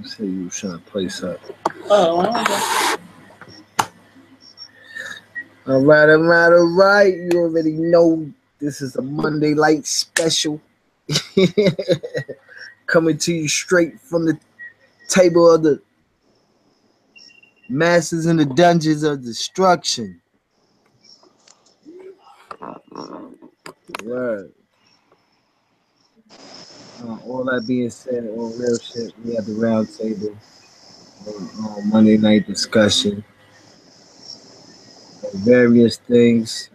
You said you were trying to play something. Oh, All right, all right, all right. You already know this is a Monday Light special. Coming to you straight from the table of the masters in the dungeons of destruction. Right. All that being said, on real shit, we had the round table on Monday night discussion on various things.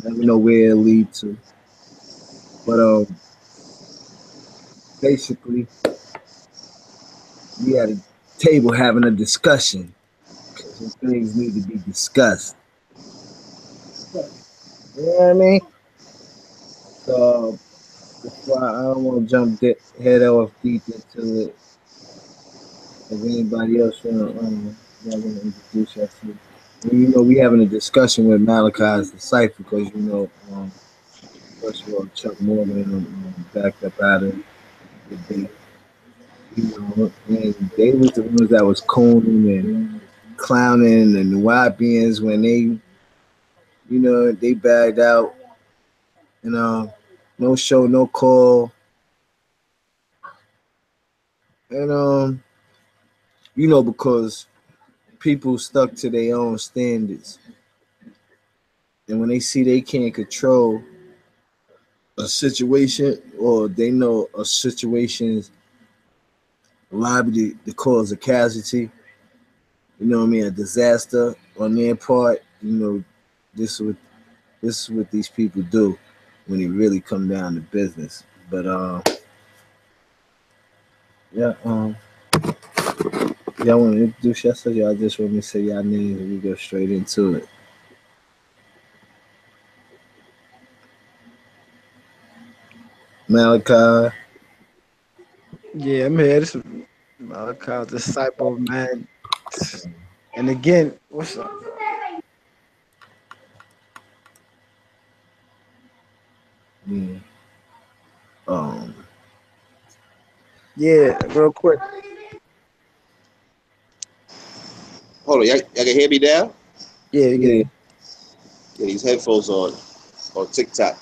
Never know where it lead to, but basically, we had a table having a discussion because some things need to be discussed. You know what I mean? So before I don't want to jump head off deep into it. If anybody else wanna introduce yourself, you know we having a discussion with Malachi's Decipher because first of all Chuck Morgan backed up out of the debate, and they was the ones that was cooning and clowning and the YBNs when they bagged out, no show, no call, and because people stuck to their own standards. And when they see they can't control a situation or they know a situation is liable to cause a casualty, a disaster on their part, this is what these people do when it really come down to business. But y'all want to introduce yourself? Y'all just want me to say y'all names and we go straight into it. Malachi. Yeah, I'm here. This is Malachi's Disciple, man. And again, what's up? Yeah. Yeah, real quick. Hold on, y'all can hear me now? Yeah, you get it. Yeah, these headphones on TikTok.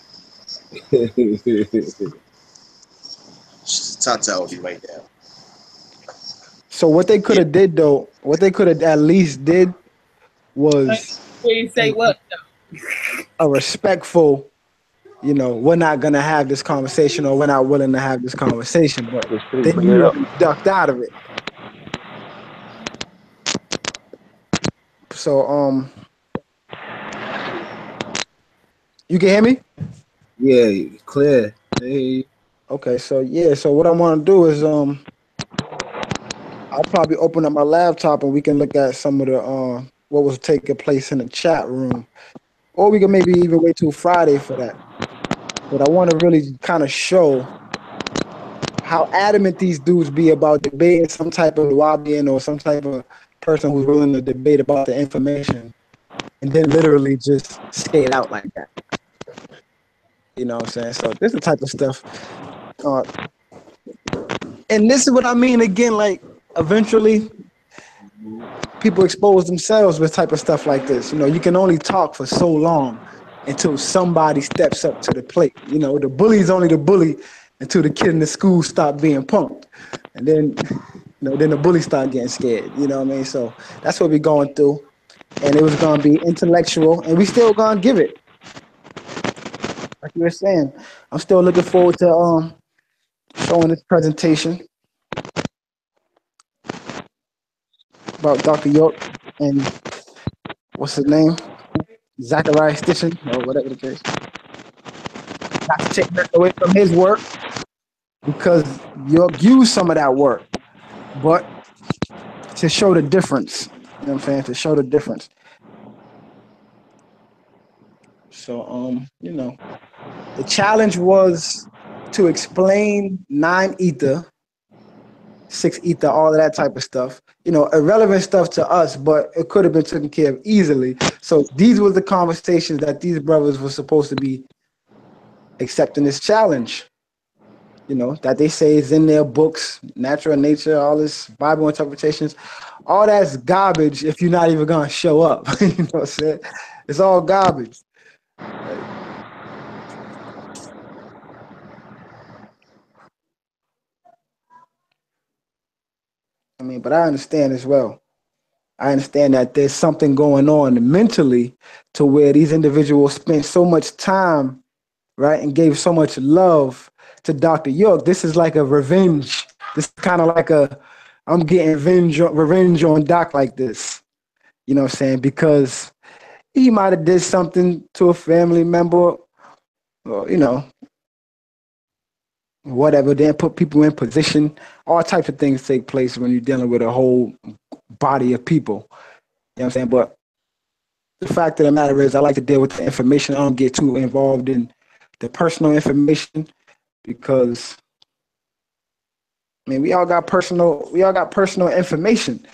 Tata on you right now. So what they could have did though, what they could have at least did was you say what? a respectful, we're not gonna have this conversation or we're not willing to have this conversation, but they immediately ducked out of it. So you can hear me? Yeah, clear. Hey. Okay, so what I want to do is I'll probably open up my laptop and we can look at some of the what was taking place in the chat room, or we can maybe even wait till Friday for that. But I want to really kind of show how adamant these dudes be about debating some type of lobbying or some type of person who's willing to debate about the information, and then literally just skate out like that. You know what I'm saying? So this is the type of stuff. And this is what I mean again, like eventually people expose themselves with type of stuff like this. You can only talk for so long until somebody steps up to the plate. The bully's only the bully until the kid in the school stop being punked. And then, then the bully start getting scared. You know what I mean? So that's what we're going through. And it was going to be intellectual, and we still going to give it. Like you were saying, I'm still looking forward to showing this presentation about Dr. York and what's his name? Zachariah Stitchen, or whatever the case. Not to take that away from his work, because York used some of that work, but to show the difference. You know what I'm saying? To show the difference. So, the challenge was to explain 9 ether, 6 ether, all of that type of stuff. Irrelevant stuff to us, but it could have been taken care of easily. So these were the conversations that these brothers were supposed to be accepting this challenge. you know, that they say is in their books, natural nature, all this Bible interpretations, all that's garbage if you're not even gonna show up. You know what I'm saying? It's all garbage. Like, I mean, but I understand as well. I understand that there's something going on mentally to where these individuals spent so much time, right, and gave so much love to Dr. York. This is like a revenge. This is kind of like a, I'm getting revenge on Doc like this. You know what I'm saying? Because he might have did something to a family member, or, you know, whatever, then put people in position. All types of things take place when you're dealing with a whole body of people. You know what I'm saying? But the fact of the matter is I like to deal with the information. I don't get too involved in the personal information because, I mean, we all got personal information.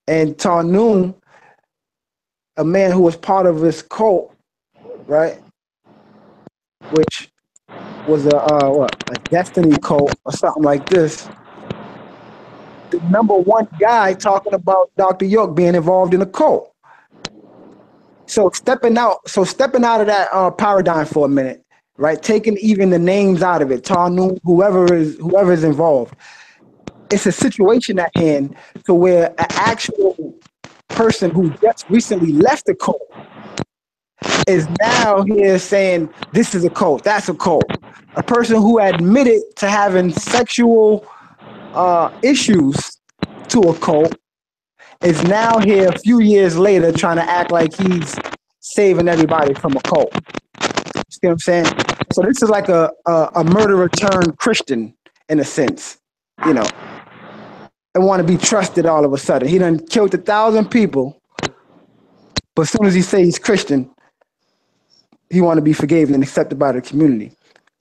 And Tarnoon, a man who was part of this cult, right, which was a destiny cult or something like this. The number one guy talking about Dr. York being involved in a cult. So stepping out of that paradigm for a minute, right? Taking even the names out of it, Tarnoon, whoever is involved. It's a situation at hand to where an actual person who just recently left the cult is now here saying this is a cult, that's a cult. A person who admitted to having sexual issues to a cult is now here a few years later trying to act like he's saving everybody from a cult. You see what I'm saying? So this is like a murderer turned Christian in a sense, you know, and want to be trusted all of a sudden. He done killed 1,000 people, but as soon as he says he's Christian, he want to be forgiven and accepted by the community.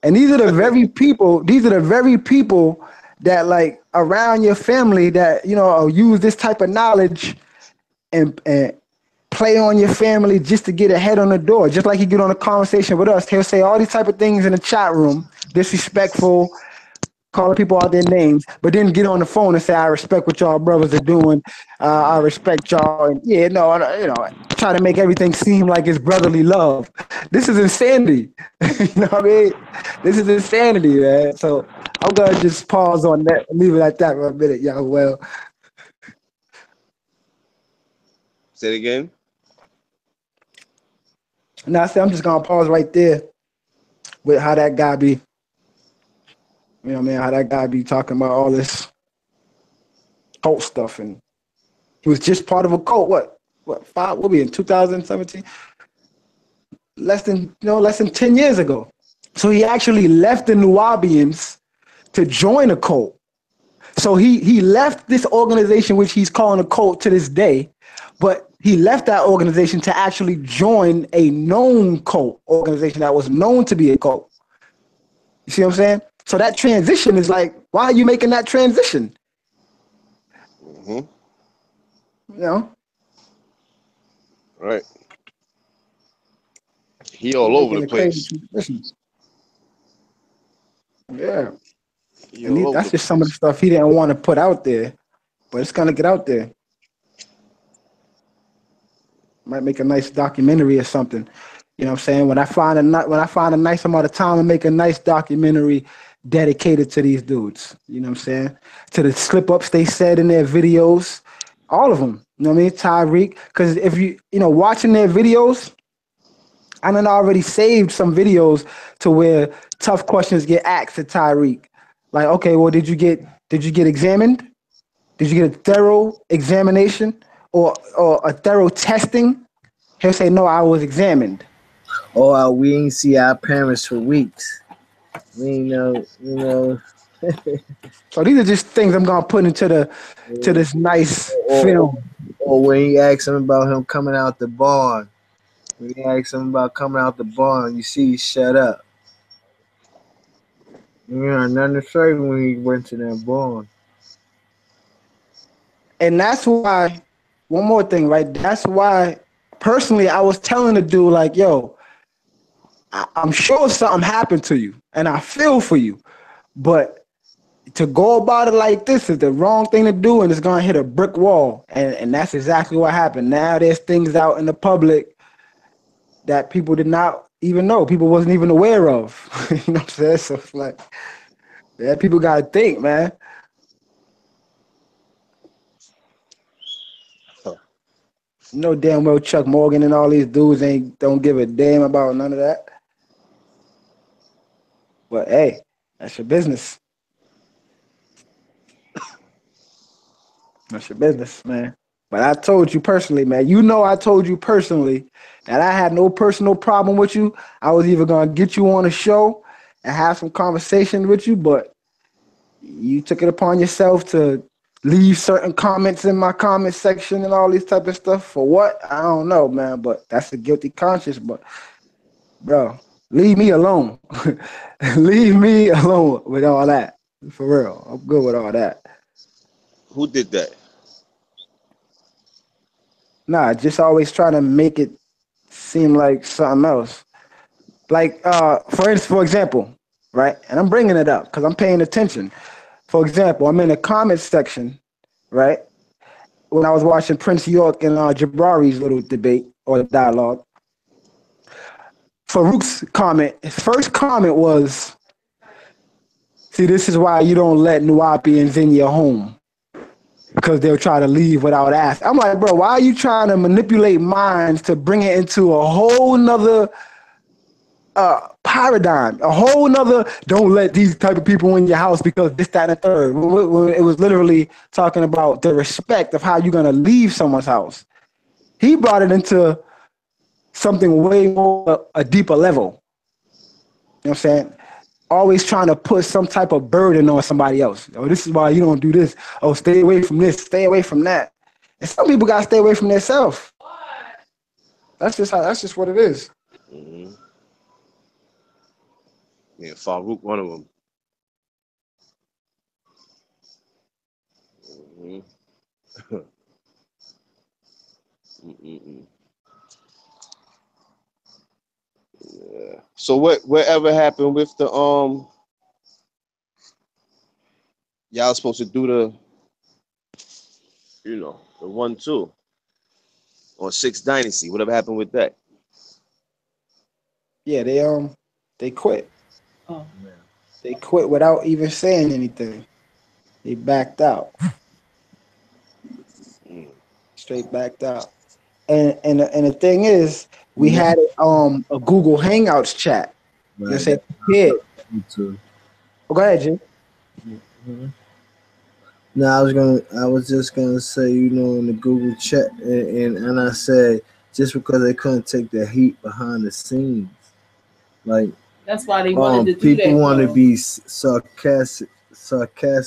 And these are the very people that like around your family that, you know, use this type of knowledge and play on your family just to get ahead on the door. Just like he get on a conversation with us, he'll say all these type of things in the chat room, disrespectful, calling people out their names, but then get on the phone and say, I respect what y'all brothers are doing. I respect y'all. And yeah, no, you know, try to make everything seem like it's brotherly love. This is insanity. You know what I mean? This is insanity, man. So I'm going to just pause on that and leave it at that for a minute, y'all. Well, say it again. now I said I'm just going to pause right there with how that guy be. You know, man, how that guy be talking about all this cult stuff, and he was just part of a cult. We'll be in 2017, less than 10 years ago. So he actually left the Nubians to join a cult. So he left this organization, which he's calling a cult to this day, but he left that organization to actually join a known cult organization that was known to be a cult. You see what I'm saying? So that transition is like, why are you making that transition? Mm-hmm. You know? Right. He all over the place. Yeah. And that's just some of the stuff he didn't want to put out there, but it's gonna get out there. Might make a nice documentary or something. You know what I'm saying? When I find a nice amount of time, I make a nice documentary dedicated to these dudes. You know what I'm saying? To the slip-ups they said in their videos, all of them. You know what I mean? Tyreek, because if you watching their videos, I done already saved some videos to where tough questions get asked to Tyreek. Like, okay, well, did you get examined? Did you get a thorough examination or a thorough testing? He'll say, no, I was examined. Oh, we ain't see our parents for weeks. We ain't know. So these are just things I'm gonna put into this nice film. Or when you ask him about him coming out the barn, when you ask him about coming out the barn, you see he shut up. You know, nothing to say when he went to that barn. And that's why, one more thing, right? That's why, personally, I was telling the dude, like, yo, I'm sure something happened to you, and I feel for you. But to go about it like this is the wrong thing to do, and it's gonna hit a brick wall. And that's exactly what happened. Now there's things out in the public that people did not even know, people wasn't even aware of. You know what I'm saying? So it's like, yeah, people gotta think, man. You know damn well Chuck Morgan and all these dudes don't give a damn about none of that. But hey, that's your business. That's your business, man. But I told you personally, man. You know I told you personally that I had no personal problem with you. I was either gonna get you on a show and have some conversation with you, but you took it upon yourself to leave certain comments in my comment section and all these type of stuff. For what? I don't know, man. But that's a guilty conscience. But bro, leave me alone. Leave me alone with all that. For real. I'm good with all that. Who did that? Nah, just always trying to make it seem like something else. Like, for example, right? And I'm bringing it up because I'm paying attention. For example, I'm in the comments section, right? When I was watching Prince York and Jabari's little debate or dialogue. Farouk's comment, his first comment was, see, this is why you don't let Nuwapians in your home. Because they'll try to leave without asking. I'm like, bro, why are you trying to manipulate minds to bring it into a whole nother paradigm, a whole nother, don't let these type of people in your house because this, that, and the third. It was literally talking about the respect of how you're going to leave someone's house. He brought it into something way more, a deeper level. You know what I'm saying? Always trying to put some type of burden on somebody else. Oh, this is why you don't do this. Oh, stay away from this, stay away from that. And some people got to stay away from themselves. That's just what it is. Mm-hmm. Yeah, Farouk, one of them. Mm-hmm. Yeah. So whatever happened with the y'all supposed to do the the 1-2 on 6 Dynasty? Whatever happened with that? Yeah, they quit. Oh. They quit without even saying anything. They backed out. Straight backed out. And the thing is, we had a Google Hangouts chat. Right. You said, yeah. Oh, go ahead, Jim. Mm-hmm. No, I was just gonna say, in the Google chat, and I said, just because they couldn't take the heat behind the scenes, like that's why they wanted to do that. People want to be sarcastic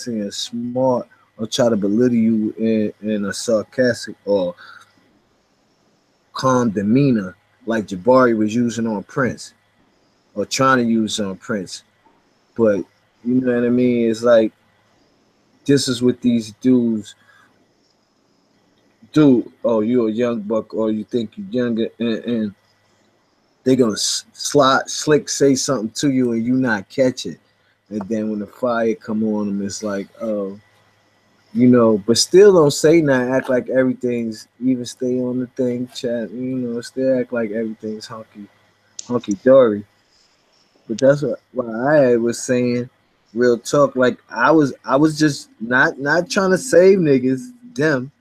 and smart, or try to belittle you in a sarcastic or calm demeanor, like Jabari was using on Prince, or trying to use on Prince. But you know what I mean? It's like, this is what these dudes do. Oh, you're a young buck, or you think you're younger, and they're gonna slick say something to you, and you not catch it. And then when the fire come on them, it's like, oh, but still don't say nothing. Act like everything's even. Stay on the thing, chat. Still act like everything's hunky dory. But that's what I was saying. Real talk. Like I was just not trying to save niggas. Them,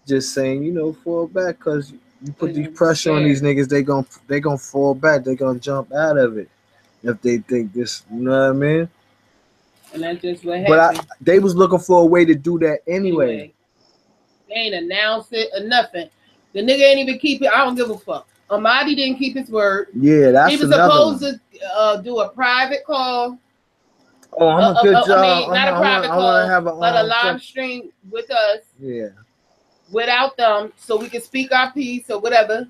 just saying, fall back, because you put these pressure on these niggas, they gonna fall back. They gonna jump out of it if they think this. You know what I mean? And that's just what happened. But they was looking for a way to do that anyway. They ain't announced it or nothing. The nigga ain't even keep it. I don't give a fuck. Amadi didn't keep his word. Yeah, that's he was supposed to do a private call. Oh, I'm a good job. I mean, not a private call, but a live stream with us. Yeah. Without them, so we can speak our piece or whatever.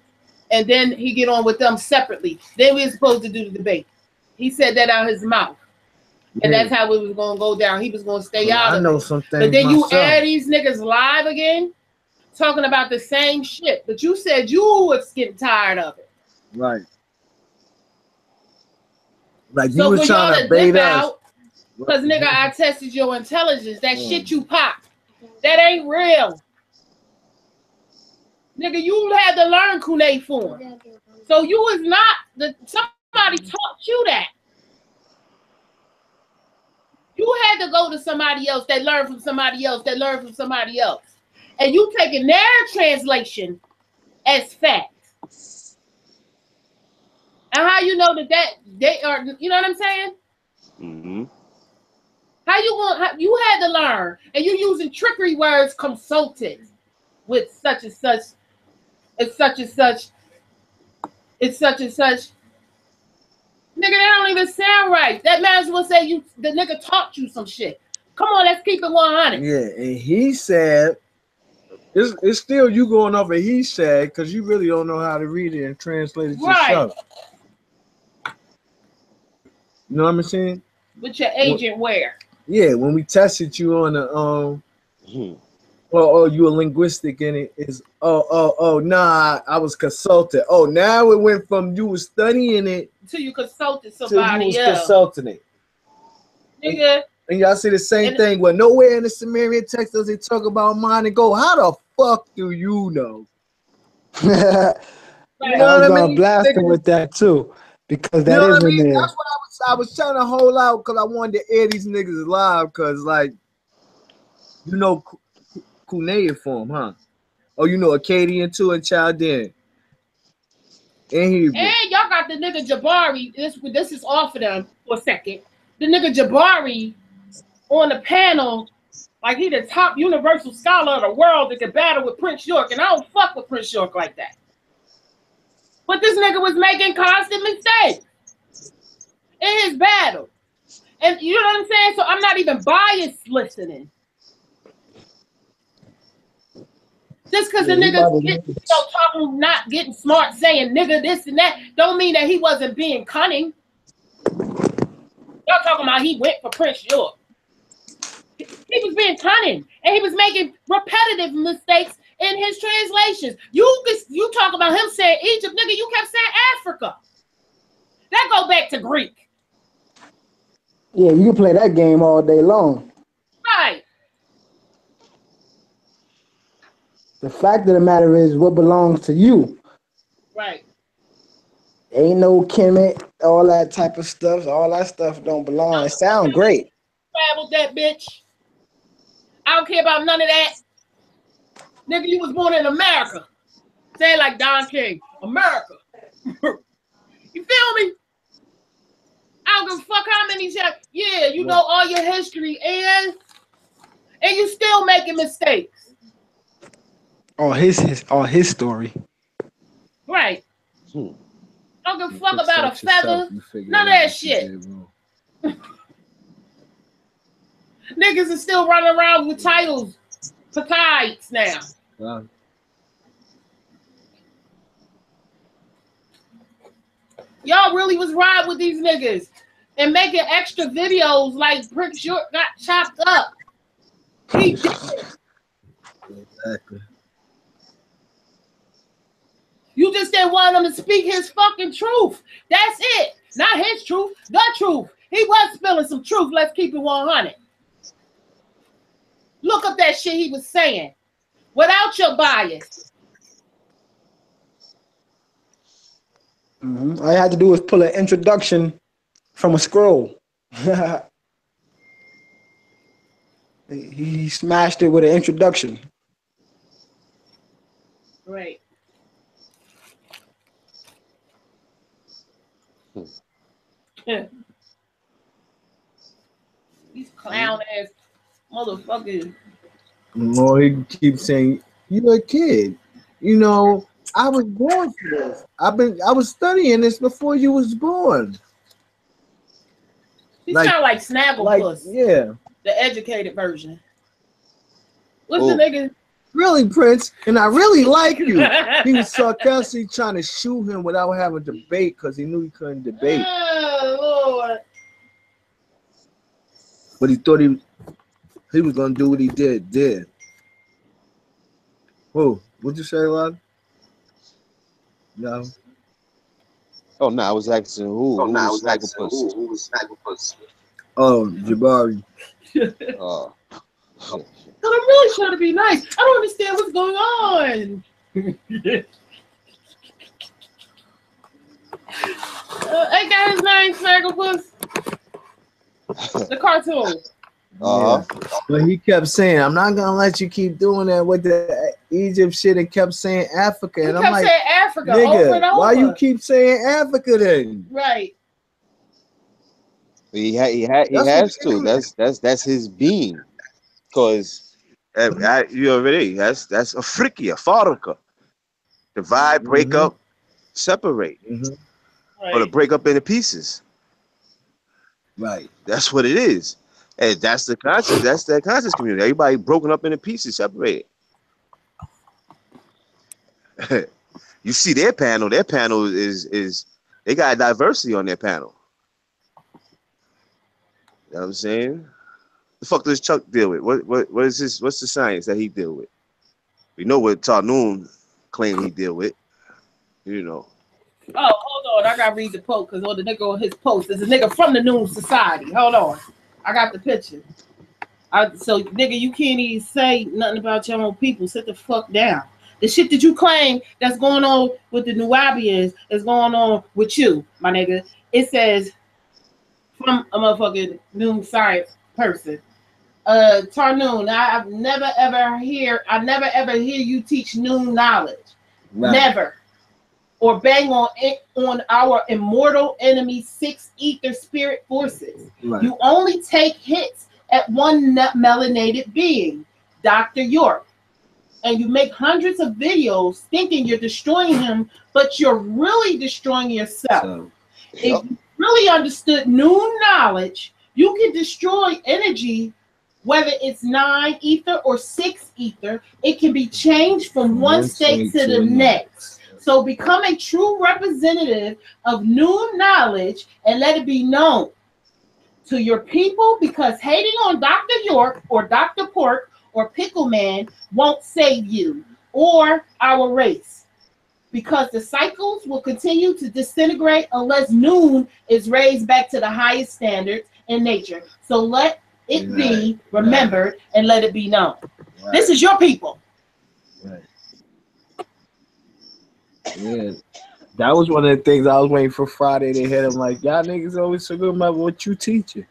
And then he get on with them separately. Then we were supposed to do the debate. He said that out his mouth. And that's how it was going to go down. He was going to stay out of it. I know some things. But then you add these niggas live again, talking about the same shit. But you said you was getting tired of it. Right. Like you was trying to bait us. Because, nigga, I tested your intelligence. That shit you pop. That ain't real. Nigga, you had to learn cuneiform. So you was not, somebody taught you that. You had to go to somebody else that learned from somebody else that learned from somebody else. And you taking their translation as fact. And how you know that they are, you know what I'm saying? Mm-hmm. How you had to learn, and you using trickery words, consulted with such and such, it's such and such, it's such and such. Nigga, that don't even sound right. That man as well say the nigga taught you some shit. Come on, let's keep it 100. Yeah, and he said, it's still you going off of he said, because you really don't know how to read it and translate it yourself. You know what I'm saying? With your agent where? Yeah, when we tested you on the you a linguistic in it is nah, I was consulted. Oh, now it went from you was studying it to you consulted somebody to you was consulting it. Nigga. And y'all see the same thing. Well, nowhere in the Sumerian text does it talk about mind and go. How the fuck do you know? You know I was gonna blast him with that too, because that is in there. That's what I was trying to hold out because I wanted to air these niggas live because, like, you know, cuneiform, huh? Oh, you know Akkadian too and Chaldean. And y'all got the nigga Jabari. This is off of them for a second. The nigga Jabari on the panel, like he the top universal scholar of the world that could battle with Prince York, and I don't fuck with Prince York like that. But this nigga was making constant mistakes in his battle. And you know what I'm saying? So I'm not even biased listening. Just because the niggas talking, not getting smart, saying nigga this and that, don't mean that he wasn't being cunning. Y'all talking about he went for Prince York. He was being cunning, and he was making repetitive mistakes in his translations. You talk about him saying Egypt, nigga, you kept saying Africa. That go back to Greek. Yeah, you can play that game all day long. Right. The fact of the matter is what belongs to you. Right. Ain't no Kemet, all that type of stuff. All that stuff don't belong. It sound great. Traveled that bitch. I don't care about none of that. Nigga, you was born in America. Say it like Don King. America. You feel me? I don't give a fuck how many times. Yeah, you know all your history and you still making mistakes. All his story. Right. I don't give a fuck about a feather. None of that shit. Niggas are still running around with titles for tides now. Wow. Y'all really was riding with these niggas and making extra videos like Prince York got chopped up. He did it. Exactly. You just didn't want him to speak his fucking truth. That's it. Not his truth, the truth. He was spilling some truth. Let's keep it 100. Look up that shit he was saying without your bias. All you had to do was pull an introduction from a scroll. He smashed it with an introduction. Right. These clown ass motherfuckers. More he keeps saying, "You're a kid. You know, I was born for this. I was studying this before you was born." He sound like Snagglepuss. Yeah. The educated version. What's the nigga? Really, Prince, and I really like you. He was sarcastically trying to shoot him without having a debate because he knew he couldn't debate. Oh, Lord. But he thought he was gonna do what he did. Whoa, what'd you say, Lad? No. Oh no, I was asking who was Snagglepuss. Oh, Jabari. Oh. But I'm really trying to be nice. I don't understand what's going on. Ain't that his name, Snagglepuss? The cartoon. Uh-huh. Yeah. But he kept saying, I'm not gonna let you keep doing that with the Egypt shit, and kept saying Africa. He And kept I'm like, saying Africa nigga, over and over. why you keep saying Africa then? Right. He That's has what to. That's his being. Cause you already that's Afrika, Farka. Divide, break up, separate. Or to break up into pieces. Right. That's what it is. And that's the conscious, that's that conscious community. Everybody broken up into pieces, separated. You see their panel is they got diversity on their panel. You know what I'm saying? The fuck does Chuck deal with? What is this? What's the science that he deal with? We know what Tarnoon claimed he deal with. You know. Oh, hold on. I gotta read the post because the nigga on his post is a nigga from the Noon Society. Hold on. I got the picture. So nigga, you can't even say nothing about your own people. Sit the fuck down. The shit that you claim that's going on with the Nubians is going on with you, my nigga. It says from a motherfucking Noon Science person. Tarnoon, I never ever hear you teach Noon knowledge. Right. Never. Or bang on our immortal enemy 6 ether spirit forces. Right. You only take hits at one melanated being, Dr. York. And you make hundreds of videos thinking you're destroying him, but you're really destroying yourself. If you really understood Noon knowledge, you can destroy energy, whether it's 9 ether or 6 ether. It can be changed from one state to the next. So become a true representative of Noon knowledge and let it be known to your people, because hating on Dr. York or Dr. Pork or Pickle Man won't save you or our race, because the cycles will continue to disintegrate unless Noon is raised back to the highest standards in nature. So let it be remembered and let it be known. Right. This is your people. Right. Yeah, that was one of the things I was waiting for Friday to hit him. Like, y'all niggas always so good about what you teaching.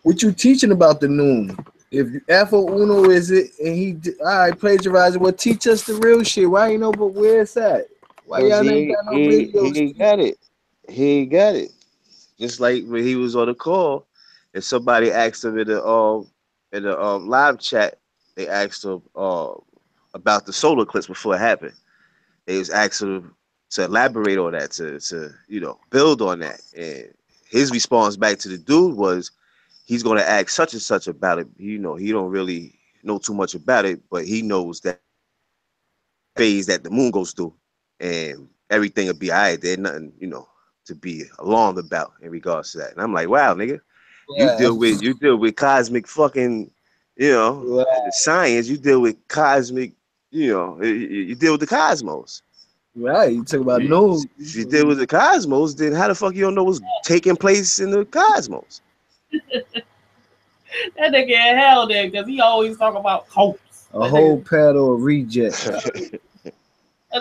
What you teaching about the Noon? If Afro Uno is it, and he all right plagiarizing, well, teach us the real shit. Why ain't know, but where it's at? Why y'all ain't got no videos? He ain't got it. He ain't got it. Just like when he was on the call, and somebody asked him in the live chat, they asked him about the solar eclipse before it happened. They was asking him to elaborate on that, to build on that. And his response back to the dude was, he's going to ask such and such about it. He don't really know too much about it, but he knows that phase that the moon goes through, and everything will be all right. There's nothing, to be alarmed about in regards to that. And I'm like, wow, nigga, you deal with cosmic fucking, science. You deal with cosmic, you deal with the cosmos. Right, you talk about Noon. If you deal with the cosmos, then how the fuck you don't know what's taking place in the cosmos? That nigga in hell there, because he always talk about hopes. A whole paddle of rejects. That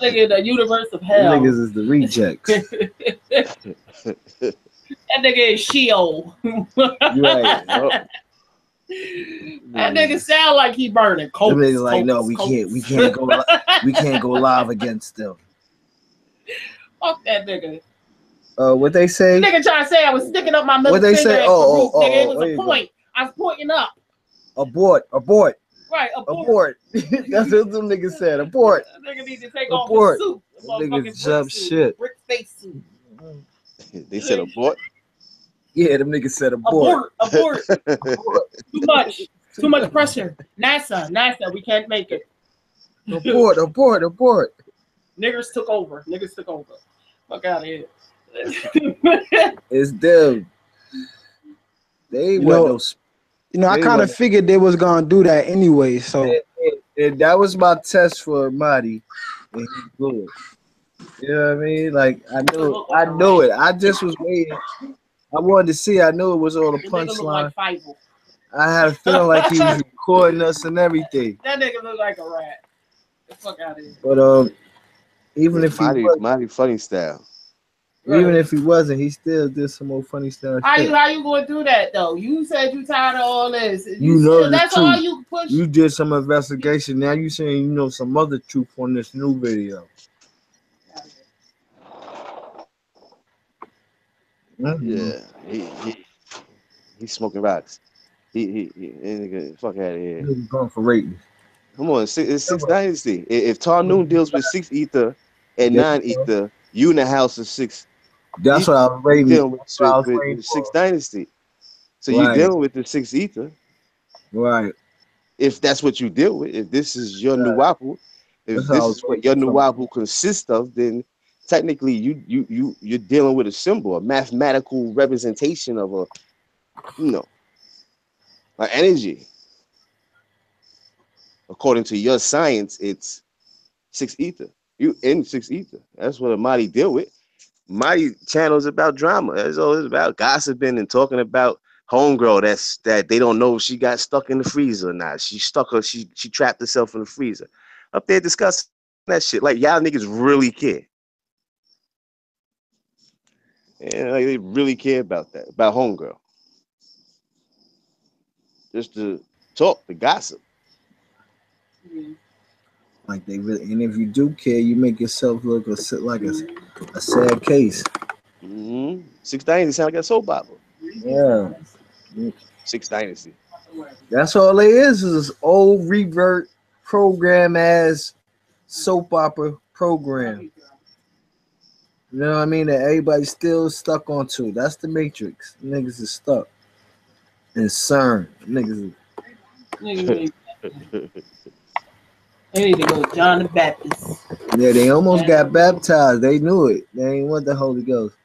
nigga in the universe of hell. Them niggas is the rejects. That nigga is Sheol. Right. That nigga sound like he burning. Them niggas like, no, we can't go live against them. Fuck that nigga. What they say? The nigga trying to say I was sticking up my middle finger. What they say? Nigga, it was a point. I was pointing up. Abort. Right, abort. That's what them niggas said. Abort. That nigga need to take off his suit. Niggas jump shit. Brick face suit. They said abort? Yeah, them niggas said abort. Abort. Too much pressure. NASA, we can't make it. Abort. Niggas took over. Fuck out of here. It's them. They I kind of figured they was gonna do that anyway. So and that was my test for Marty, and he blew it. You know what I mean? Like I knew it. I just was waiting. I wanted to see. I knew it was all a The nigga look punchline. like Fievel. I had a feeling like he was recording us and everything. That nigga look like a rat. The fuck out of here. But even if he Mighty funny style. even if he wasn't, he still did some more funny stuff. How you going to do that though? You said you tired of all this. You know that's all you push. You did some investigation. Now you saying you know some other truth on this new video. Yeah, he's smoking rocks. He nigga, fuck out of here. He's going for ratings. Come on, it's 6 Dynasty. If Tarnoon deals with 6 ether and 9 ether, you in the house of 6. That's what I was rating. Dealing with 6 Dynasty. So you're dealing with the 6 ether. Right. If that's what you deal with, if this is your new Wapu, if this is what your new Wapu consists of, then technically you're dealing with a symbol, a mathematical representation of a, an energy. According to your science, it's 6 ether. You in 6 ether. That's what a Mahdi deal with. My channel is about drama. That's all it's about, gossiping and talking about homegirl that they don't know if she got stuck in the freezer or not. She stuck her, she trapped herself in the freezer. Up there discussing that shit. Like y'all niggas really care. And like, they really care about that, about homegirl. Just to talk, to gossip. Like they really, and if you do care, you make yourself look like a sad case. 6 Dynasty sound like a soap opera. Yeah. 6 Dynasty. That's all it is this old revert program as soap opera program. You know what I mean? That everybody's still stuck onto. That's the Matrix. Niggas is stuck. And CERN. Niggas is. They need to go to John the Baptist. Yeah, they almost got baptized. They knew it. They ain't want the Holy Ghost.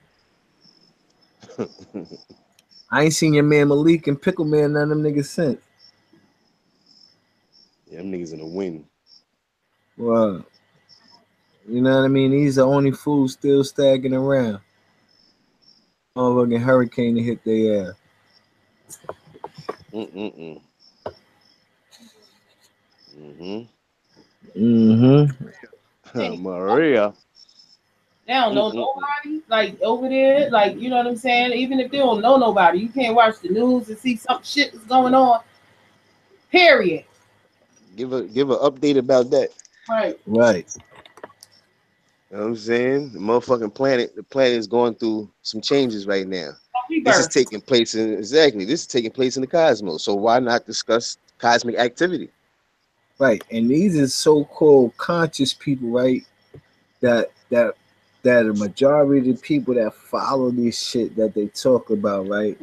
I ain't seen your man Malik and Pickle Man, none of them niggas since. Yeah, them niggas in the wind. Wow. You know what I mean? He's the only fool still staggering around. Motherfucking hurricane to hit their ass. Maria. They don't know nobody, like over there, like you know what I'm saying. Even if they don't know nobody, you can't watch the news and see some shit that's going on. Period. Give an update about that. Right. Right. You know what I'm saying? The motherfucking planet, the planet is going through some changes right now. This is taking place in this is taking place in the cosmos. So why not discuss cosmic activity? Right. And these are so-called conscious people, right? That the majority of the people that follow this shit that they talk about, right?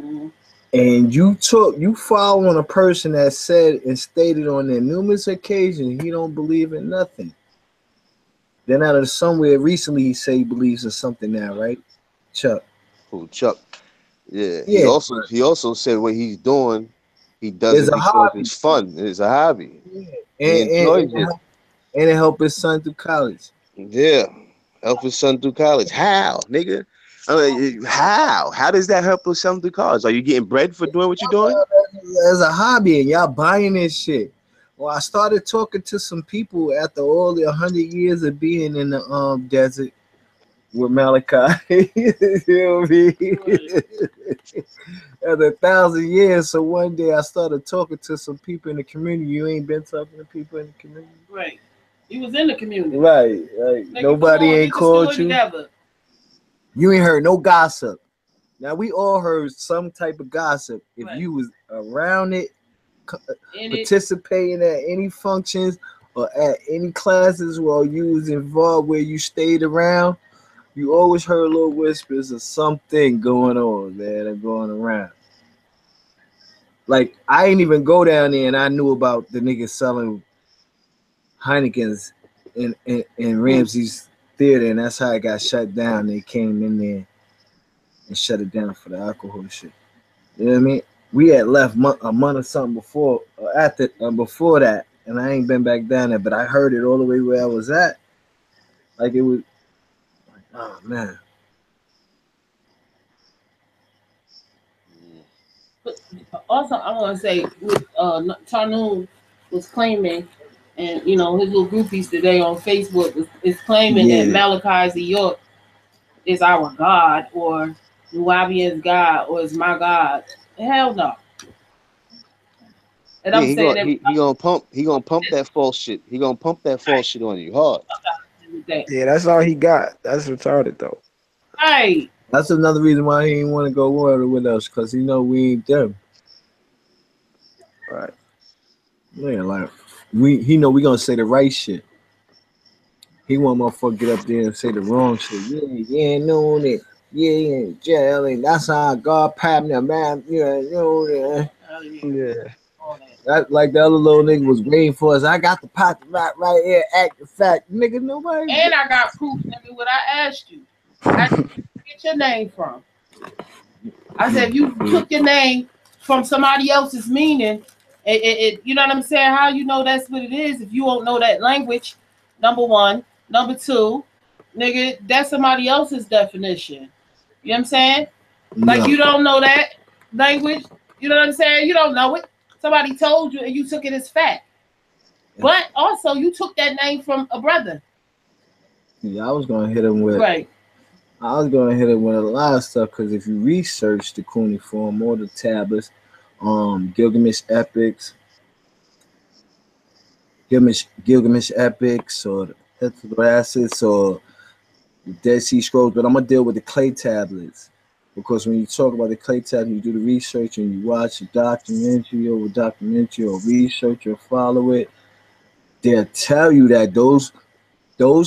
And you following a person that said and stated on their numerous occasions he don't believe in nothing. Then out of somewhere recently he say he believes in something now, right? Chuck. Who, Chuck? Yeah. He also said what he's doing, he does it because it's fun. It's a hobby. Yeah. And it helped his son through college. Yeah. Help his son through college. How, nigga? How does that help his son through college? Are you getting bread for doing what you're doing? As a hobby, and y'all buying this shit. Well, I started talking to some people after all the 100 years of being in the desert with Malachi. You know what I mean? After 1,000 years, so one day I started talking to some people in the community. You ain't been talking to people in the community, right? You was in the community, right? Nobody ain't called you. Together. You ain't heard no gossip. Now we all heard some type of gossip. If you was around it, participating at any functions or at any classes while you was involved where you stayed around, you always heard little whispers of something going on, man, and going around. Like I ain't even go down there and I knew about the niggas selling Heineken's in Ramsey's theater, and that's how it got shut down. They came in there and shut it down for the alcohol shit. You know what I mean? We had left a month or something before that, and I ain't been back down there, but I heard it all the way where I was at. Like it was like, oh man. Also, I want to say, with Tarnoon was claiming, and you know his little groupies today on Facebook is claiming that Yeah, Malachi York is our God or Nubian's God or is my God. Hell no. And Yeah, I'm saying that he gonna pump that false shit. He gonna pump that false shit on you hard. today. Yeah, that's all he got. That's retarded though. Right. that's another reason why he didn't want to go water with us, because he know we ain't them. Right. Yeah, like he know we gonna say the right shit. He want motherfucker get up there and say the wrong shit. Yeah, yeah, know it. Yeah, yeah, jail, and that's how God pat me, man. Yeah, you know that. Yeah. All that. That like the other little nigga was waiting for us. I got the pot right here. Act the fact, nigga. Nobody. And I got proof, nigga, what I asked you. I said, where you get your name from? I said, if you took your name from somebody else's meaning, you know what I'm saying? How you know that's what it is if you don't know that language? Number one. Number two, nigga, that's somebody else's definition. You know what I'm saying? Like No. you don't know that language. You know what I'm saying? You don't know it. Somebody told you and you took it as fact. But also you took that name from a brother. Yeah, I was gonna hit him with. Right. I was gonna hit him with a lot of stuff because if you research the cuneiform or the tablets, Gilgamesh epics, Gilgamesh epics, or the Hithrodacids, or the Dead Sea Scrolls, but I'm gonna deal with the clay tablets because when you talk about the clay tablets, you do the research and you watch a documentary or research or follow it. They'll tell you that those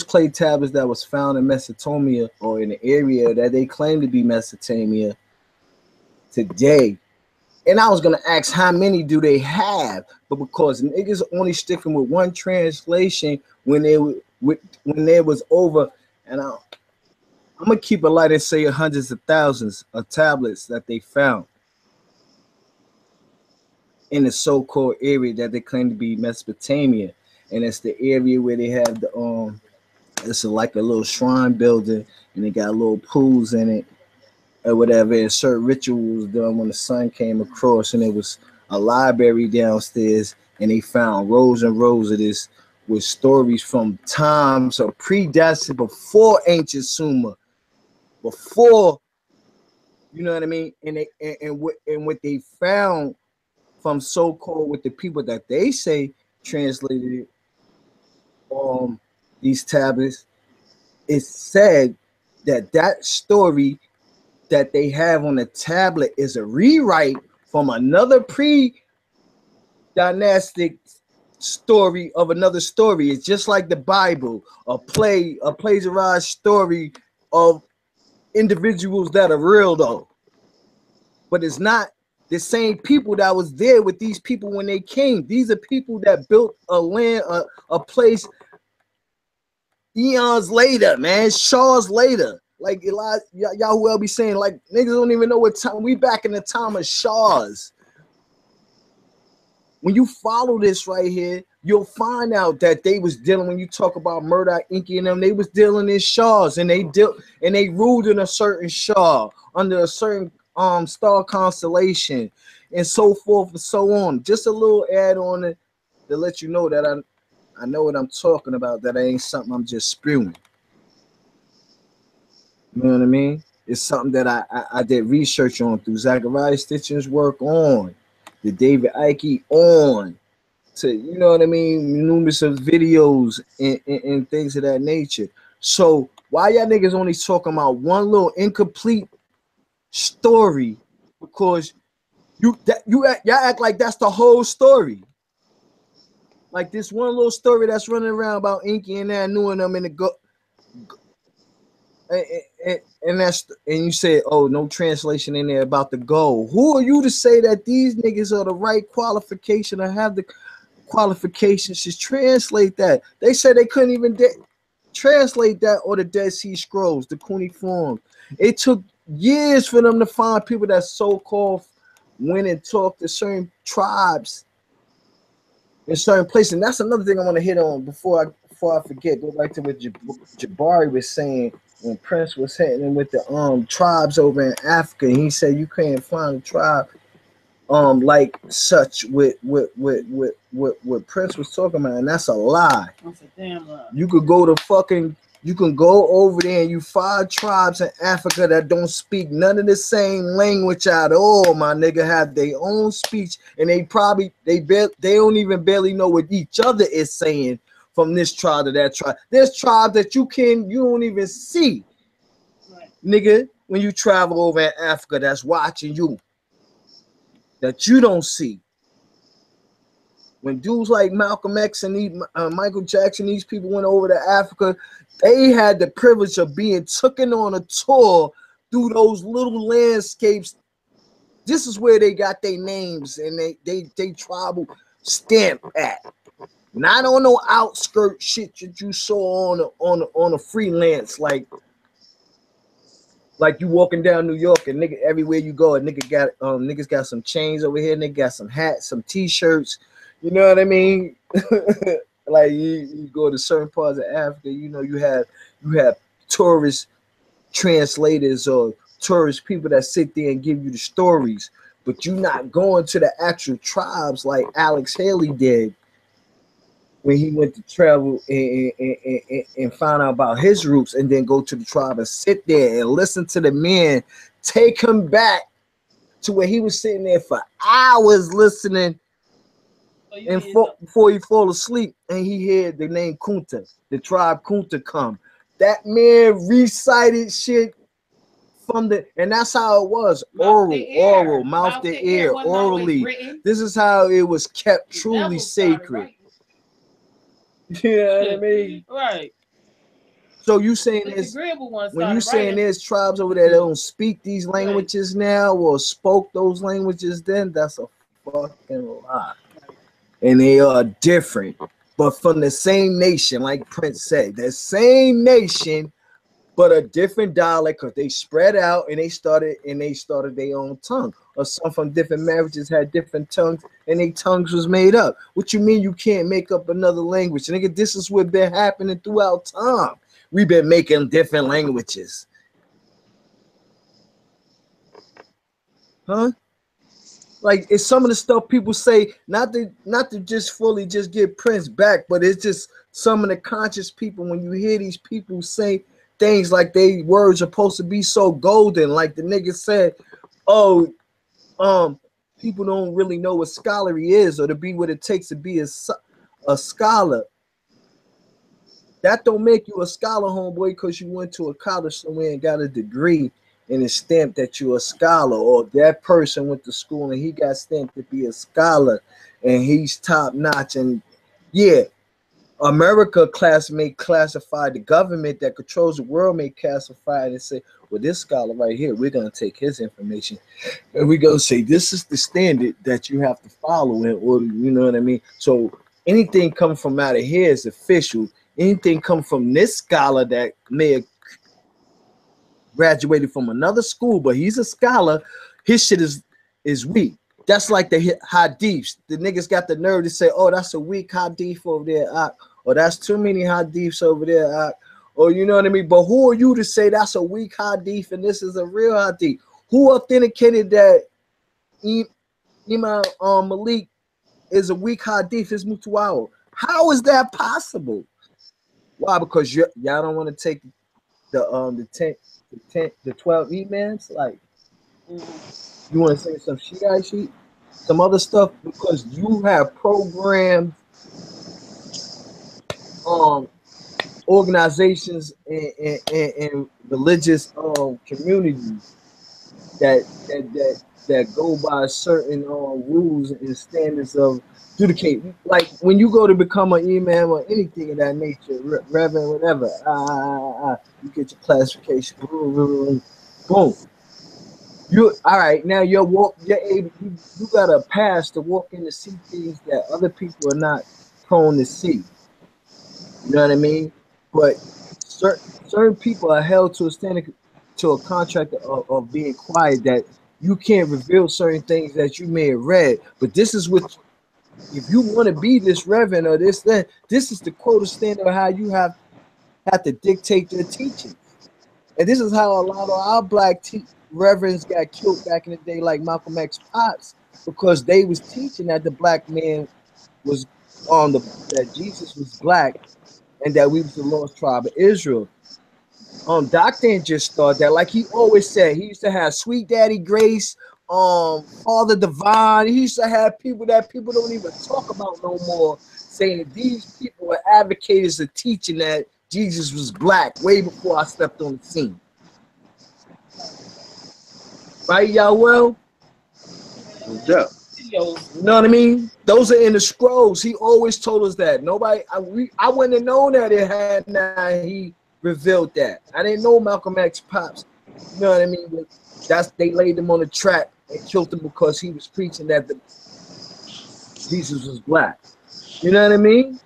clay tablets that was found in Mesopotamia or in the area that they claim to be Mesopotamia today. And I was gonna ask how many do they have, but because niggas only sticking with one translation when they was over, and I'm gonna keep it light and say hundreds of thousands of tablets that they found in the so-called area that they claim to be Mesopotamia, and it's the area where they have the it's like a little shrine building, and they got little pools in it or whatever, and certain rituals done when the sun came across, and it was a library downstairs, and they found rows and rows of this with stories from times of predestined before ancient Sumer, before, you know what I mean, and what they found from so-called with the people that they say translated it, these tablets, it said that story that they have on the tablet is a rewrite from another pre-dynastic story of another story. It's just like the Bible, a plagiarized story of individuals that are real though, but it's not the same people that was there with these people when they came. These are people that built a land, a place eons later, man, Shaws later. Like Elijah, y'all will be saying, like, niggas don't even know what time we back in the time of Shaws. When you follow this right here, you'll find out that they was dealing, when you talk about Murdoch, Inky and them, they was dealing in Shaws, and they ruled in a certain Shaw under a certain star constellation and so forth and so on. Just a little add on it to let you know that I know what I'm talking about, that ain't something I'm just spewing. You know what I mean? It's something that I did research on through Zachariah Stitchen's work on, the David Icke on, to, you know what I mean, numerous of videos and things of that nature. So why y'all niggas only talking about one little incomplete story? Because y'all act like that's the whole story. Like this one little story that's running around about Inky and that knowing them in the go. And you say, oh, no translation in there about the goal. Who are you to say that these niggas are the right qualification or have the qualifications to translate that? They said they couldn't even translate that or the Dead Sea Scrolls, the cuneiform. It took years for them to find people that so-called went and talked to certain tribes in certain places. And that's another thing I want to hit on before I forget. Go back to what Jabari was saying when Prince was hitting him with the tribes over in Africa. He said you can't find a tribe like such with what Prince was talking about, and that's a lie. That's a damn lie. You could go to fucking, you can go over there and you find tribes in Africa that don't speak none of the same language at all, my nigga, have their own speech, and they probably they don't even barely know what each other is saying from this tribe to that tribe. There's tribes that you don't even see, Right. nigga, when you travel over in Africa that's watching you, that you don't see. When dudes like Malcolm X and Michael Jackson, these people went over to Africa, they had the privilege of being taken on a tour through those little landscapes. This is where they got their names and they tribal stamp at. Not on no outskirt shit that you saw on a freelance, like you walking down New York and nigga everywhere you go, a nigga got niggas got some chains over here, nigga got some hats, some t-shirts, you know what I mean? Like you go to certain parts of Africa, you know, you have tourist translators or tourist people that sit there and give you the stories, but you're not going to the actual tribes like Alex Haley did when he went to travel and find out about his roots, and then go to the tribe and sit there and listen to the men take him back to where he was sitting there for hours listening, and before he fall asleep, and he heard the name Kunta, the tribe Kunta come. That man recited shit from and that's how it was, oral, mouth to ear, orally. This is how it was kept truly sacred. You know what I mean? Right. So you saying this, when you saying there's tribes over there that don't speak these languages now or spoke those languages then, that's a fucking lie. And they are different, but from the same nation, like Prince said, the same nation, but a different dialect, because they spread out and they started their own tongue. Or some from different marriages had different tongues and their tongues was made up. What you mean you can't make up another language? Nigga, this is what's been happening throughout time. We've been making different languages. Huh? Like, it's some of the stuff people say, not to just fully just get Prince back, but it's just some of the conscious people, when you hear these people say things like they words are supposed to be so golden, like the nigga said, oh, people don't really know what scholarly is or to be what it takes to be a scholar. That don't make you a scholar, homeboy, because you went to a college somewhere and got a degree and it's stamped that you're a scholar, or that person went to school and he got stamped to be a scholar and he's top notch. And yeah, America may classify, the government that controls the world may classify it and say, well, this scholar right here, we're going to take his information and we're going to say this is the standard that you have to follow in order, you know what I mean? So anything coming from out of here is official. Anything come from this scholar that may have graduated from another school, but he's a scholar, his shit is weak. That's like the hadiths. The niggas got the nerve to say, oh, that's a weak hadith over there, or that's too many hadiths over there, or you know what I mean? But who are you to say that's a weak hadith and this is a real hadith? Who authenticated that Imam Malik is a weak hadith, is mutual? How is that possible? Why? Because y'all don't want to take the 12 imams, like you want to say some Shiite shit, some other stuff, because you have programmed organizations and religious communities that go by certain rules and standards of adjudicate. Like when you go to become an imam or anything of that nature, reverend, whatever, you get your classification. Boom. You all right? Now you're able. You got a pass to walk in to see things that other people are not prone to see. You know what I mean? But certain people are held to a contract of being quiet, that you can't reveal certain things that you may have read. But this is what, if you want to be this reverend or this, then this is the quota standard of how you have to dictate your teaching. And this is how a lot of our black reverends got killed back in the day, like Malcolm X Pops, because they was teaching that the black man was on that Jesus was black and that we was the lost tribe of Israel. Doc didn't just start that. Like he always said, he used to have Sweet Daddy Grace, Father Divine. He used to have people that people don't even talk about no more, saying that these people were advocates of teaching that Jesus was black way before I stepped on the scene. Right, y'all? Well, Yeah. you know what I mean? Those are in the scrolls. He always told us that. Nobody, I wouldn't have known that it had not he revealed that. I didn't know Malcolm X pops. You know what I mean? But they laid him on the track and killed him because he was preaching that Jesus was black. You know what I mean?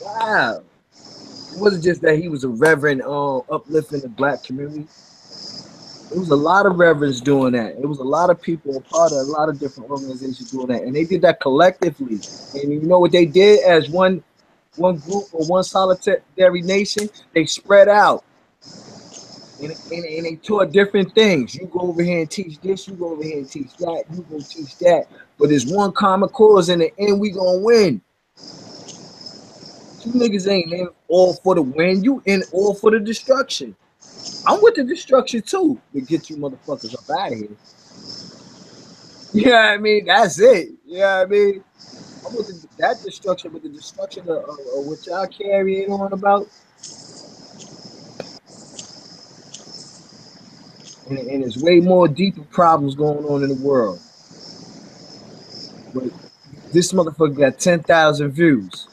Wow. It wasn't just that he was a reverend uplifting the black community. It was a lot of reverends doing that. It was a lot of people, a part of a lot of different organizations doing that. And they did that collectively. And you know what they did as one group or one solitary nation? They spread out. And they taught different things. You go over here and teach this, you go over here and teach that, you go teach that. But there's one common cause, in the end, we gonna win. You niggas ain't in all for the win, you in all for the destruction. I'm with the destruction too, to get you motherfuckers up out of here. You know what I mean? That's it. You know what I mean? I'm with that destruction, but the destruction of what y'all carrying on about. And there's way more deeper problems going on in the world. But this motherfucker got 10,000 views.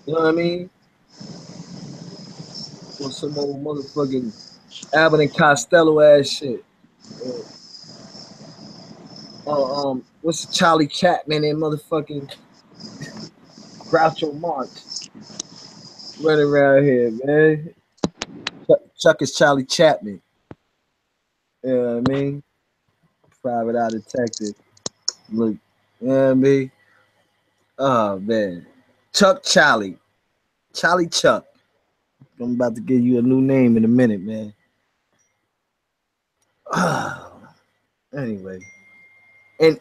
You know what I mean? Or some old motherfucking Abbott and Costello ass shit. What's Charlie Chapman and motherfucking Groucho Marx running around here, man? Chuck is Charlie Chapman. You know what I mean? Private eye detective. Look, you know what I mean? Oh man. Charlie Chuck. I'm about to give you a new name in a minute, man. Anyway. And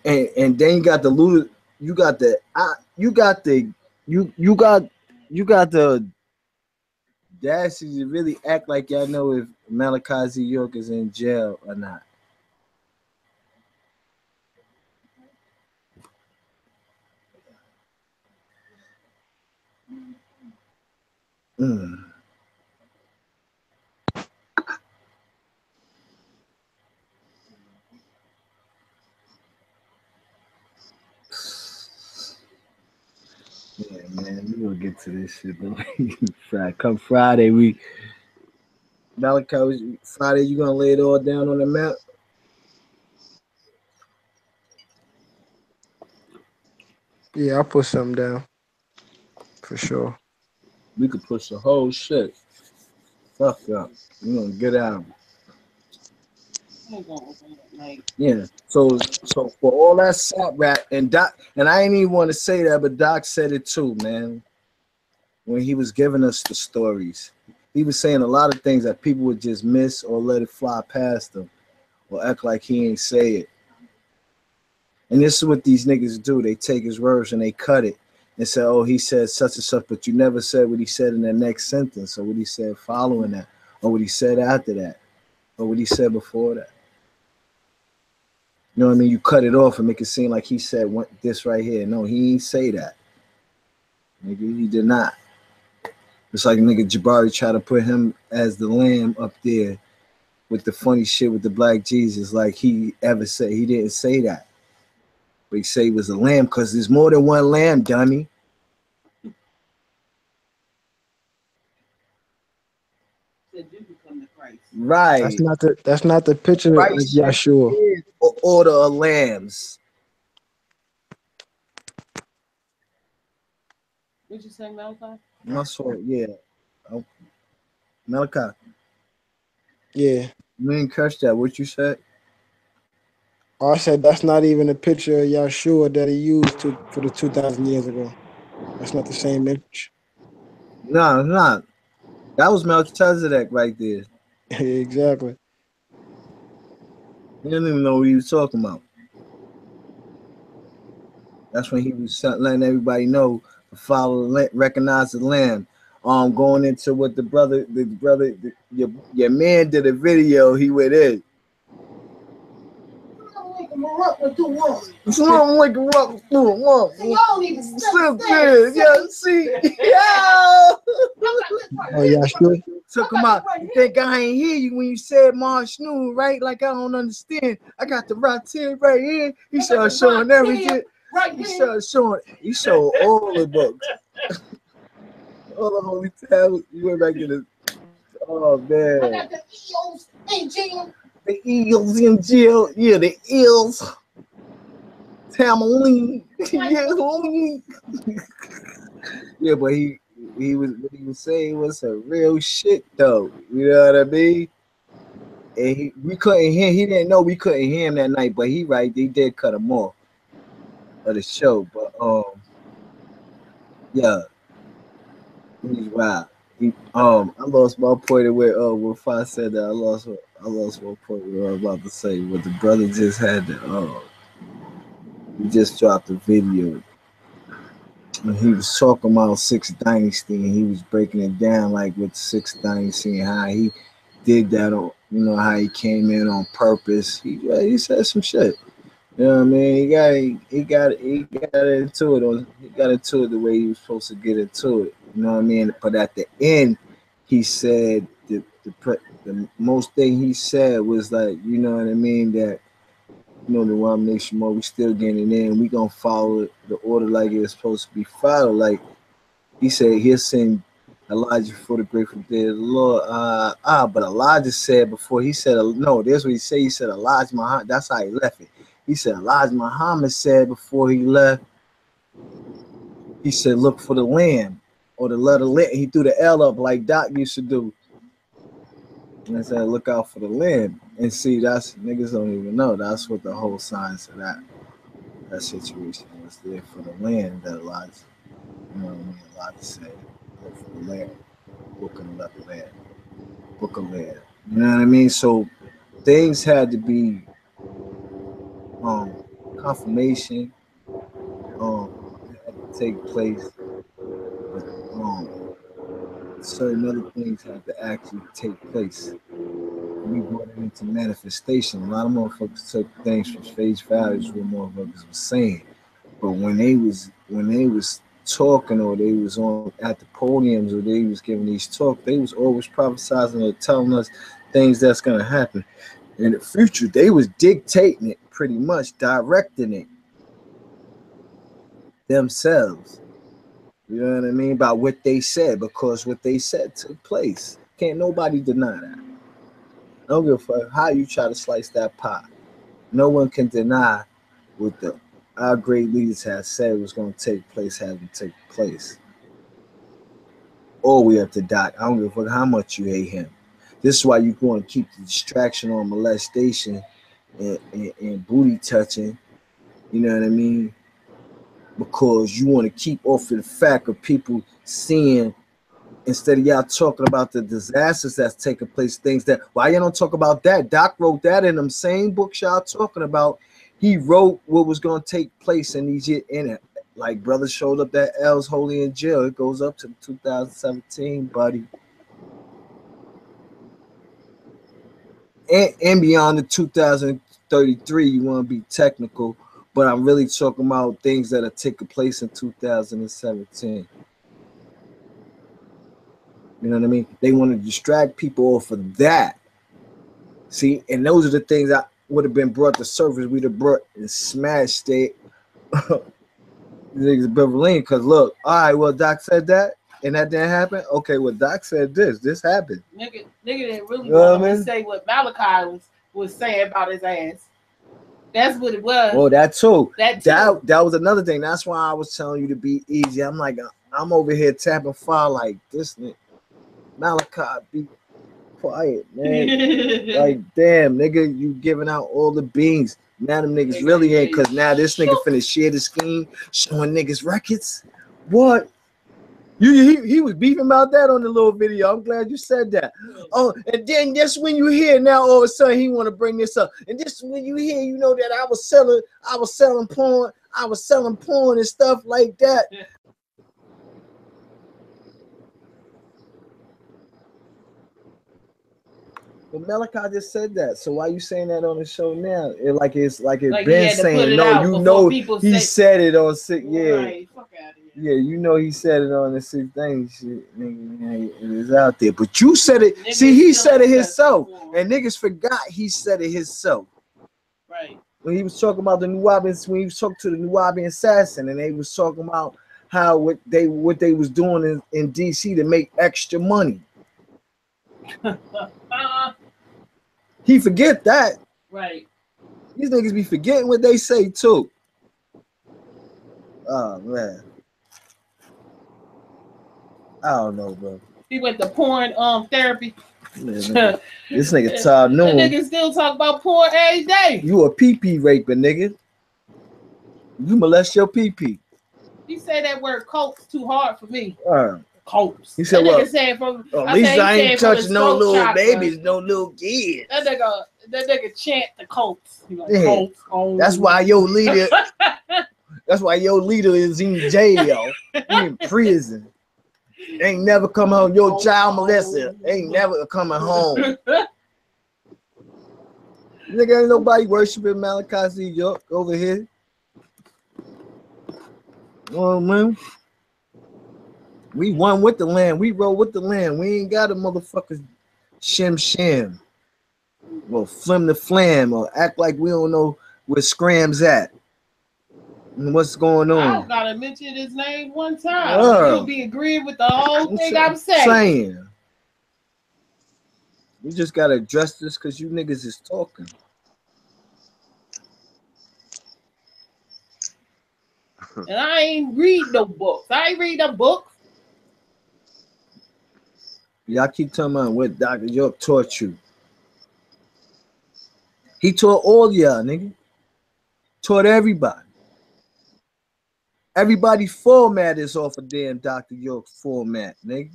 then you got the audacity to really act like y'all know if Malachi Z. York is in jail or not. Yeah, man, we gonna get to this shit though. Come Friday, Malachi, Friday, you gonna lay it all down on the map? Yeah, I'll put something down for sure. We could push the whole shit. Fuck up. You gonna get out. Yeah. So for all that sap rap and Doc, and I ain't even want to say that, but Doc said it too, man. When he was giving us the stories, he was saying a lot of things that people would just miss or let it fly past them, or act like he ain't say it. And this is what these niggas do. They take his words and they cut it and say, oh, he said such and such, but you never said what he said in the next sentence, or what he said following that, or what he said after that, or what he said before that. You know what I mean? You cut it off and make it seem like he said this right here. No, he ain't say that. Nigga, he did not. It's like nigga Jabari tried to put him as the lamb up there with the funny shit with the black Jesus, like he ever said. He didn't say that. But he said he was a lamb because there's more than one lamb, dummy. Right. That's not the picture right. of Yeshua. Order of lambs. What'd you say, Malachi? I saw it, yeah. Malachi. Yeah. You didn't catch that. What you said? I said that's not even a picture of Yeshua that he used for the 2,000 years ago. That's not the same image. No, it's not. That was Melchizedek right there. Exactly. He didn't even know what he was talking about. That's when he was letting everybody know to follow, recognize the Lamb. Going into what your man did a video. He went in. Something like a rock with two one. Y'all need to stop there. Yeah, see, yeah. Oh yeah, sure. Took him out. You think I ain't hear you when you said Marsh Noon, right? Like I don't understand. I got the right here right here. He started showing everything. He started showing. He showed all the books. All the holy tablets. You went back to the. Oh man. I got the eels in jail. The eels in jail. Yeah, the eels. Tamerlane. Yeah, homie. Yeah, but he was what he was saying was some real shit though. You know what I mean? And we couldn't hear. He didn't know we couldn't hear him that night, but they did cut him off of the show. But yeah, he's wild. I lost my point of where when I said that I lost my point where I was about to say what the brother just had to he just dropped a video and he was talking about Sixth Dynasty and he was breaking it down like with Sixth Dynasty and how he did that on how he came in on purpose. He said some shit. You know what I mean? He got into it. He got into it the way he was supposed to get into it. You know what I mean? But at the end, he said the most thing he said was like, you know what I mean, that the One Nation more, we still getting in. We gonna follow the order like it's supposed to be followed. Like he said, he'll send Elijah for the grateful dead of the Lord. But Elijah said before he said no. That's what he said. He said Elijah Muhammad. That's how he left it. He said Elijah Muhammad said before he left. He said, look for the Lamb or the letter Lamb. He threw the L up like Doc used to do. And I said, look out for the Lamb. And see, that's niggas don't even know. That's what the whole science of that situation was there for the Lamb that Elijah. You know what I mean? Elijah said, look for the Lamb. Book of the Lamb. Book of Lamb. You know what I mean? So things had to be confirmation had to take place, but certain other things had to actually take place. We brought it into manifestation. A lot of motherfuckers took things for face values what motherfuckers was saying, but when they was talking or they was on at the podiums or they was giving these talk, they was always prophesizing or telling us things that's gonna happen in the future. They was dictating it, pretty much directing it themselves. You know what I mean? About what they said, because what they said took place. Can't nobody deny that. I don't give a fuck how you try to slice that pie. No one can deny what our great leaders have said was going to take place hasn't taken place. Or we have to die. I don't give a fuck how much you hate him. This is why you're going to keep the distraction on molestation and booty touching. You know what I mean? Because you want to keep off of the fact of people seeing, instead of y'all talking about the disasters that's taking place, things that, why y'all don't talk about that? Doc wrote that in them same books y'all talking about. He wrote what was going to take place in these years in it. Like brother showed up that L's holy in jail. It goes up to 2017, buddy. And beyond the 2033, you want to be technical, but I'm really talking about things that are taking place in 2017. You know what I mean? They want to distract people off of that. See, and those are the things that would have been brought to surface. We'd have brought and smashed it. Niggas Beverly, because look, all right, well, Doc said that, and that didn't happen. Okay, well, Doc said this happened. Nigga didn't really want to say what Malachi was saying about his ass. That's what it was. Oh, that too. That was another thing. That's why I was telling you to be easy. I'm like, I'm over here tapping file like this. Malachi, be quiet, man. Like, damn, nigga, you giving out all the beans. Now them niggas really ain't, because now this nigga finna share the scheme, showing niggas records. What? He was beefing about that on the little video. I'm glad you said that. Oh, and then just when you hear now, all of a sudden he want to bring this up. And just when you hear, you know that I was selling porn and stuff like that. Well, Malachi just said that. So why you saying that on the show now? It's been saying. No, you know he said it on sick. Yeah. Right. Fuck out of here. Yeah, you know he said it on the sick thing. Shit, nigga, it is out there. But you said it. Niggas see, he said it himself, and niggas forgot he said it himself. Right. When he was talking about the Nubians, when he was talking to the Nubian assassin, and they was talking about how what they was doing in DC to make extra money. He forget that. Right. These niggas be forgetting what they say too. Oh man. I don't know, bro. He went to porn therapy. Man, this nigga Todd Noon. That nigga still talk about porn every day. You a pee raper, nigga. You molest your pee. He said that word "colt's" too hard for me. Colts. He said, "Well, at least I ain't touching no little babies, no little kids." That nigga chant the Colts. Like, Colts. Oh. That's why your leader. That's why your leader is in jail. He in prison. Ain't never come home. Your child molester ain't never coming home. Nigga, ain't nobody worshiping Malachi C. York over here. Oh man. We won with the land. We roll with the land. We ain't got a motherfucker shim. Or flim the flam. Or act like we don't know where Scram's at. And what's going on. I don't gotta mention his name one time. You'll be agreeing with the whole thing I'm saying. We just gotta address this because you niggas is talking. And I ain't read no books. I ain't read no books. Y'all keep talking about what Dr. York taught you. He taught all y'all, nigga. Taught everybody. Everybody format is off of damn Dr. York's format, nigga.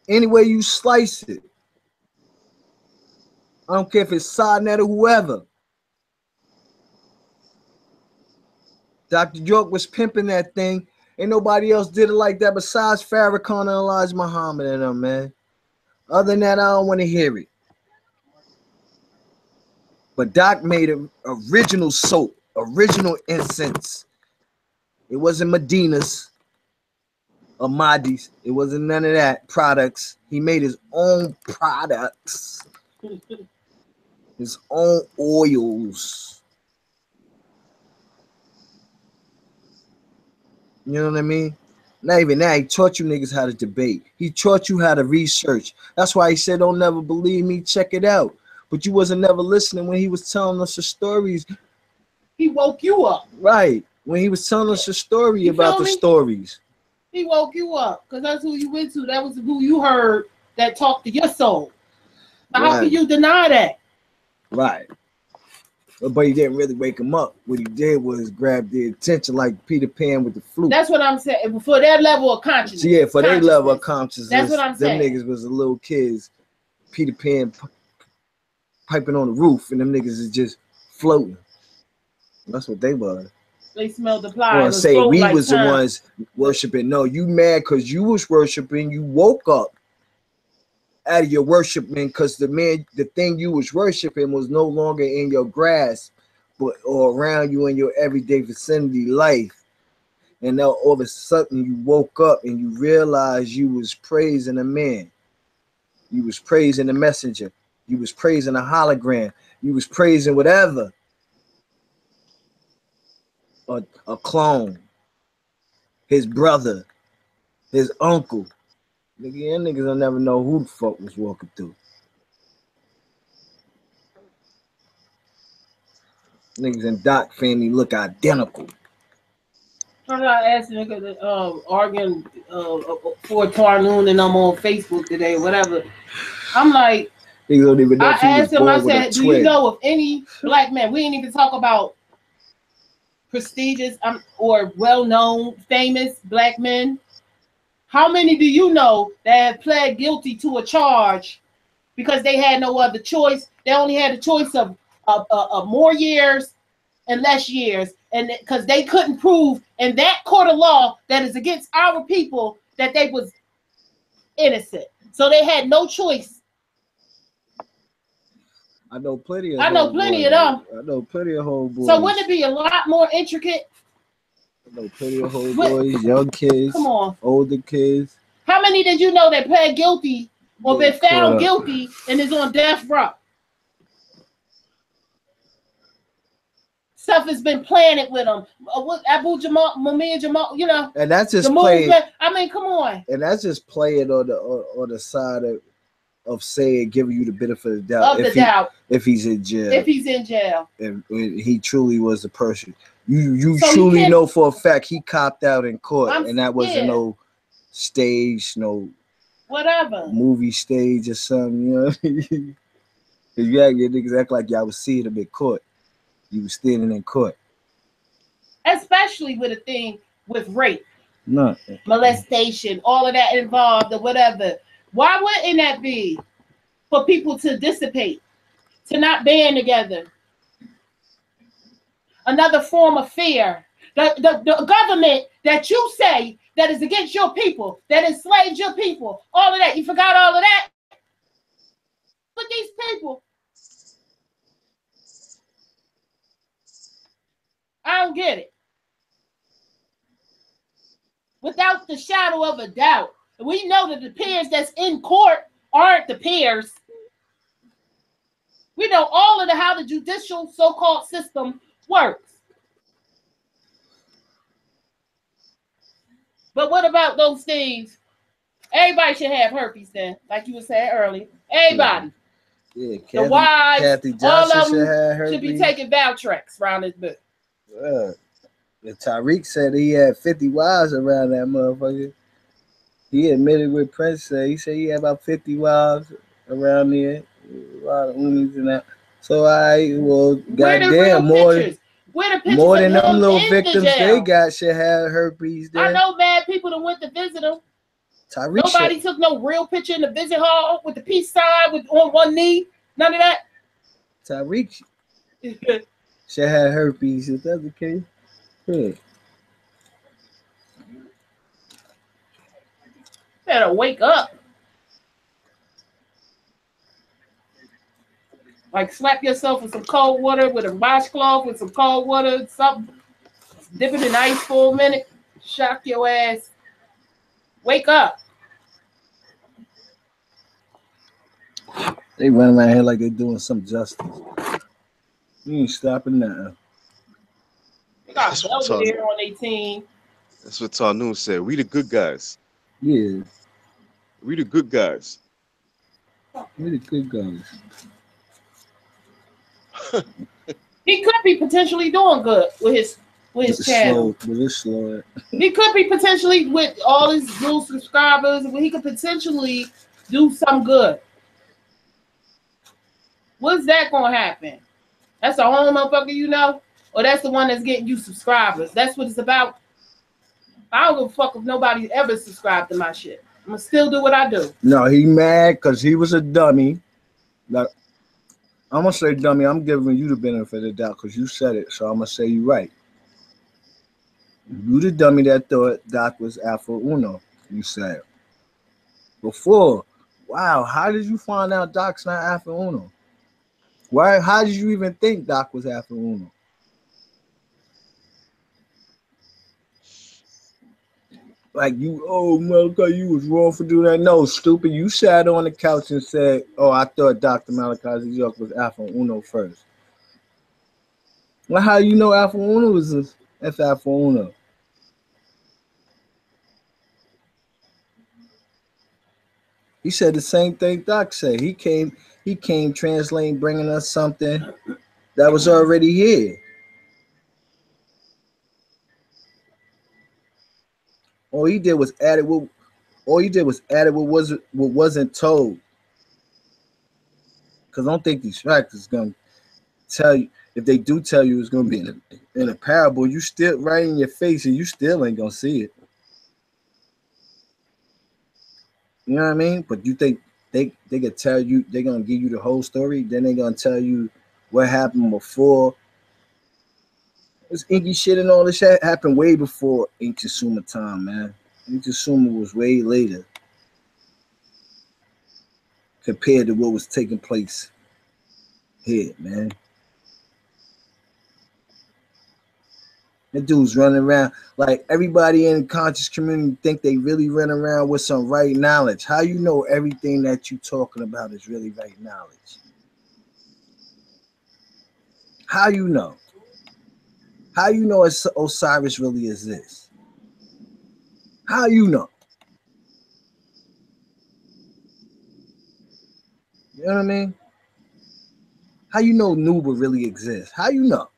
Any way you slice it. I don't care if it's Sidnet or whoever. Dr. York was pimping that thing. Ain't nobody else did it like that besides Farrakhan and Elijah Muhammad and them, man. Other than that, I don't want to hear it. But Doc made an original soap, original incense. It wasn't Medina's or Mahdi's. It wasn't none of that products. He made his own products. His own oils. You know what I mean? Not even that. He taught you niggas how to debate. He taught you how to research. That's why he said, don't never believe me, check it out. But you wasn't never listening when he was telling us the stories. He woke you up. Right. When he was telling us the story about the stories. He woke you up because that's who you went to. That was who you heard that talked to your soul. How can you deny that? Right. But he didn't really wake him up. What he did was grab the attention like Peter Pan with the flute. That's what I'm saying. For their level of consciousness. Yeah, for their level of consciousness. That's what I'm saying. Them niggas was the little kids. Peter Pan piping on the roof, and them niggas is just floating. That's what they were. They smelled the fly. Want to say we was the ones worshiping. No, you mad because you was worshiping. You woke up out of your worshiping because the thing you was worshiping was no longer in your grasp, but or around you in your everyday vicinity life. And now all of a sudden you woke up and you realized you was praising a man. You was praising the messenger. You was praising a hologram. You was praising whatever. A clone. His brother. His uncle. Nigga, them niggas will never know who the fuck was walking through. Niggas and Doc family look identical. I'm not asking because arguing for Tarnoon and I'm on Facebook today, whatever. I'm like, niggas don't even know I asked him, I said, do you know of any black man? We ain't even talk about prestigious or well-known, famous black men, how many do you know that have pled guilty to a charge because they had no other choice? They only had a choice of more years and less years, and because they couldn't prove in that court of law that is against our people that they was innocent, so they had no choice. I know plenty of. I know plenty of them. I know plenty of homeboys. So wouldn't it be a lot more intricate? I know plenty of homeboys, young kids, come on, older kids. How many did you know that pled guilty or been found guilty and is on death row? Stuff has been planted with them. Abu Jamal, Mumia Jamal, you know. And that's just playing. I mean, come on. And that's just playing on the side of saying, giving you the benefit of the doubt. If he's in jail. If he's in jail. And he truly was the person. You so truly know for a fact he copped out in court, and that wasn't no stage, no whatever movie stage or something, you know. Because you niggas act like y'all was seeing him in court. You was standing in court. Especially with a thing with rape, no, molestation, all of that involved or whatever. Why wouldn't that be for people to dissipate, to not band together? Another form of fear. The government that you say that is against your people, that enslaves your people, all of that. You forgot all of that? But these people, I don't get it. Without the shadow of a doubt, we know that the peers that's in court aren't the peers. We know all of how the judicial so-called system works. But what about those things? Everybody should have herpes then, like you were saying earlier. Everybody. Yeah, the wives, Kathy all of them them should be taking Valtrex around this book. Tariq said he had 50 wives around that motherfucker. He admitted with Prince said. He said he had about 50 wives around there. A lot of unis and that. So goddamn, more than them little victims they got should have herpes. There. I know bad people that went to visit them. Tariq Nobody took no real picture in the visit hall with the peace sign with on one knee. None of that. Tariq should have herpes. If that's the case, yeah. Better wake up. Like slap yourself with some cold water with a washcloth with some cold water, something. Dip it in ice for a minute. Shock your ass. Wake up. They run around here like they're doing some justice. You ain't stopping now. They got Belvedere on 18. That's what Tarnoon said. We the good guys. Yeah. We the good guys. We the good guys. He could be potentially doing good with his channel. Slow. He could be potentially with all his new subscribers. He could potentially do some good. What's that gonna happen? That's the only motherfucker you know, or that's the one that's getting you subscribers. That's what it's about. I don't give a fuck if nobody ever subscribed to my shit. I'm gonna still do what I do. No, he mad because he was a dummy. Like, I'm gonna say dummy. I'm giving you the benefit of the doubt because you said it, so I'm gonna say you right. You the dummy that thought Doc was Alpha Uno. You said before. Wow, how did you find out Doc's not Alpha Uno? Why? How did you even think Doc was Alpha Uno? Like you, Malachi, you was wrong for doing that. No, stupid. You sat on the couch and said, "Oh, I thought Dr. Malachi York was Alpha Uno first." Well, how you know Alpha Uno is Alpha Uno? He said the same thing Doc said. He came translating, bringing us something that was already here. All he did was add what wasn't told. Because I don't think these factors gonna tell you, if they do tell you it's gonna be in a parable, you still right in your face and you still ain't gonna see it. You know what I mean? But you think they could tell you, they're gonna give you the whole story, then they're gonna tell you what happened before. This inky shit and all this shit happened way before ancient Sumer time, man. Ancient Sumer was way later compared to what was taking place here, man. The dude's running around like everybody in the conscious community think they really run around with some right knowledge. How you know everything that you talking about is really right knowledge? How you know? How you know Osiris really exists? How you know? You know what I mean? How you know Nuba really exists? How you know?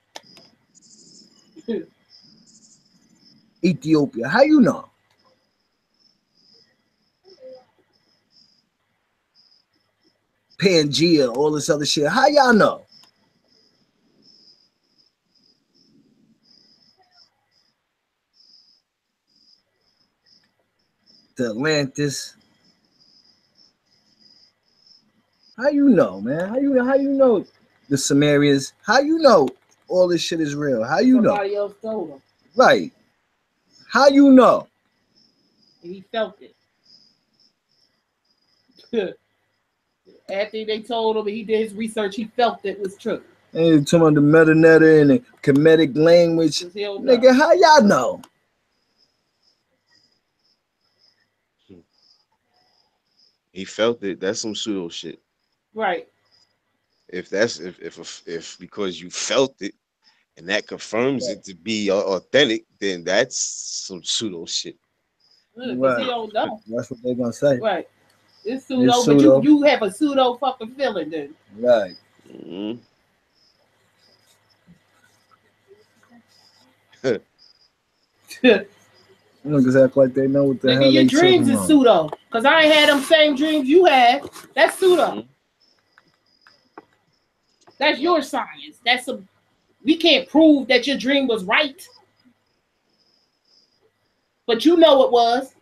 Ethiopia, how you know? Pangea, all this other shit, how y'all know? The Atlantis. How you know, man? How you know the Sumerians? How you know all this shit is real? How you know? Somebody else told him. Right. How you know? And he felt it. After they told him and he did his research, he felt it was true. And talking about the metanator and the Kemetic language. Nigga, how y'all know? He felt it. That's some pseudo shit. Right. If because you felt it and that confirms it to be authentic, then that's some pseudo shit. Right. He don't know. That's what they're gonna say. Right. It's pseudo, but you have a pseudo fucking feeling, dude. Right. Mm-hmm. Niggas act like they know what the Nigga, hell your they dreams is pseudo. Cause I ain't had them same dreams you had. That's pseudo. Mm-hmm. That's your science. We can't prove that your dream was right. But you know it was.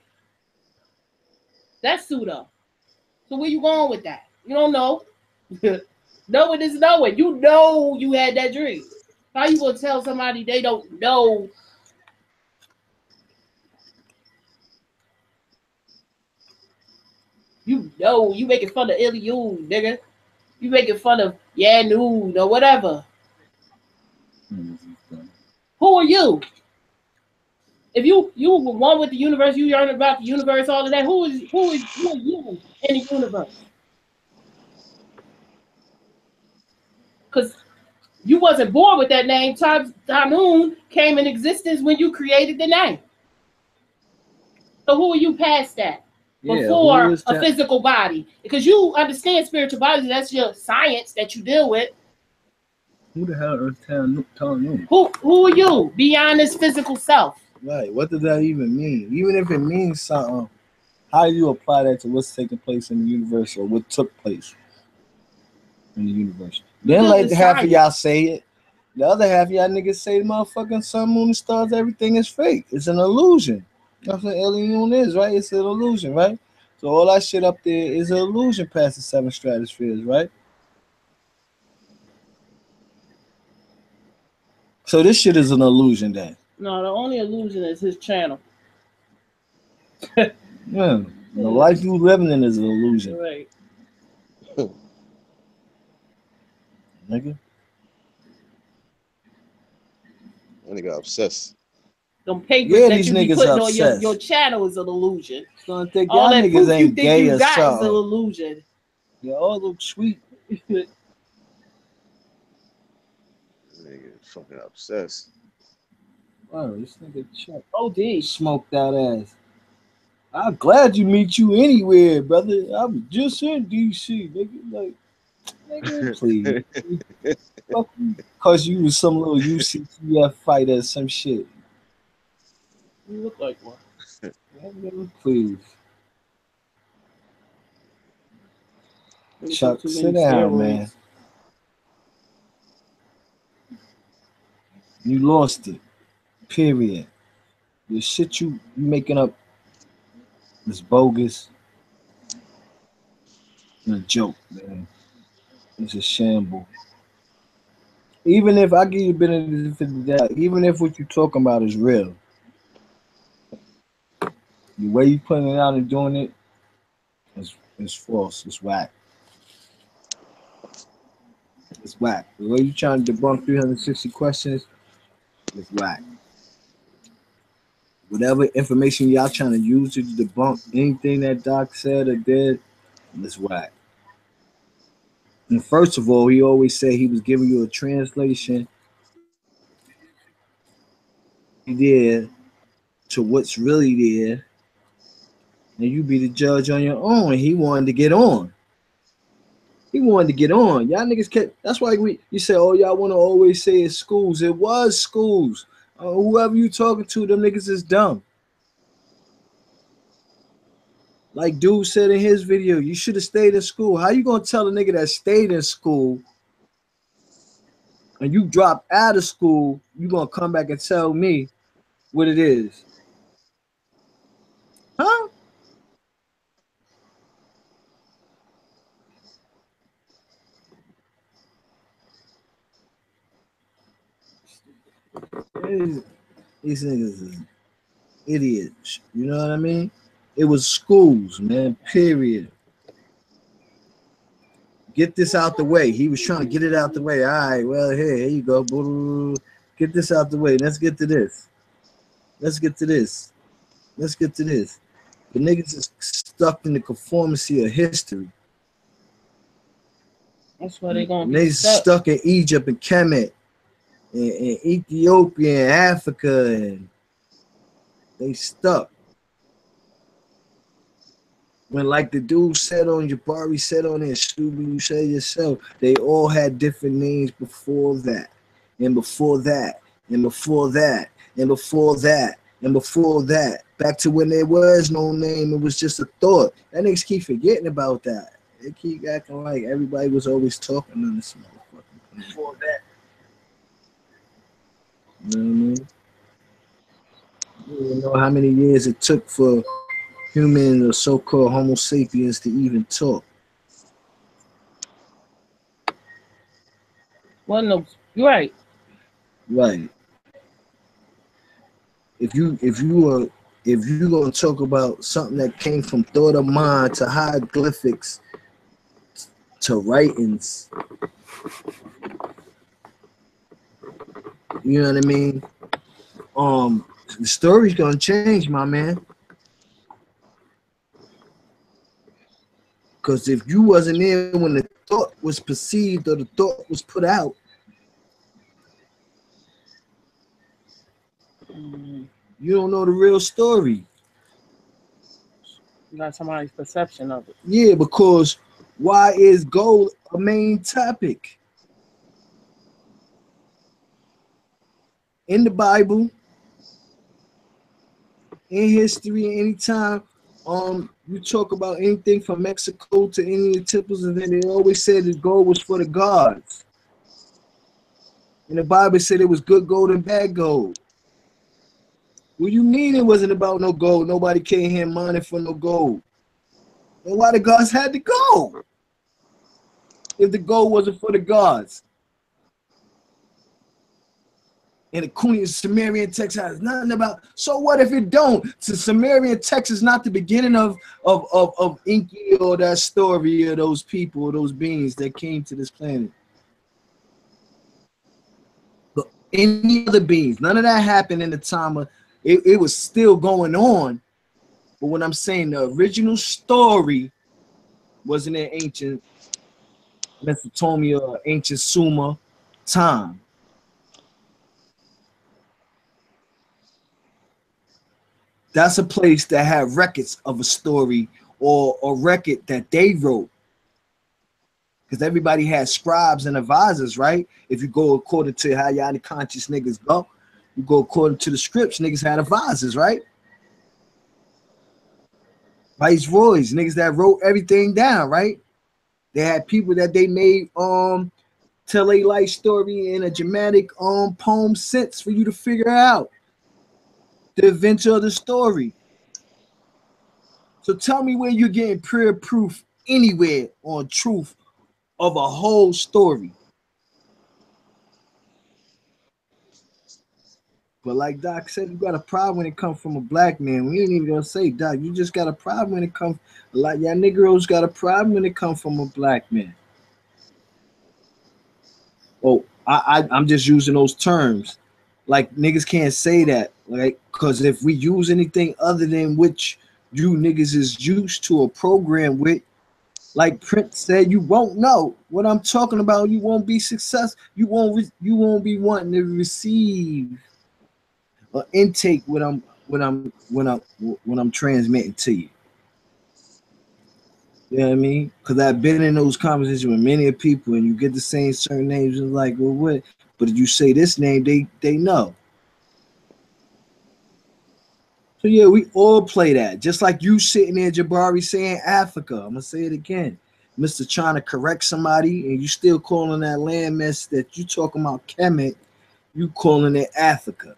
That's pseudo. So where you going with that? You don't know. Knowing is knowing. You know you had that dream. How you gonna tell somebody they don't know? You know, you making fun of Iliun, nigga. You making fun of Yanoon or whatever. Who are you? If you were one with the universe, you learn about the universe, all of that. Who are you in the universe? Because you wasn't born with that name. Tanun came in existence when you created the name. So who are you past that? Before a physical body? Because you understand spiritual bodies. That's your science that you deal with. Who the hell is Tanun? Who are you beyond this physical self? Right. What does that even mean? Even if it means something, how do you apply that to what's taking place in the universe or what took place in the universe? Then like half of y'all say it. The other half of y'all niggas say the motherfucking sun, moon, and stars, everything is fake. It's an illusion. That's what alien is, right? It's an illusion, right? So all that shit up there is an illusion past the 7 stratospheres, right? So this shit is an illusion then. No, the only illusion is his channel. Yeah, the life you living in is an illusion. Right. Nigga. That nigga obsessed. Them papers that you be putting on your channel is an illusion. All that niggas proof ain't you think gay you got is an illusion. You all look sweet. Nigga fucking obsessed. Wow, this nigga Chuck. OD smoked that ass. I'm glad you meet you anywhere, brother. I was just in DC, nigga. Like, nigga, please. Because you was some little UCTF fighter or some shit. You look like one. Nigga, please. Chuck, sit down, man. You lost it. Period. The shit you making up is bogus and a joke, man. It's a shamble. Even if I give you a benefit of the doubt, even if what you're talking about is real, the way you putting it out and doing it is false. It's whack. It's whack. The way you trying to debunk 360 questions is whack. Whatever information y'all trying to use to debunk anything that Doc said or did, is whack. And first of all, he always said he was giving you a translation there to what's really there, and you be the judge on your own. He wanted to get on. He wanted to get on. Y'all niggas kept. That's why you say, oh, y'all want to always say it's schools. It was schools. Whoever you talking to, them niggas is dumb. Like dude said in his video, you should have stayed in school. How you gonna tell a nigga that stayed in school and you dropped out of school, you gonna come back and tell me what it is? Huh? These niggas is idiots. You know what I mean? It was schools, man, period. Get this out the way. He was trying to get it out the way. All right, well, here you go. Get this out the way. Let's get to this. Let's get to this. Let's get to this. The niggas is stuck in the conformity of history. That's why they're going to be stuck. Stuck in Egypt and Kemet and Ethiopia and Africa, and they stuck. When, like the dude said on Jabari said on there, Stupid, you said yourself, they all had different names before that, and before that, and before that, and before that, and before that. Back to when there was no name, it was just a thought. That niggas keep forgetting about that. They keep acting like everybody was always talking on this motherfucker before that. You know what I mean? You don't know how many years it took for humans or so-called Homo sapiens to even talk. Well, no, you're right. Right. If you gonna talk about something that came from thought of mind to hieroglyphics to writings, you know what I mean? The story's gonna change, my man. Because if you wasn't there when the thought was perceived or the thought was put out, you don't know the real story. You got somebody's perception of it. Yeah, because why is gold a main topic? In the Bible, in history, anytime you talk about anything from Mexico to any of the temples, and then they always said that gold was for the gods. And the Bible said it was good gold and bad gold. What you mean it wasn't about no gold? Nobody came here mining for no gold. And why the gods had the gold? If the gold wasn't for the gods. And the Queen of Sumerian text has nothing about. So what if it don't? So Sumerian text is not the beginning of Inky or that story of those people, or those beings that came to this planet. But any other beings, none of that happened in the time of it was still going on. But when I'm saying the original story was in an ancient Mesopotamia or ancient Sumer time. That's a place that had records of a story or a record that they wrote. Because everybody had scribes and advisors, right? If you go according to how y'all the conscious niggas go, you go according to the scripts, niggas had advisors, right? Viceroys, niggas that wrote everything down, right? They had people that they made tell a life story in a dramatic poem sense for you to figure out the adventure of the story. So tell me where you're getting prayer proof anywhere on truth of a whole story. But like Doc said, you got a problem when it comes from a black man. We ain't even gonna say, Doc, you just got a problem when it comes, like y'all Negroes got a problem when it comes from a black man. Oh, I'm just using those terms. Like niggas can't say that, like, because if we use anything other than which you niggas is used to or programmed with, like Prince said, you won't know what I'm talking about. You won't be successful. You won't be wanting to receive or intake what I'm transmitting to you. You know what I mean? Because I've been in those conversations with many people, and you get the same certain names, and like, well, what? But if you say this name, they know. So yeah, we all play that. Just like you sitting there, Jabari, saying Africa. I'm gonna say it again. Mr. trying to correct somebody, and you still calling that landmass that you talking about Kemet, you calling it Africa.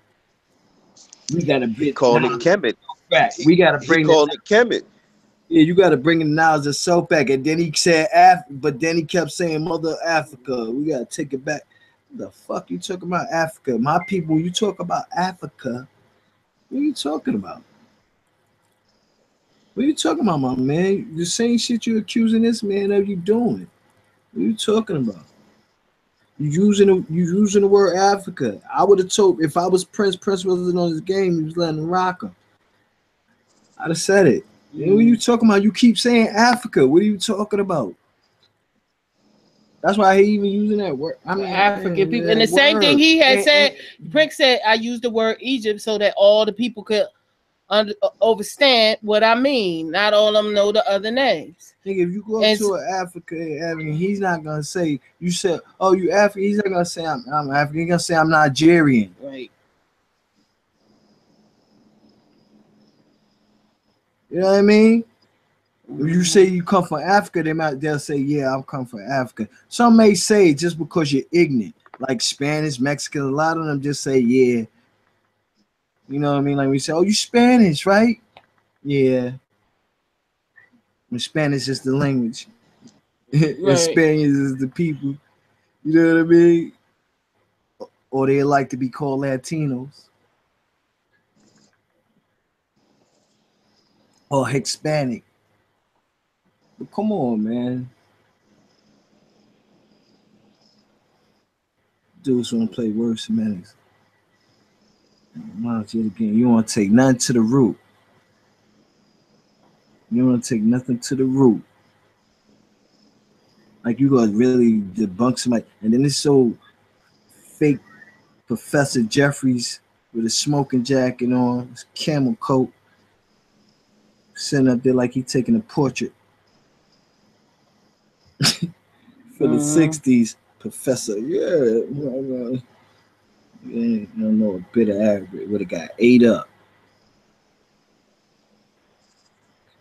We got a bit. He called it Kemet. Back. We got to bring. He called it Kemet. Yeah, you got to bring the knowledge of self back. And then he said, but then he kept saying Mother Africa. We got to take it back. What the fuck you talking about Africa? My people, you talk about Africa. What are you talking about? What are you talking about, my man? The same shit you're accusing this man of you doing. What are you talking about? You using the word Africa. I would have told, if I was Prince wasn't on his game, he was letting him rock him. I'd have said it. What are you talking about? You keep saying Africa. What are you talking about? That's why he even using that word. I mean, African people. And the same thing he had said, Prick said, I used the word Egypt so that all the people could understand what I mean. Not all of them know the other names. Nigga, if you go up to an African, he's not gonna say, you said, oh, you African. He's not gonna say I'm African. He's gonna say I'm Nigerian. Right. You know what I mean? If you say you come from Africa, they'll say, yeah, I'm come from Africa. Some may say just because you're ignorant, like Spanish, Mexican, a lot of them just say, yeah. You know what I mean? Like we say, oh, you Spanish, right? Yeah. And Spanish is the language. Right. And Spaniards is the people. You know what I mean? Or they like to be called Latinos. Or Hispanic. But come on, man. Dudes want to play worse semantics. Again, you want to take nothing to the root. You want to take nothing to the root. Like you got to really debunk somebody. And then it's so fake Professor Jeffries with a smoking jacket on, his camel coat, sitting up there like he taking a portrait. For the 60s, Professor, yeah, you don't know a bit of Arabic. Would have got ate up.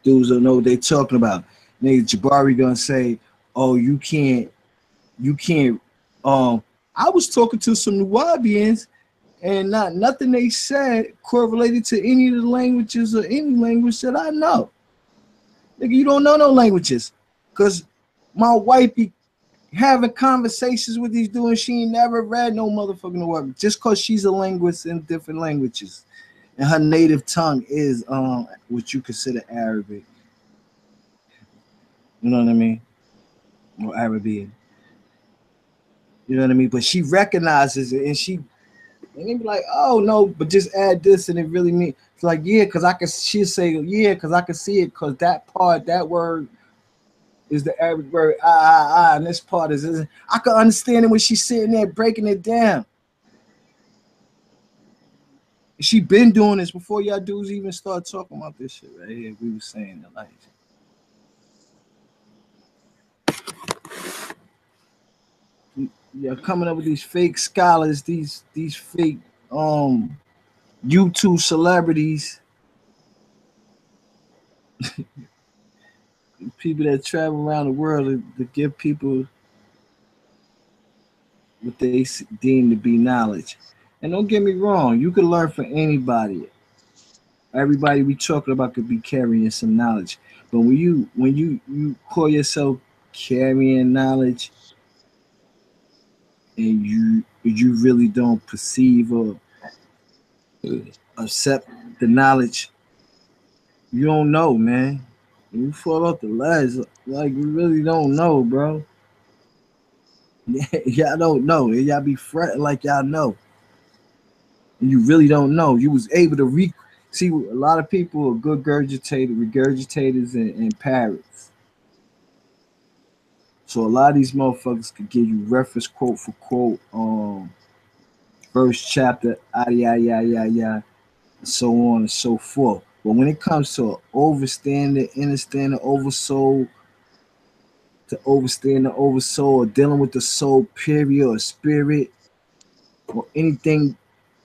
Dudes don't know what they talking about. Nigga, Jabari gonna say, "Oh, you can't." I was talking to some Nubians, and nothing they said correlated to any of the languages or any language that I know. Nigga, you don't know no languages, cause my wife be having conversations with these dudes. She ain't never read no motherfucking word. Just cause she's a linguist in different languages, and her native tongue is what you consider Arabic. You know what I mean? Or Arabian. You know what I mean? But she recognizes it, and they be like, "Oh no," but just add this, and it really means it's like, yeah, cause I can. She'll say, yeah, cause I can see it, cause that part, that word is the Arabic word, and this part is. I can understand it when she's sitting there breaking it down. She been doing this before y'all dudes even start talking about this shit right here. We was saying the lights. You're coming up with these fake scholars, these fake YouTube celebrities, people that travel around the world to give people what they deem to be knowledge. And don't get me wrong, you could learn from anybody. Everybody we talking about could be carrying some knowledge. But when you call yourself carrying knowledge and you really don't perceive or accept the knowledge, you don't know, man. You fall off the ledge like you really don't know, bro. Y'all don't know. Y'all be fretting like y'all know. And you really don't know. You was able to see a lot of people are good regurgitators and parrots. So a lot of these motherfuckers could give you reference quote for quote, verse, chapter, so on and so forth. But when it comes to overstanding, understanding, oversoul, to overstand the oversoul, or dealing with the soul, period, or spirit, or anything,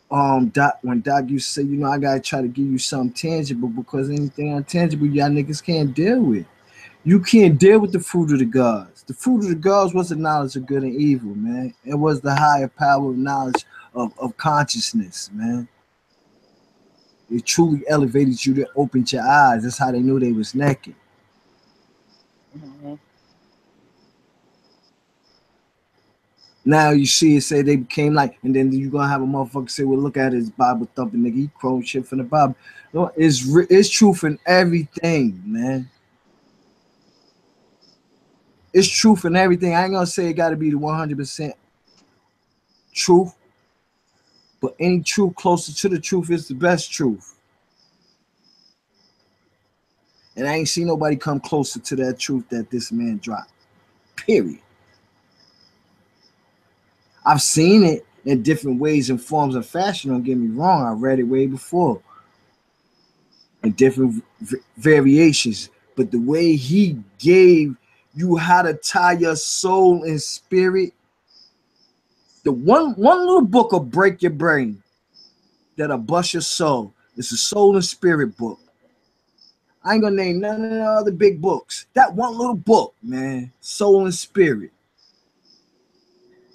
Doc, when Doc used to say, you know, I gotta try to give you something tangible because anything intangible y'all niggas can't deal with. You can't deal with the fruit of the gods. The fruit of the gods was the knowledge of good and evil, man. It was the higher power of knowledge of consciousness, man. It truly elevated you to open your eyes. That's how they knew they was naked. Mm-hmm. Now you see it say they became like, and then you gonna have a motherfucker say, well, look at his Bible thumping nigga. He quoting shit from the Bible. No, it's truth in everything, man. It's truth in everything. I ain't gonna say it gotta be the 100% truth, but any truth closer to the truth is the best truth. And I ain't seen nobody come closer to that truth that this man dropped. Period. I've seen it in different ways and forms and fashion. Don't get me wrong. I read it way before in different variations. But the way he gave you how to tie your soul and spirit, the one little book will break your brain, that'll bust your soul. It's a soul and spirit book. I ain't gonna name none of the other big books. That one little book, man, soul and spirit.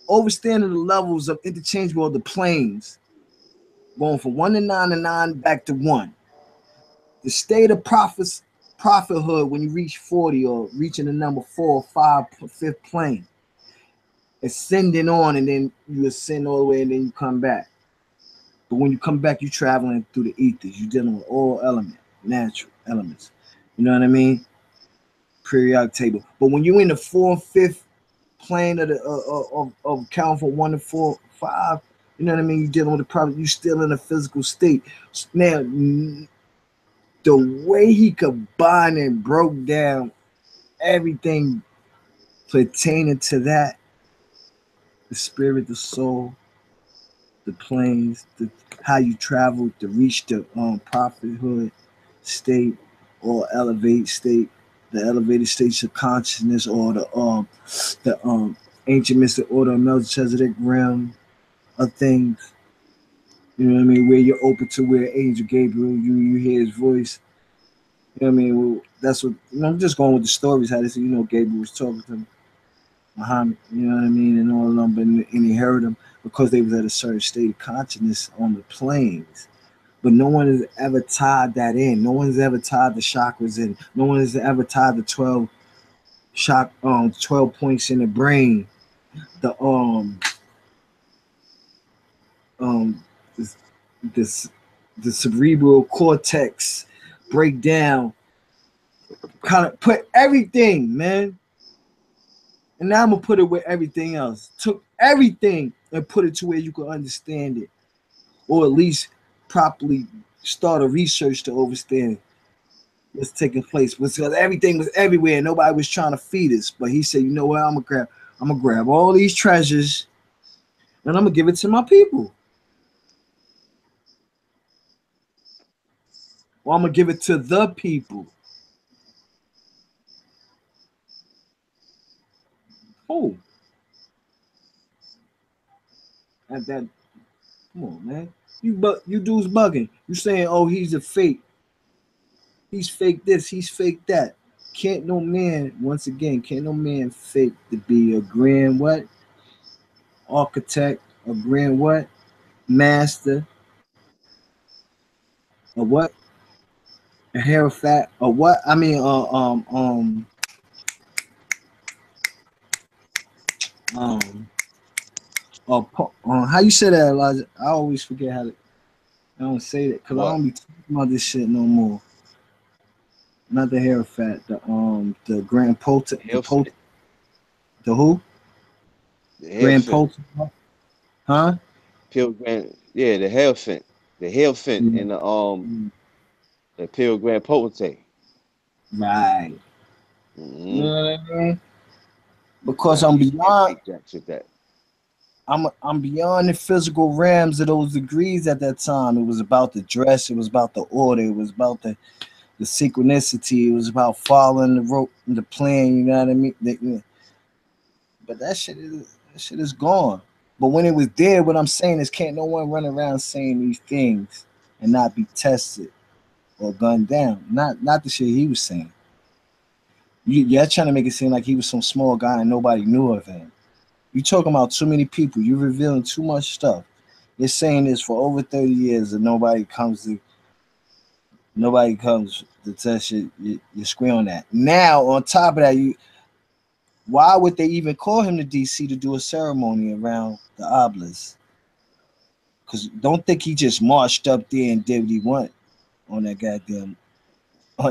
Overstanding the levels of interchangeable of the planes, going from 1 to 9 to 9 back to 1. The state of prophethood when you reach 40 or reaching the number 4 or 5, 5th plane. Ascending on, and then you ascend all the way and then you come back. But when you come back, you're traveling through the ethers. You're dealing with all elements, natural elements. You know what I mean? Periodic table. But when you're in the 4th, 5th plane of the of count from 1 to 4, 5, you know what I mean? You're dealing with the problem. You're still in a physical state. Now, the way he combined and broke down everything pertaining to that, the spirit, the soul, the planes, how you travel to reach the prophethood state or elevate state, the elevated states of consciousness, or the ancient mystic order of Melchizedek realm of things. You know what I mean? Where you're open to where Angel Gabriel, you hear his voice. You know what I mean? Well, that's what, you know, I'm just going with the stories, how they say, you know, Gabriel was talking to Muhammad, you know what I mean, and all of them, and he heard them because they was at a certain state of consciousness on the planes. But no one has ever tied that in. No one has ever tied the chakras in. No one has ever tied the 12 points in the brain. The this the cerebral cortex breakdown. Kind of put everything, man. And now I'm gonna put it with everything else. Took everything and put it to where you can understand it, or at least properly start a research to understand what's taking place. Because everything was everywhere, and nobody was trying to feed us. But he said, "You know what? I'm gonna grab all these treasures, and I'm gonna give it to my people. Or I'm gonna give it to the people." Oh, and that. Come on, man. You dudes bugging. You saying, "Oh, he's a fake. He's fake this. He's fake that." Can't no man, once again, can't no man fake to be a grand what? architect, a grand what? Master, a what? A hierophant, a what? I mean, um, how you say that, Elijah? I always forget how to. I don't say that because I What? don't be talking about this shit no more. Not the hierophant, the grand potent, The hell the who? The Grand Hierophant, potent, huh? Pilgrim, yeah, the Hierophant, Yeah. and Mm, the Pilgrim Potentate. right. You Mm-hmm. know what I mean? Because Nah, I'm you can't beyond. fake jacks with that. I'm beyond the physical realms of those degrees at that time. It was about the dress. It was about the order. It was about the synchronicity. It was about following the rope, the plan. You know what I mean? But that shit is gone. But when it was there, what I'm saying is, can't no one run around saying these things and not be tested or gunned down. Not the shit he was saying. You're trying to make it seem like he was some small guy and nobody knew of him. You talking about too many people. You revealing too much stuff. You're saying this for over 30 years and nobody comes to test your screen on that. Now, on top of that, why would they even call him to DC to do a ceremony around the obelisk? Because don't think he just marched up there and did what he wanted on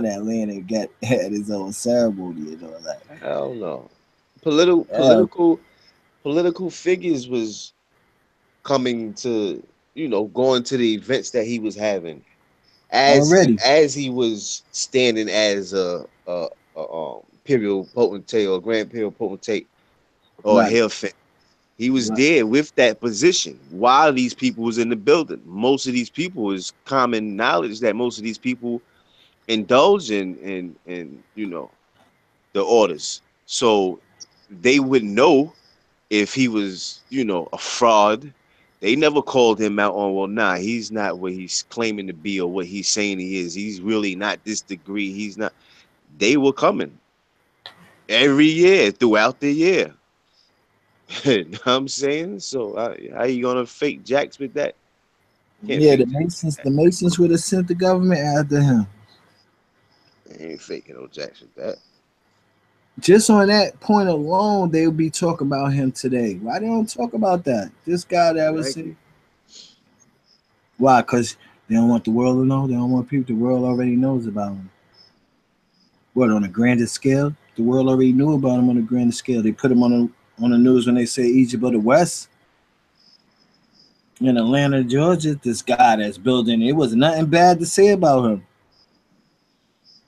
that land and had his own ceremony and all that. Hell no. Political, Yeah, political, political figures was coming to, going to the events that he was having already. as he was standing as a imperial potentate or grand imperial potentate or Right, hierophant. He was right. there with that position while these people was in the building. Most of these people is common knowledge that most of these people indulge in the orders. So they would know if he was, a fraud. They never called him out on, well, nah, he's not what he's claiming to be or what he's saying he is. He's really not this degree. He's not. They were coming every year throughout the year. You know what I'm saying? So how you gonna fake jacks with that? Can't Yeah, the fake jacks with Masons, that. the Masons would have sent the government after him. They ain't faking no jacks with that. Just on that point alone, they would be talking about him today. Why they don't talk about that? This guy that was saying, Exactly. why? Because they don't want the world to know. They don't want people. The world already knows about him. What, on a grander scale? The world already knew about him on a grander scale. They put him on the news when they say Egypt of the West in Atlanta, Georgia. This guy that's building, it was nothing bad to say about him.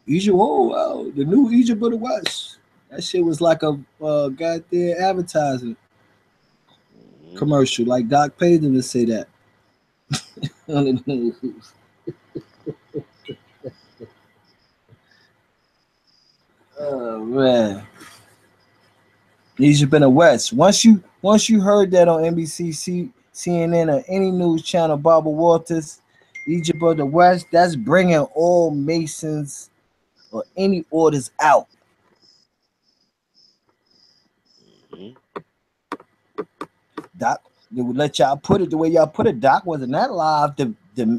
Egypt, oh wow, the new Egypt of the West. That shit was like a goddamn advertising Mhm. commercial. Like Doc paid them to say that on the news. Oh man, Egypt in the West. Once you heard that on NBC, CNN, or any news channel, Barbara Walters, Egypt of the West, that's bringing all Masons or any orders out. Mhm. Doc, they would let y'all put it the way y'all put it. Doc wasn't that live to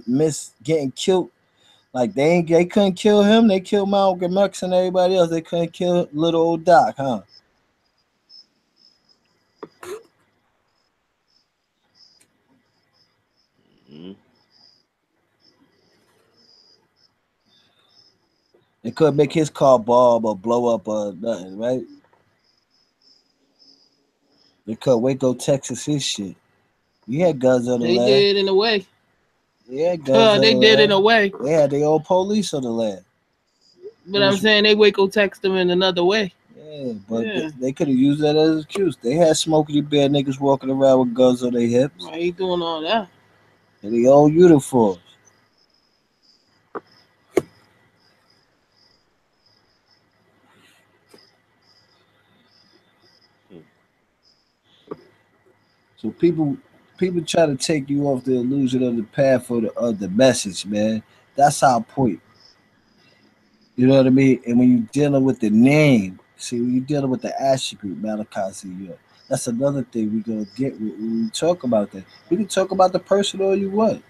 miss getting killed. Like they couldn't kill him. They killed Malcolm X and everybody else. They couldn't kill little old Doc, huh? Mhm. They couldn't make his car bomb or blow up or nothing, right? They cut Waco, Texas, his shit. We had guns on the They land. did in a way. We had guns on They the did in a land. way. They had their old police on the land. It But I'm was, saying they Waco text them in another way. yeah, but Yeah. they could have used that as an excuse. They had Smokey Bear niggas walking around with guns on their hips Why you doing all that? and their old uniforms. So people try to take you off the illusion of the path of the message, man. That's our point. You know what I mean? And when you're dealing with the name, see, when you're dealing with the attribute, Malachi, see, That's another thing we gonna get when we talk about that. We can talk about the person all you want,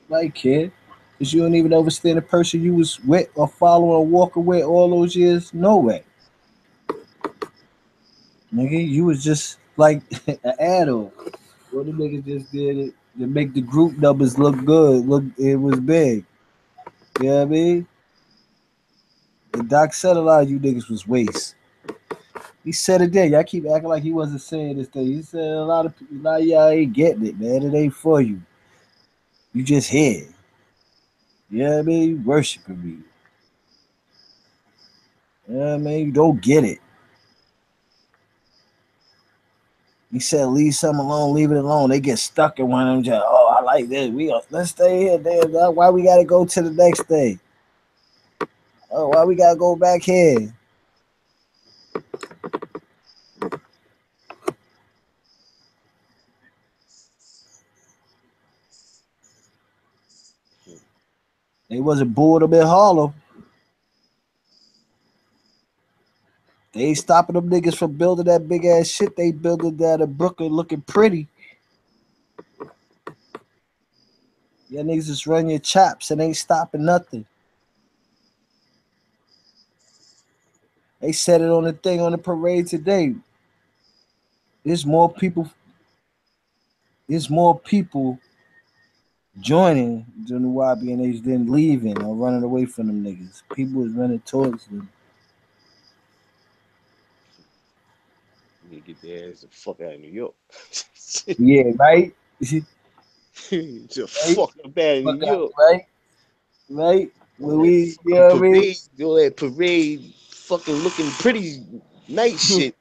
like kid, because you don't even understand the person you was with or following or walking with all those years. No way, nigga. You was just like an add-on. What the niggas just did it to make the group numbers look good. Look, it was big. You know what I mean? And Doc said a lot of you niggas was waste. He said it there. Y'all keep acting like he wasn't saying this thing. He said a lot of people, a lot of y'all ain't getting it, man. It ain't for you. You just here. You know what I mean? You worshiping me. You know what I mean? You don't get it. He said, leave something alone, leave it alone. They get stuck in one of them. Just, oh, I like this. Let's stay here. Damn, why we gotta go to the next thing? Oh, why we gotta go back here? They wasn't bored up in Harlem. They ain't stopping them niggas from building that big ass shit they building down in Brooklyn looking pretty. Y'all niggas just run your chops and ain't stopping nothing. They said it on the thing on the parade today. There's more people. There's more people joining than the YBNH than leaving or running away from them niggas. People is running towards them. You get their ass the fuck out of New York. Yeah, right. Just Right. fuck up out of New Fuck out, York. right. Right. When All that we, you fucking know what I mean? parade, all that parade, fucking looking pretty nice shit.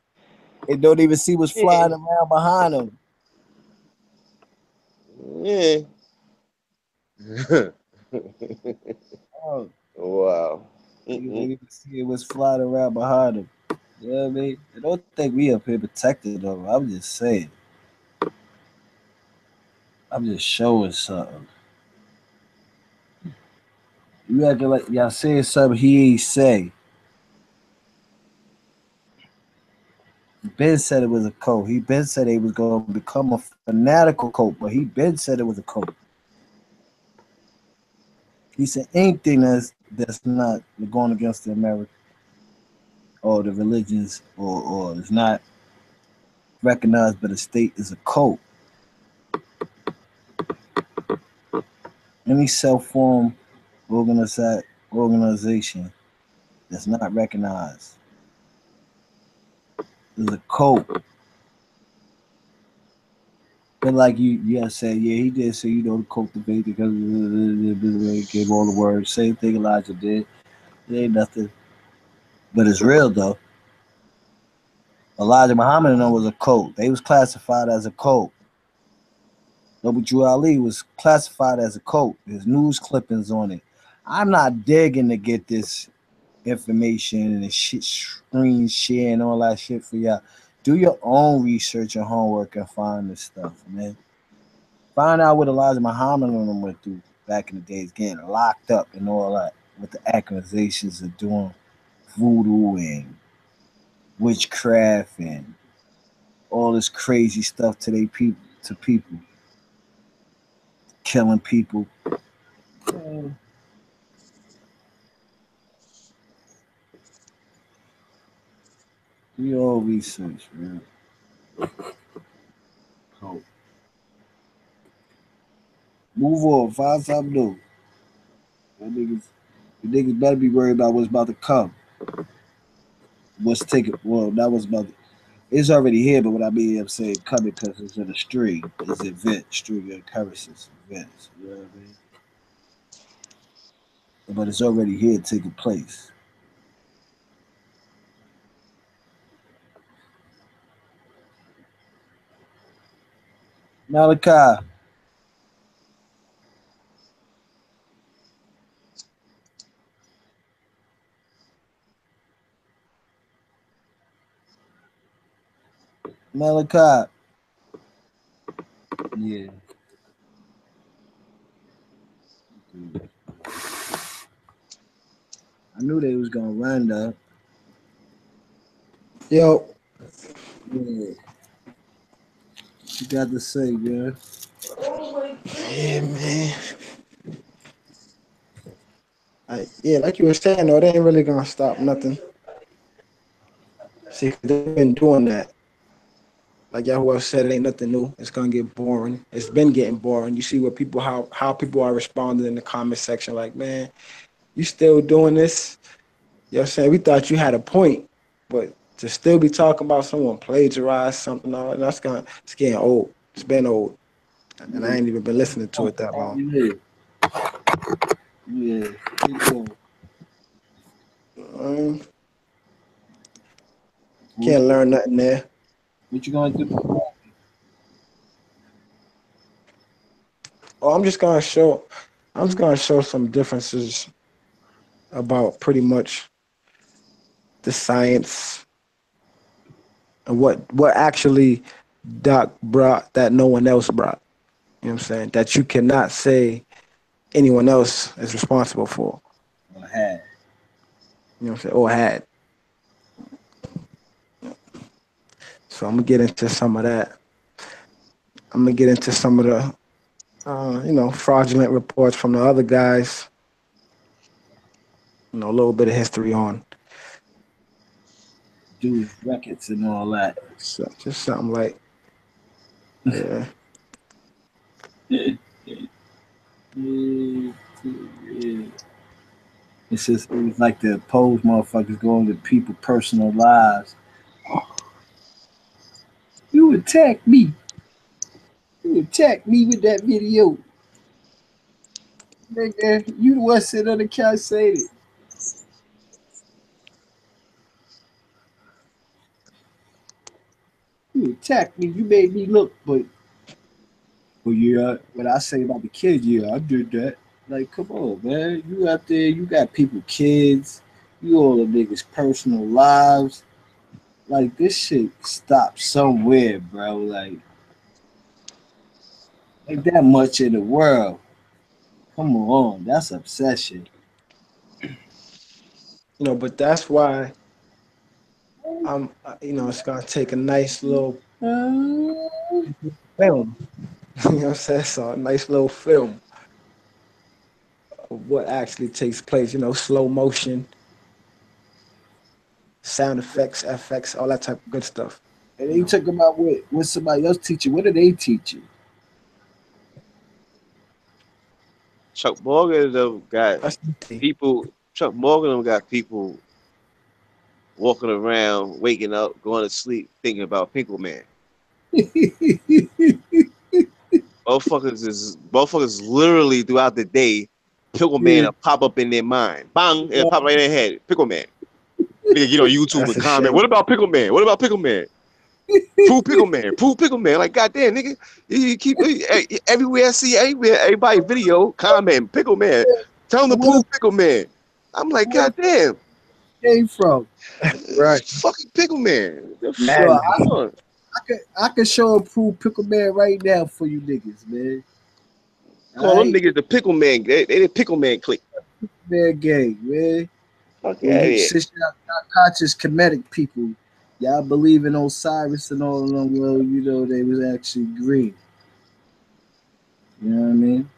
They don't even see what's Yeah. flying around behind them. Yeah. Oh, Wow. niggas ain't Mm-mm. even see what's flying around behind them. You know what I mean? I don't think we up here protected though. I'm just saying. I'm just showing something. You acting like y'all saying something he ain't say. Ben said it was a cult. He been said he was gonna become a fanatical cult, but he been said it was a cult. He said anything that's not going against the America or the religions or is not recognized by the state is a cult. Any self-formed organization that's not recognized is a cult. But like you said, yeah, he did say, to cultivate because he gave all the words. Same thing Elijah did. It ain't nothing. But it's real though. Elijah Muhammad and them was a cult. They was classified as a cult. W. Ali was classified as a cult. There's news clippings on it. I'm not digging to get this information and the shit screen share and all that shit for y'all. Do your own research and homework and find this stuff, man. Find out what Elijah Muhammad and them went through back in the days, getting locked up and all that, with the accusations of doing voodoo and witchcraft and all this crazy stuff to people, killing people. We all research, man. So move on, find something new. The niggas better be worried about what's about to come. What's taking? Well, that was about. It's already here, but what I mean, I'm saying coming because it's in a string. It's an event, string of occurrences, events. You know what I mean? But it's already here taking place. Malachi, Malachi. Yeah. I knew they was gonna run though. Yo, Yeah. What you got to say, man? Yeah, man. Yeah, like you were saying, though, they ain't really gonna stop nothing. See, they've been doing that. Like Yahoo said, it ain't nothing new. It's gonna get boring. It's been getting boring. You see what people how people are responding in the comment section. Like, man, you still doing this? You know what I'm saying? We thought you had a point, but to still be talking about someone plagiarized something, all it's getting old. It's been old, and I ain't even been listening to it that long. Yeah. Keep going. Can't learn nothing there. What you gonna do? Oh, I'm just gonna show some differences about pretty much the science and what actually Doc brought that no one else brought. You know what I'm saying? That you cannot say anyone else is responsible for. Or had. You know what I'm saying? Or had. So I'm gonna get into some of that. I'm gonna get into some of the fraudulent reports from the other guys. A little bit of history on. Do records and all that. So, just something like, yeah. Yeah. It's just it was like the opposed motherfuckers going to people's personal lives. You attacked me. You attacked me with that video. Nigga, you the one sitting on the couch saying it. You attacked me. You made me look, but yeah, what I say about the kids, yeah, I did that. Like, come on, man. You out there, you got people, kids, you all the niggas' personal lives. Like, this shit stops somewhere, bro. Like, ain't that much in the world. Come on, that's obsession. But that's why it's gonna take a nice little film. You know what I'm saying? So a nice little film of what actually takes place, slow motion, sound effects, FX, all that type of good stuff. And they talk about what somebody else teaching. What are they teaching? Chuck Morgan them got That's the thing. people. Chuck Morgan them got people walking around, waking up, going to sleep, thinking about Pinkle Man. Motherfuckers literally throughout the day, Pickle Man will pop up in their mind. Bang, it'll pop right in their head. Pickle Man. Nigga get on YouTube That's and a comment, shame. what about Pickle Man? What about Pickle Man? Prove Pickle Man. Prove Pickle Man. Like, goddamn, nigga. You keep everywhere I see everybody video, comment, Pickle Man. Tell them to prove Pickle Man. I'm like, goddamn. Came from? Right. Fucking Pickle Man. The Yo, fuck? I can show a proof Pickle Man right now for you niggas, man. Call them niggas the Pickle Man. They the Pickle Man clique. Man gang, man. Fuck Well, out here. since y'all conscious Kemetic people, y'all believe in Osiris and all of them, well, they was actually green. You know what I mean?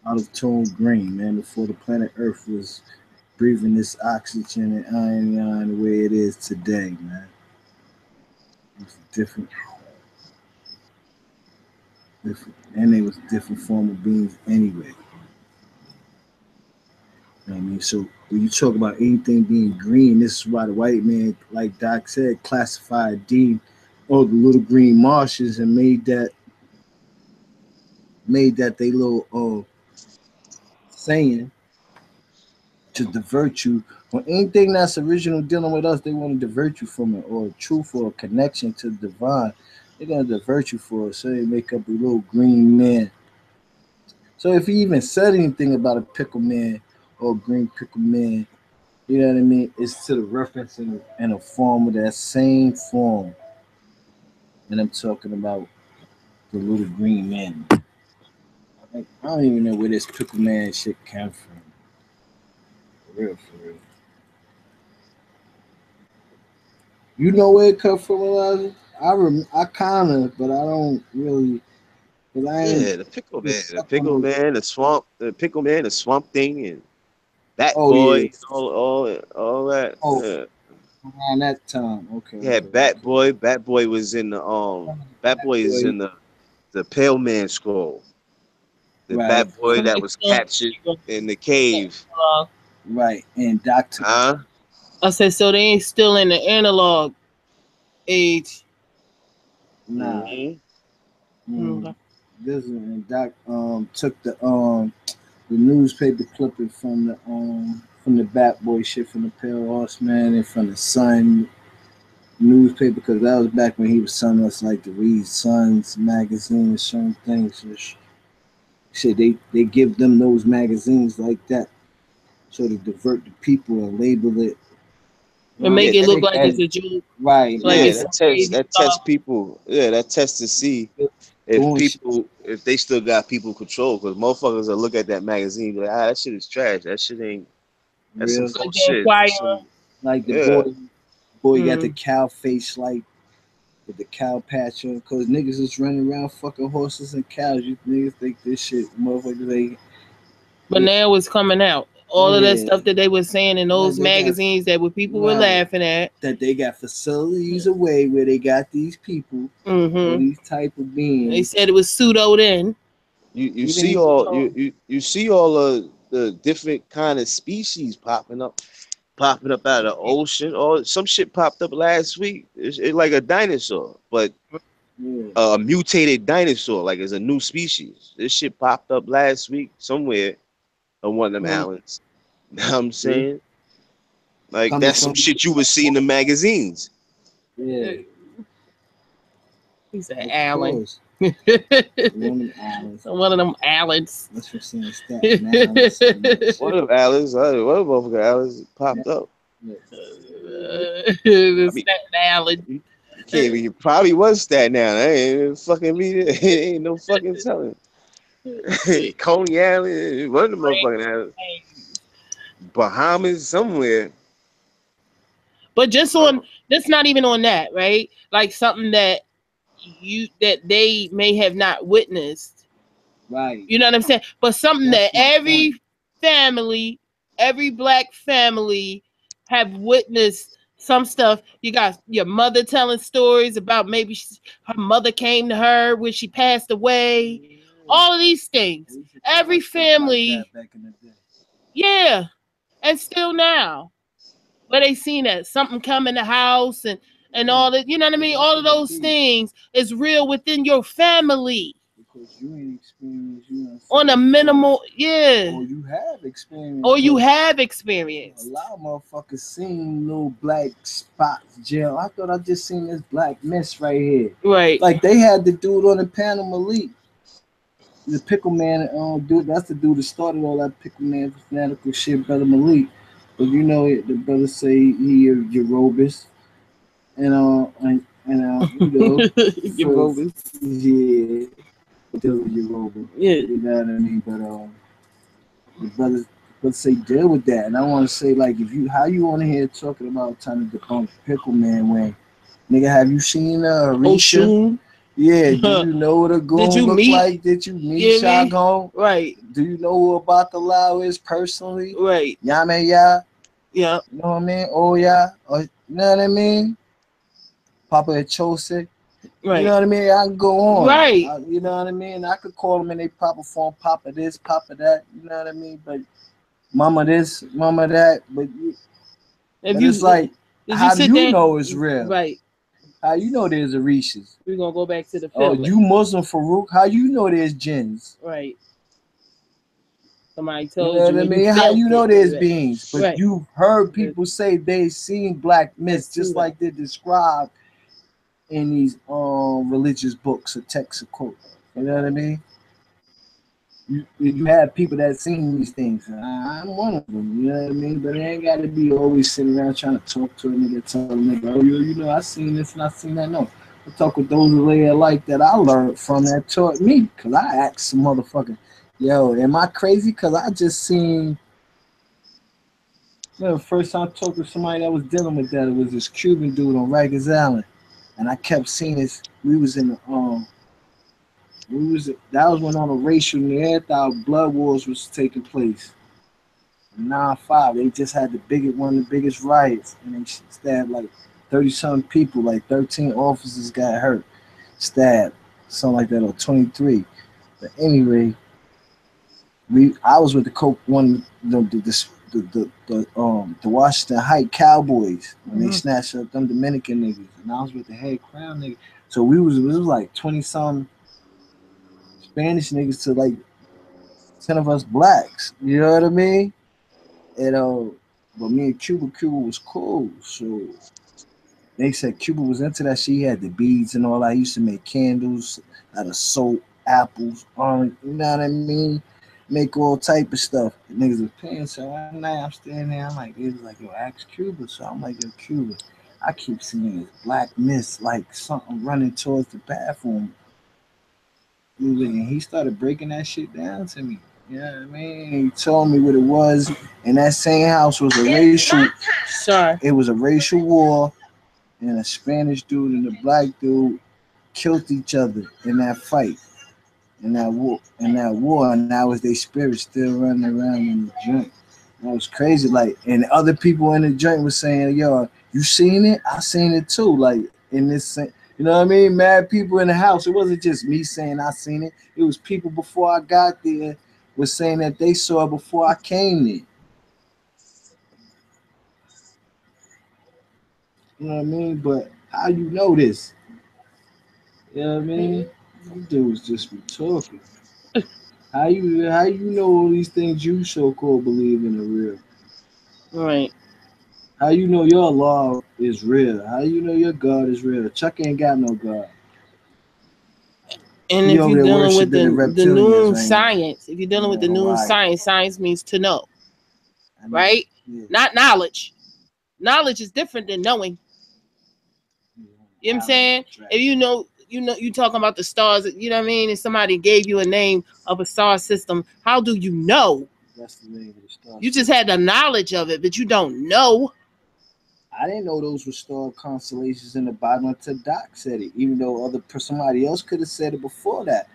Out of tone green, man, before the planet Earth was breathing this oxygen and iron the way it is today, man. It's different. And they was a different form of beings anyway. You know what I mean? So when you talk about anything being green, this is why the white man, like Doc said, classified deemed all the little green marshes and made that they little saying to divert you on anything that's original dealing with us. They want to divert you from it, or truth, or a connection to the divine. They're gonna divert you for it, so they make up a little green man. So if he even said anything about a pickle man or green pickle man, you know what I mean? It's to the reference in a form of that same form. And I'm talking about the little green man. Like, I don't even know where this pickle man shit came from. For real, for real. You know where it come from, Elijah? I kind of, but I don't really, cause I ain't Yeah, the pickle man, just suck on those. the pickle man, the swamp thing, and Bat Oh Boy, yeah. all that. Oh, Yeah. around that time. Okay, Yeah, okay, okay. Bat Boy was in the Bat That Boy is boy, in the Pale Man scroll. The right, Bat Boy So that they was still captured in the cave. analog. right, and Doctor. Huh? I said, so they ain't still in the analog age. Nah, Mm-hmm. mm, Okay. this is and Doc took the newspaper clipping from the Bat Boy shit from the Pale Horseman and from the Sun newspaper because that was back when he was telling us like to read Sun's magazine and certain things. So shit, they give them those magazines like that so to divert the people and label it. And make Yeah, it look Take like that it's a joke, right like now. yeah, it's That some crazy that tests stuff. people. Yeah, that tests to see doing shit if they still got people control. Because motherfuckers will look at that magazine and be like, that shit is trash. That shit ain't. That's some real. Like false they shit. inquire. That's some. Like the Yeah. boy got the Mm. cow face like with the cow patch on because niggas is running around fucking horses and cows. You niggas think this shit, motherfuckers, But now it's coming out. All of that yeah, stuff that they were saying in like those they got magazines that people were right laughing at. that they got facilities away where they got these people or Mm-hmm. these type of They beings. said it was pseudoed in. You Even see these all talk, you see all of the different kind of species popping up out of the ocean. Or some shit popped up last week. It's like a dinosaur, but yeah, a mutated dinosaur, like it's a new species. This shit popped up last week somewhere on one of them Mm. islands. Know what I'm see, saying? Like coming that's some from shit you would see in the magazines. yeah, He said of Alan. course, one of them islands. One of them Allens. That's for saying Staten Island, some of that One shit. of Alice, one of motherfucking Alice Yeah, popped up. yeah. The I mean, Staten Island. you can't even. He probably was Staten Island. I ain't fucking me. Ain't no fucking telling. Coney Island, one of the motherfucking islands. Bahamas, somewhere. But just on that's not even on that, right? Like something that they may have not witnessed. Right. You know what I'm saying? But something That's that my point. family, every black family have witnessed some stuff. You got your mother telling stories about maybe her mother came to her when she passed away. Yeah. All of these things. We used to Every tell stuff like family, that back in the day. yeah. And still now. But they seen that something come in the house and Yeah. all that, you know what I mean? That's All of what it those be. things is real within your family Because you ain't experienced, you know, on a certain stories. minimal, yeah. Or you have experienced, Or you because have a experienced. lot of motherfuckers seen little black spots, jail. I thought I just seen this black mist right here. Right. Like they had the dude on the panel, Malik. The pickle man, dude, that's the dude that started all that pickle man fanatical shit, brother Malik. But you know, the brother say he a Yorubas, you know, Your for bogus. yeah, deal with Yoruba, Yeah. you know what I mean. But the brothers, let's say deal with that, and I want to say like if you how you on here talking about trying to debunk pickle man way, nigga, have you seen Arisha? Oshun. Yeah, do you know what a Did goon you look meet? like? Did you meet You hear me? Shagon? Right. Do you know who about the Lao is personally? Right. Yame ya, Yeah. you know what I mean? Oh yeah, you know what I mean? Papa Chose. You know Right. what I mean? I can go on. Right. You know what I mean? I could call them in their proper form, Papa this, Papa that. You know what I mean? But Mama this, Mama that. But If it's you like, did you how do sit you there? know it's real? Right. How you know there's Orishas? We're gonna go back to the Oh, feeling. you Muslim Farouk? How you know there's jinns? Right. Somebody You told know you what I and you mean? How felt you know there's it. beings? But Right. you've heard people say they seen black mist, That's just true, like they described in these religious books or texts or quotes. You know what I mean? You have people that seen these things. I'm one of them. You know what I mean? But it ain't got to be always sitting around trying to talk to a nigga, tell a nigga, oh, you know, I seen this and I seen that. No, I talk with those layer like that I learned from that taught me. Cause I asked some motherfucker, yo, am I crazy? Cause I just seen The first time I talked to somebody that was dealing with that, it was this Cuban dude on Rikers Island, and I kept seeing this. We was in the we was that was when all the racial Neanderthal blood wars was taking place. 9/5, they just had the biggest one of the biggest riots, and they stabbed like 30 something people. Like 13 officers got hurt, stabbed, something like that, or 23. But anyway, I was with the Coke one the Washington Heights Cowboys when they snatched up them Dominican niggas, and I was with the head crown nigga. So it was like 20 some Spanish niggas to like 10 of us blacks. You know what I mean? And but me and Cuba was cool. So they said Cuba was into that shit. He had the beads and all that. He used to make candles out of soap, apples, orange. You know what I mean? Make all type of stuff. The niggas was paying. So one night I'm standing there. I'm like, they was like, yo, ask Cuba. So I'm like, yo, Cuba. I keep seeing this black mist, like something running towards the bathroom. And he started breaking that shit down to me. You know what I mean? He told me what it was. And that same house was a racial. Sorry. It was a racial war, and a Spanish dude and a black dude killed each other in that fight, and that was their spirit still running around in the joint. That was crazy. Like, and other people in the joint was saying, "Yo, you seen it? I seen it too." Like in this, you know what I mean? Mad people in the house. It wasn't just me saying I seen it. It was people before I got there was saying that they saw it before I came there. You know what I mean? But how you know this? You know what I mean? You dudes just be talking. How you know all these things you so called believe in are real? Right. How you know your law is real? How you know your God is real? Chuck ain't got no God. And He if over you're there dealing with worshiping the the reptilians new right now. science, if you're dealing with the Yeah, new why? science, science means to know, I know. right? Yeah. Not knowledge. Knowledge is different than knowing. You know what I'm saying? If you talking about the stars, you know what I mean? If somebody gave you a name of a star system, how do you know? That's the name of the star. You just had the knowledge of it, but you don't know. I didn't know those were star constellations in the Bible until Doc said it. Even though somebody else could have said it before that.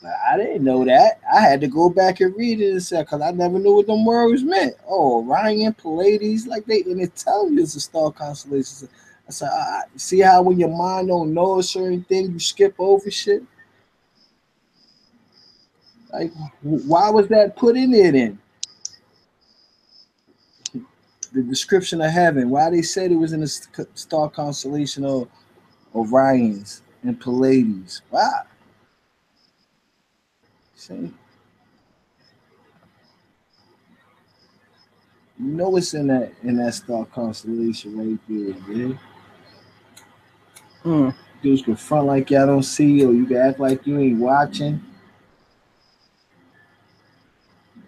But I didn't know that. I had to go back and read it and say, because I never knew what them words meant. Oh, Orion, Pleiades, like and it tells you it's a star constellation. I said, see how when your mind don't know a certain thing, you skip over shit? Like, why was that put in there then? The description of heaven, why they said it was in the star constellation of Orions and Pleiades. Wow. See? You know it's in that star constellation right there, man. Dudes can front like y'all don't see, or you can act like you ain't watching.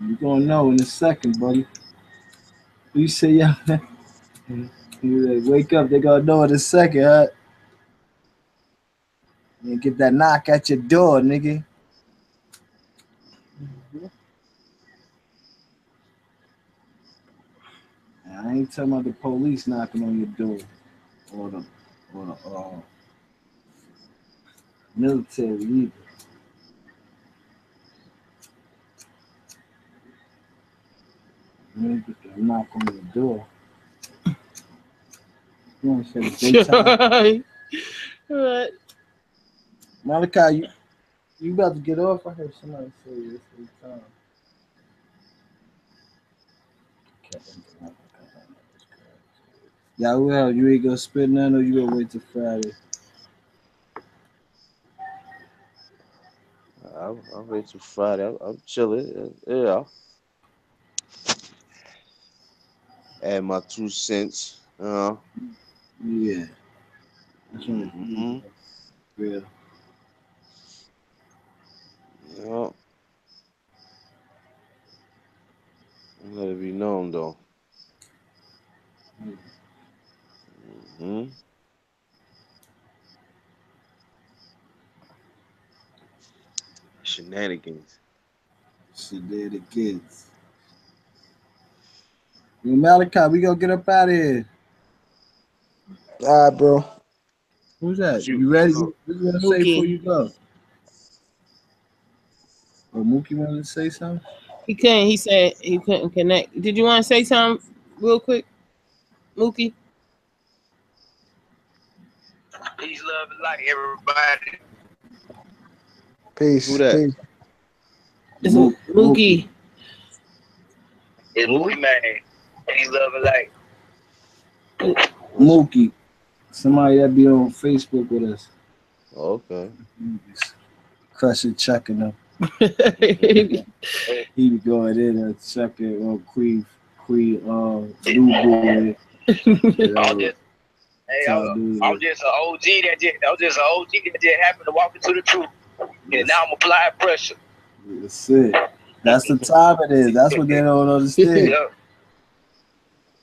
You gonna know in a second, buddy. You say y'all, you like, wake up, they gonna know in a second, huh? You get that knock at your door, nigga. And I ain't talking about the police knocking on your door, or the military either. You ain't get that knock on your door. You want to say the daytime? Right. Malachi, you about to get off? I heard somebody say this daytime. Yeah, well, you ain't gonna spend none, or you gonna wait till Friday? I'll wait till Friday. I'm chilling. Yeah. Add my 2 cents. Yeah, that's what Mm-hmm. real. Yeah. Let it be known though. Mm-hmm. Shenanigans. Shit, there the kids. Yo, Malachi, we gonna get up out of here. All right, bro. Who's that? Shoot. You ready? What you gonna say before Mookie. you go? Oh, Mookie wanted to say something? He couldn't. He said he couldn't connect. Did you want to say something real quick, Mookie? Peace, love, and light, everybody. Peace. Who that? Peace. It's Mookie. It's Mookie, man. Peace, love, and light. Mookie. Somebody that be on Facebook with us. Okay. Crushing checking them. He be going in and checking on Queen Blue Boy. I'm just an OG that just happened to walk into the truth. And now I'm applying pressure. That's it. That's the time it is. That's what they don't understand.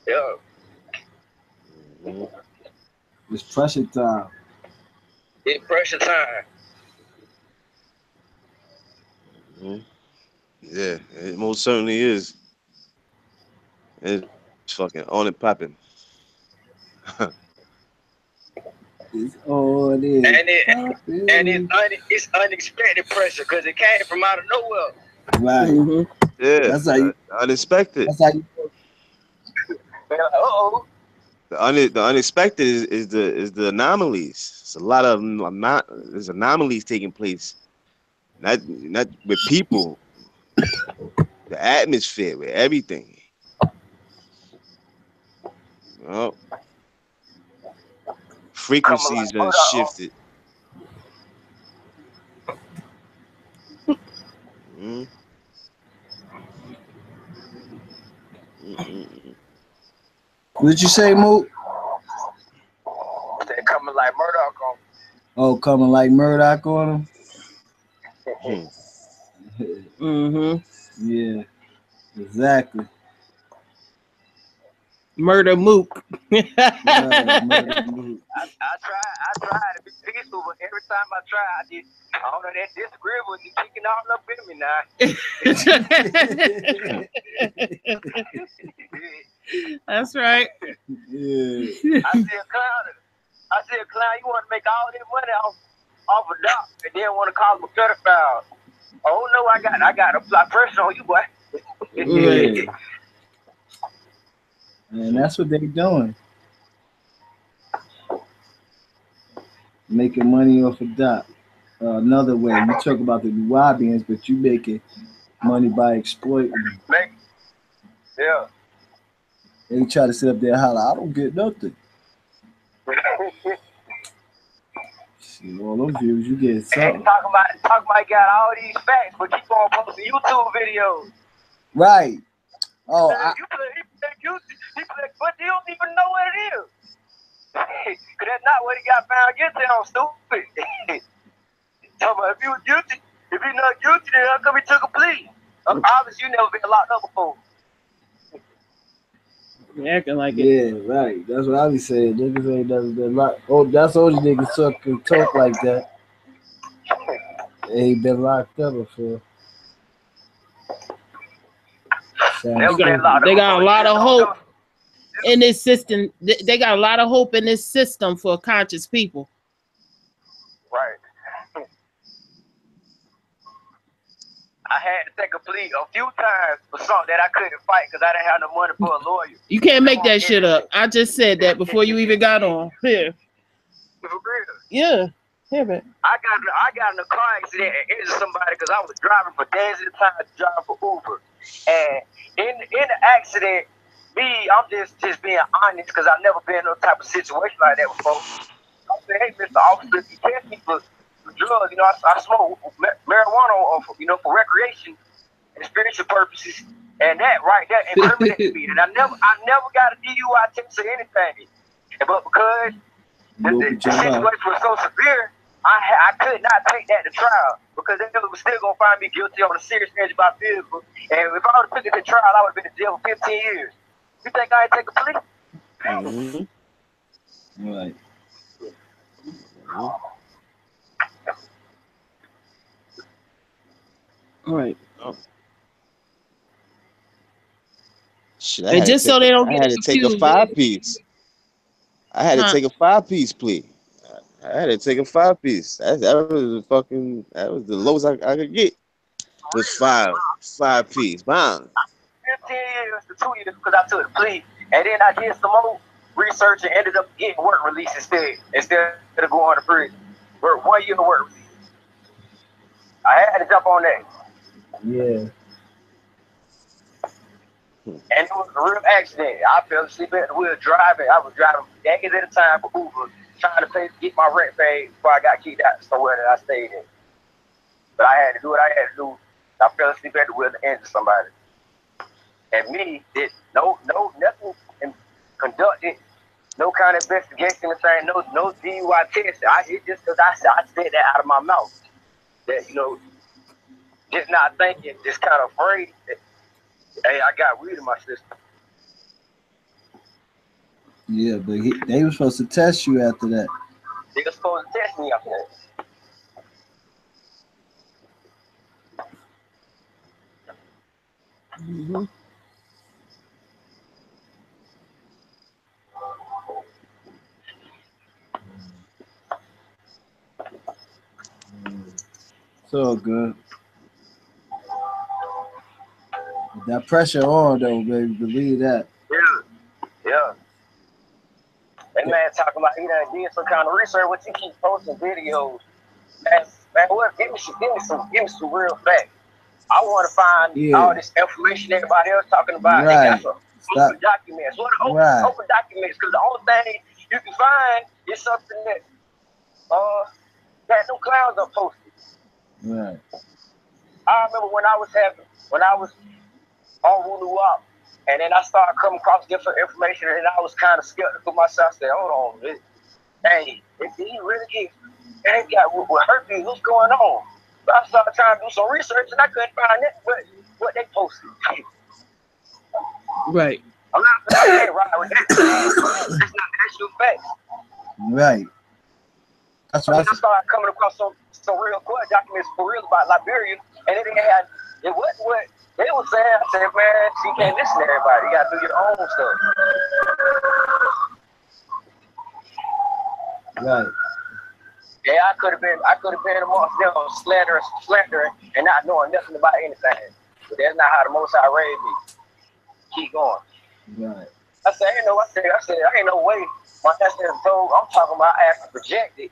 Yeah. It's pressure time. It's pressure time. Yeah, it most certainly is. It's fucking on and popping. Oh, it is. It's unexpected pressure because it came from out of nowhere. Right. Mm-hmm. Yeah, That's how you. unexpected. That's how you. Uh-oh. The unexpected is the anomalies. It's a lot of there's anomalies taking place. Not with people, the atmosphere, with everything. Well, frequencies been shifted. What did you say, Moot? They're coming like Murdoch on. Oh, coming like Murdoch on him? Mm-hmm. Yeah, exactly. Murder Mook. I tried to be peaceful, but every time I try, I don't know, that disagreeable is kicking all up in me now. That's right. Yeah. I see a clown, you want to make all this money off a doc and then want to call him a pedophile. Oh no, I got to apply pressure on you, boy. Yeah. And that's what they doing. Making money off of Doc. Another way, you talk about the Nubians, but you making money by exploiting them. Yeah. They try to sit up there and holler, I don't get nothing. See, all them views, you get something. Talking about he got all these facts, but keep on posting YouTube videos. Right. Oh, he play, but you don't even know what it is. Because that's not what he got found guilty on, stupid. Talking about if you're not guilty, then how come he took a plea? Obviously, you never been locked up before. Acting like it. yeah, right. That's what I be saying. Niggas ain't never been locked. Oh, that's only niggas can talk like that. They ain't been locked up before. They got a lot of hope in this system. They got a lot of hope in this system for conscious people. Right. I had to take a plea a few times for something that I couldn't fight because I didn't have no money for a lawyer. You can't make that shit up. I just said that before you even got on. Here. For real. Yeah. Here, man. I got in a car accident and injured somebody because I was driving for days at a time, driving for Uber. And in the accident, I'm just being honest because I've never been in no type of situation like that before. I said, hey, Mr. Officer, you test me for drugs. You know, I smoke marijuana for recreation and spiritual purposes. And that right there incriminated me. And I never got a DUI test or anything. But because the situation was so severe, I could not take that to trial because they was still gonna find me guilty on a serious charge by vehicle. And if I would have took it to trial, I would have been in jail for 15 years. You think I ain't take a plea? Mm-hmm. Right. Right. Shit, And just so they don't I get had it to take a confused. 5-piece. I had to Huh? take a 5-piece plea. I had to take a 5-piece. That was the lowest I could get. Was 5-piece. Bang. 15 years to 2 years because I took the plea, and then I did some more research and ended up getting work release instead of going to prison. Work 1 year work release. I had to jump on that. Yeah. And it was a real accident. I fell asleep at the wheel driving. I was driving decades at a time for Uber, trying to get my rent paid before I got kicked out somewhere that I stayed in. But I had to do what I had to do. I fell asleep at the wheel to injure somebody. And me did nothing conducted, no kind of investigation or thing, no DUI test. It just because I said that out of my mouth. That, just not thinking, just kind of afraid that, hey, I got weed in my system. Yeah, but they were supposed to test you after that. They were supposed to test me after that. Mm-hmm. It's all good. That pressure on though, baby. Believe that. Yeah. That man talking about he done did some kind of research. What you keep posting videos, man, what? Give me some real facts. I want to find all this information everybody else talking about. Right. They got some open documents. What are open documents? Because the only thing you can find is something that no clowns are posted. Right. I remember when I was on Hulu Up, and then I started coming across different information, and I was kind of skeptical myself. I said, hold on, hey, if he really ain't got what herpes, what's going on? So I started trying to do some research, and I couldn't find it, what they posted. Right. I'm not saying right with that. It's not actual facts. Right. That's right. I started coming across some real court documents for real about Liberia, and it wasn't what they were saying. I said, man, you can't listen to everybody. You gotta do your own stuff. Right. Yeah, I could have been amongst them slandering and not knowing nothing about anything. But that's not how the Most High raised me. Keep going. Right. I said, I ain't no way. My pastor told, I'm talking about I actually projected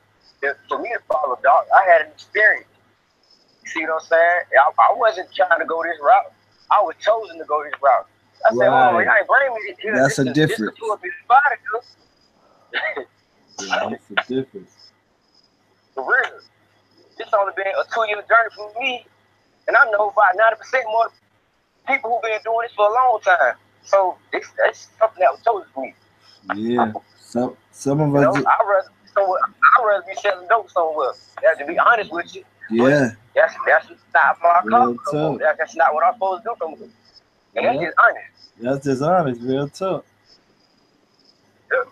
for me to follow dog. I had an experience. You see what I'm saying? I wasn't trying to go this route. I was chosen to go this route. I said, hold on, I ain't bring me here. That's a difference. Yeah, that's a difference. For real. It's only been a 2-year journey for me, and I know about 90% more people who've been doing this for a long time. So that's something that was chosen for me. Yeah. Some of us. I'd rather be selling dope somewhere. To be honest with you. Yeah. That's not my Real call. That's not what I'm supposed to do from me. And that's just honest. That's just honest, real talk. Yeah.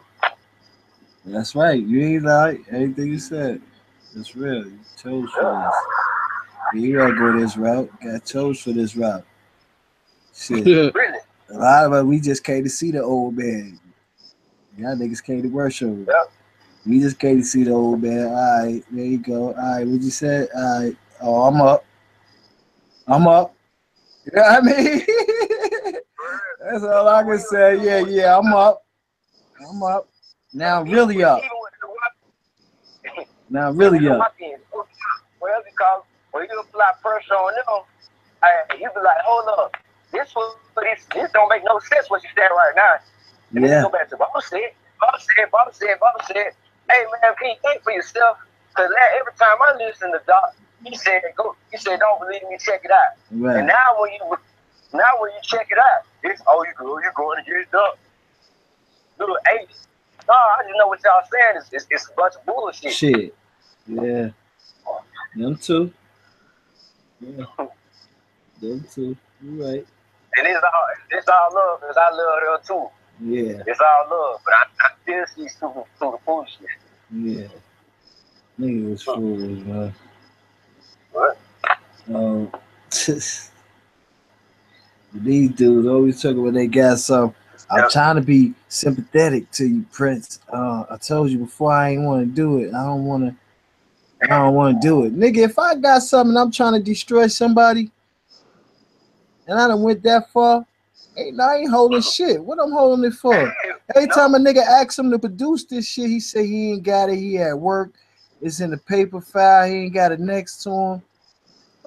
That's right. You ain't like anything you said. It's real. You chose for this. You gotta go this route. Got chose for this route. Shit. Really? A lot of us, we just came to see the old man. Y'all niggas came to worship. Yeah. We just came to see the old man. All right, there you go. All right, what you said? All right. Oh, I'm up. You know what I mean? That's all I can say. Yeah, I'm up. Now I'm really up. Now I'm really up. Well, because when you apply pressure on them, you be like, hold up. This don't make no sense what you said right now. And then go back to Baba said, hey man, can you think for yourself? Because every time I listen to Doc, he said, don't believe me, check it out. Right. And now when you check it out, it's you're going against Doc. Little H. No, I just know what y'all saying. It's a bunch of bullshit. Shit. Yeah. Them too. Yeah. Them too. You right. And it's all love, because I love her too. Yeah. It's all love, but I still see through the foolishness. Yeah. Nigga was foolish, man. What? These dudes always talking when they got some. I'm trying to be sympathetic to you, Prince. I told you before I ain't want to do it. I don't want to do it. Nigga, if I got something I'm trying to destroy somebody and I done went that far, I ain't holding shit. What I'm holding it for? Every time a nigga asks him to produce this shit, he say he ain't got it. He at work. It's in the paper file. He ain't got it next to him.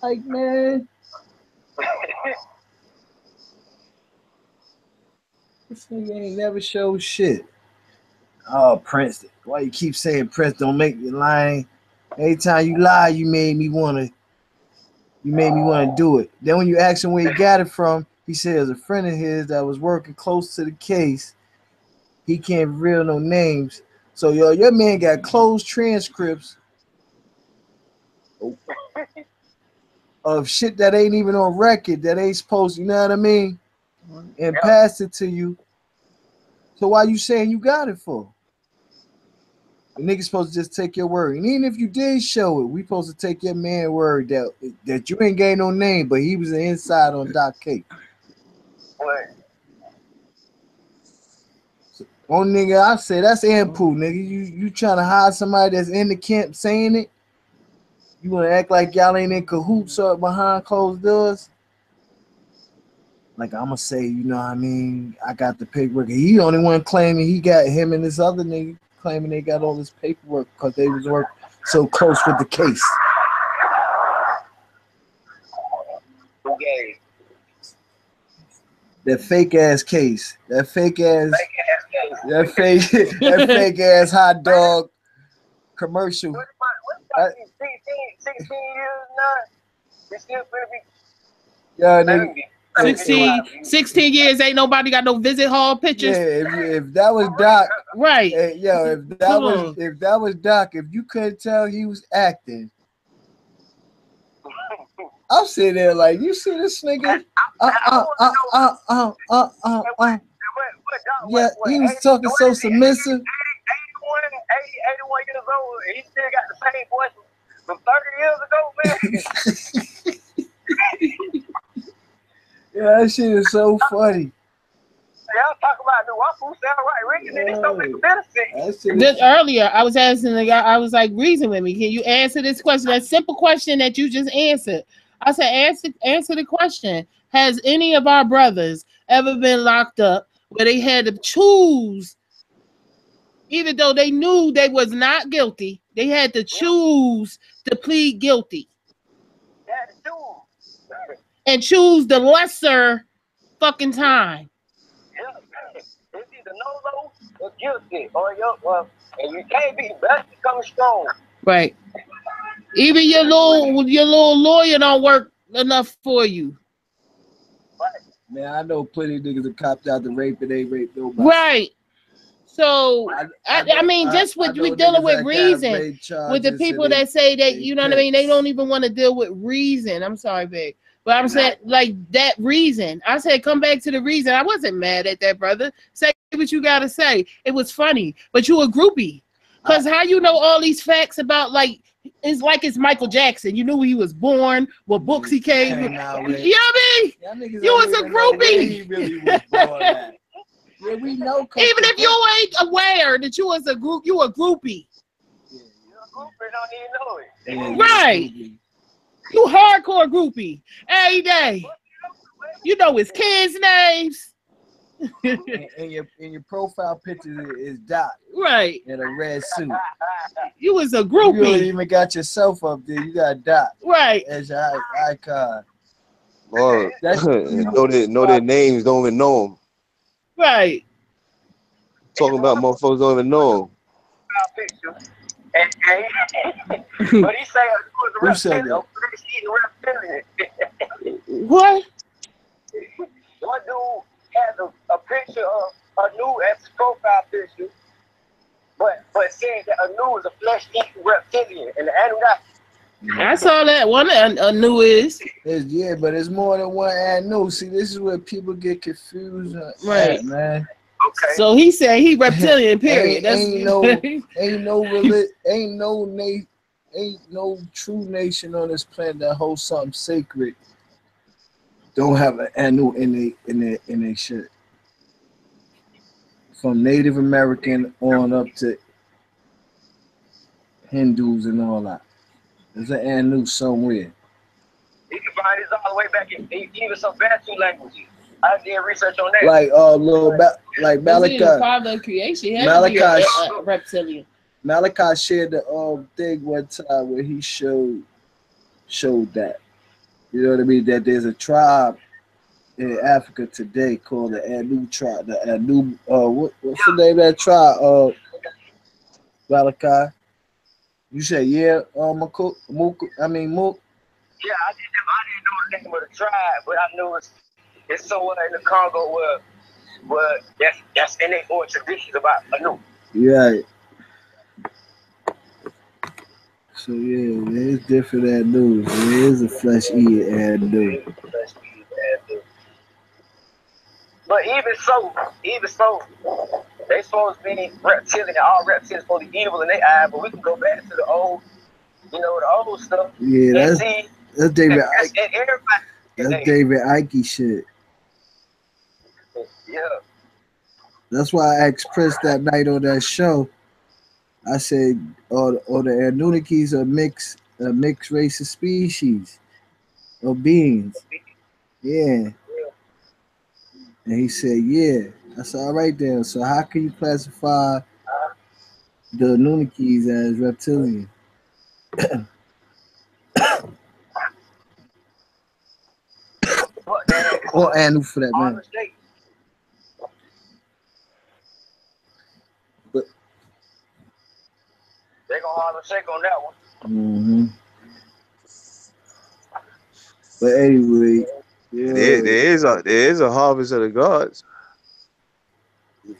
Like, man. This nigga ain't never showed shit. Oh, Prince. Why you keep saying Prince don't make me lying? Every time you lie, you made me wanna do it. Then when you ask him where he got it from, he says a friend of his that was working close to the case. He can't reveal no names. So your man got closed transcripts of shit that ain't even on record, that ain't supposed, you know what I mean? And passed it to you. So why you saying you got it for? The nigga's supposed to just take your word. And even if you did show it, we supposed to take your man word that you ain't gave no name, but he was an inside on Doc K. So, one nigga I say that's Ampu, nigga. You trying to hide somebody that's in the camp saying it? You wanna act like y'all ain't in cahoots or behind closed doors? Like I'ma say, you know what I mean? I got the paperwork. He the only one claiming he got him and this other nigga claiming they got all this paperwork because they was working so close with the case. Okay. That fake ass case. That fake ass hot dog commercial. 16 years now. We still gonna be. Yeah, nigga. 16 years ain't nobody got no visit hall pictures. Yeah, if that was Doc, right? If that was Doc, if you couldn't tell he was acting, I'm sitting there like, you see this nigga? Yeah, he was talking so submissive. 81 years old, and he still got the same voice from 30 years ago, man. Yeah, that shit is so funny. Y'all talk about the waffle sound right, Ricky, then it's don't make benefit. Just earlier, I was asking the guy, I was like, reason with me. Can you answer this question? That simple question that you just answered. I said, answer the question. Has any of our brothers ever been locked up where they had to choose, even though they knew they was not guilty, they had to choose to plead guilty? They had to choose. And choose the lesser fucking time. Yeah. It's either no or guilty, and you can't be best to come strong. Right. Even your little lawyer don't work enough for you. Right. Man, I know plenty of niggas that copped out the rape and they raped nobody. Right. So I mean, just with we dealing with reason, with the people that say that, you know what I mean, they don't even want to deal with reason. I'm sorry, babe. But I'm saying, like, that reason. I said, come back to the reason. I wasn't mad at that, brother. Say what you got to say. It was funny. But you a groupie. Because how you know all these facts about, like, it's like it's Michael Jackson. You knew he was born, what books he came with. You know what I mean? You was a groupie. He really was born at. Yeah, we know. Even if you ain't aware that you was a group, you a groupie. Yeah, you're a groupie, don't even know it. Yeah, right. You hardcore groupie every day. You know his kids' names. and your profile picture is Doc. Right. In a red suit. You was a groupie. You really even got yourself up there. You got Doc. Right. As your icon. Or know their names, don't even know them. Right. Talking about motherfuckers don't even know them. But he said it was a reptilian. What? One dude has a picture of Anu as his profile picture, but saying that Anu is a flesh-eating reptilian, and the Anunnaki. I saw that one. Anu is. Yeah, but it's more than one Anu. See, this is where people get confused. Right, man. Okay. So he said he reptilian. Period. ain't no true nation on this planet that holds something sacred don't have an Anu in their shit. From Native American on up to Hindus and all that. There's an Anu somewhere. You can find this all the way back in even some Bantu languages. I did research on that. Like like Malachi. Father of creation. He had to be a reptilian. Malachi shared the thing one time where he showed that. You know what I mean? That there's a tribe in Africa today called the Anu tribe. The Anu what's the name of that tribe? Malachi. You say Mook. Yeah, I didn't know the name of the tribe, but I knew it's somewhere in the Congo where that's in their own traditions about Anu. Yeah. So yeah, there's different Anus. There is a flesh eating Anu. But even so, they supposed to be reptilian. All reptilians supposed to be evil in their eye, but we can go back to the old, the old stuff. Yeah, that's David Icke. That's David Icke shit. Yeah. That's why I asked Prince that night on that show. I said, "Or the Anunnakis are mixed race of species or beings." Yeah. And he said, "Yeah." I said, "All right then. So how can you classify the Anunnakis as reptilian?" Or Anu for that matter. But they're gonna hard shake on that one. Mm-hmm. But anyway, yeah, there is a harvest of the gods.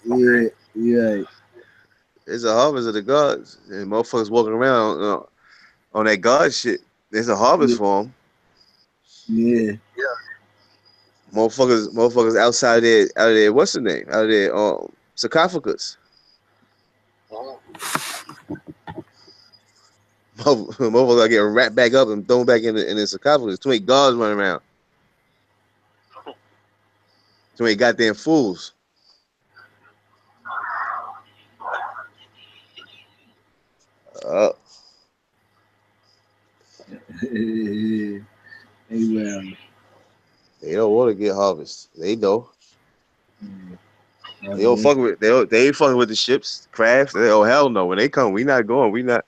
Yeah. There's a harvest of the gods, and motherfuckers walking around on that god shit. There's a harvest for them. Yeah. Motherfuckers out of their what's the name? Out of their sarcophagus. Motherfuckers are getting wrapped back up and thrown back in the sarcophagus. Too many gods running around. Too many goddamn fools. They don't want to get harvest. They know. They don't fuck with. They ain't fucking with the ships, crafts. Oh hell no! When they come, we not going. We not.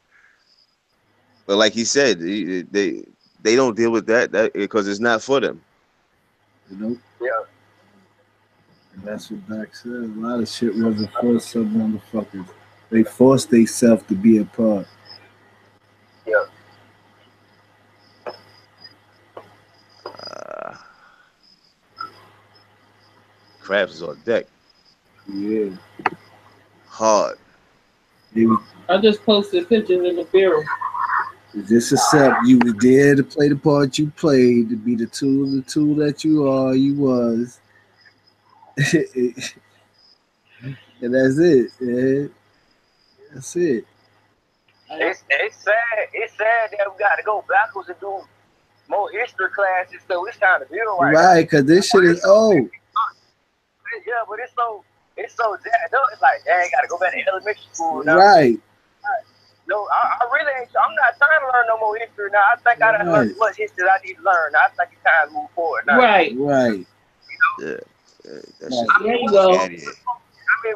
But like he said, they don't deal with that because it's not for them. Yeah. And that's what Doc said. A lot of shit Mm-hmm. wasn't for some motherfuckers. They forced themselves to be a part. Yeah. Crabs is on deck. Yeah. Hard. I just posted pictures in the barrel. Just accept you was there to play the part you played, to be the tool that you are, you was. And that's it, man. That's it. It's sad that we got to go backwards and do more history classes, so it's time to build Right, because this shit is old. Yeah, but it's so jacked up. It's like, dang, got to go back to elementary school now. Right. No, I really ain't. I'm not trying to learn no more history now. I think I done learned as much history I need to learn. Now I think it's time to move forward now. Right. Yeah. That shit. There you go. I mean,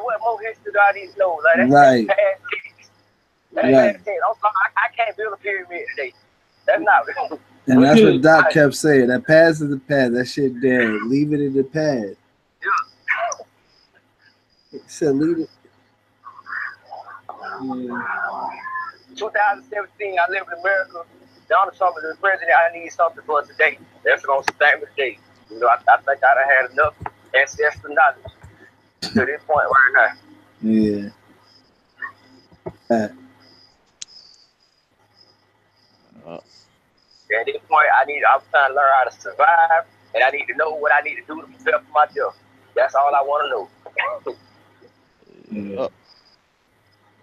what more history do I need to know? Like, that's Right. past tense. That's past tense. I can't build a pyramid today. That's not real. And that's what Doc kept saying. That past is the past. That shit dead. Leave it in the past. Yeah. He said leave it. Yeah. 2017, I live in America. Donald Trump is the president. I need something for today. That's going to sustain me today. You know, I think I done had enough ancestral knowledge to this point right now. Yeah. At this point, I'm trying to learn how to survive, and I need to know what I need to do to prepare for myself. That's all I want to know. Yeah.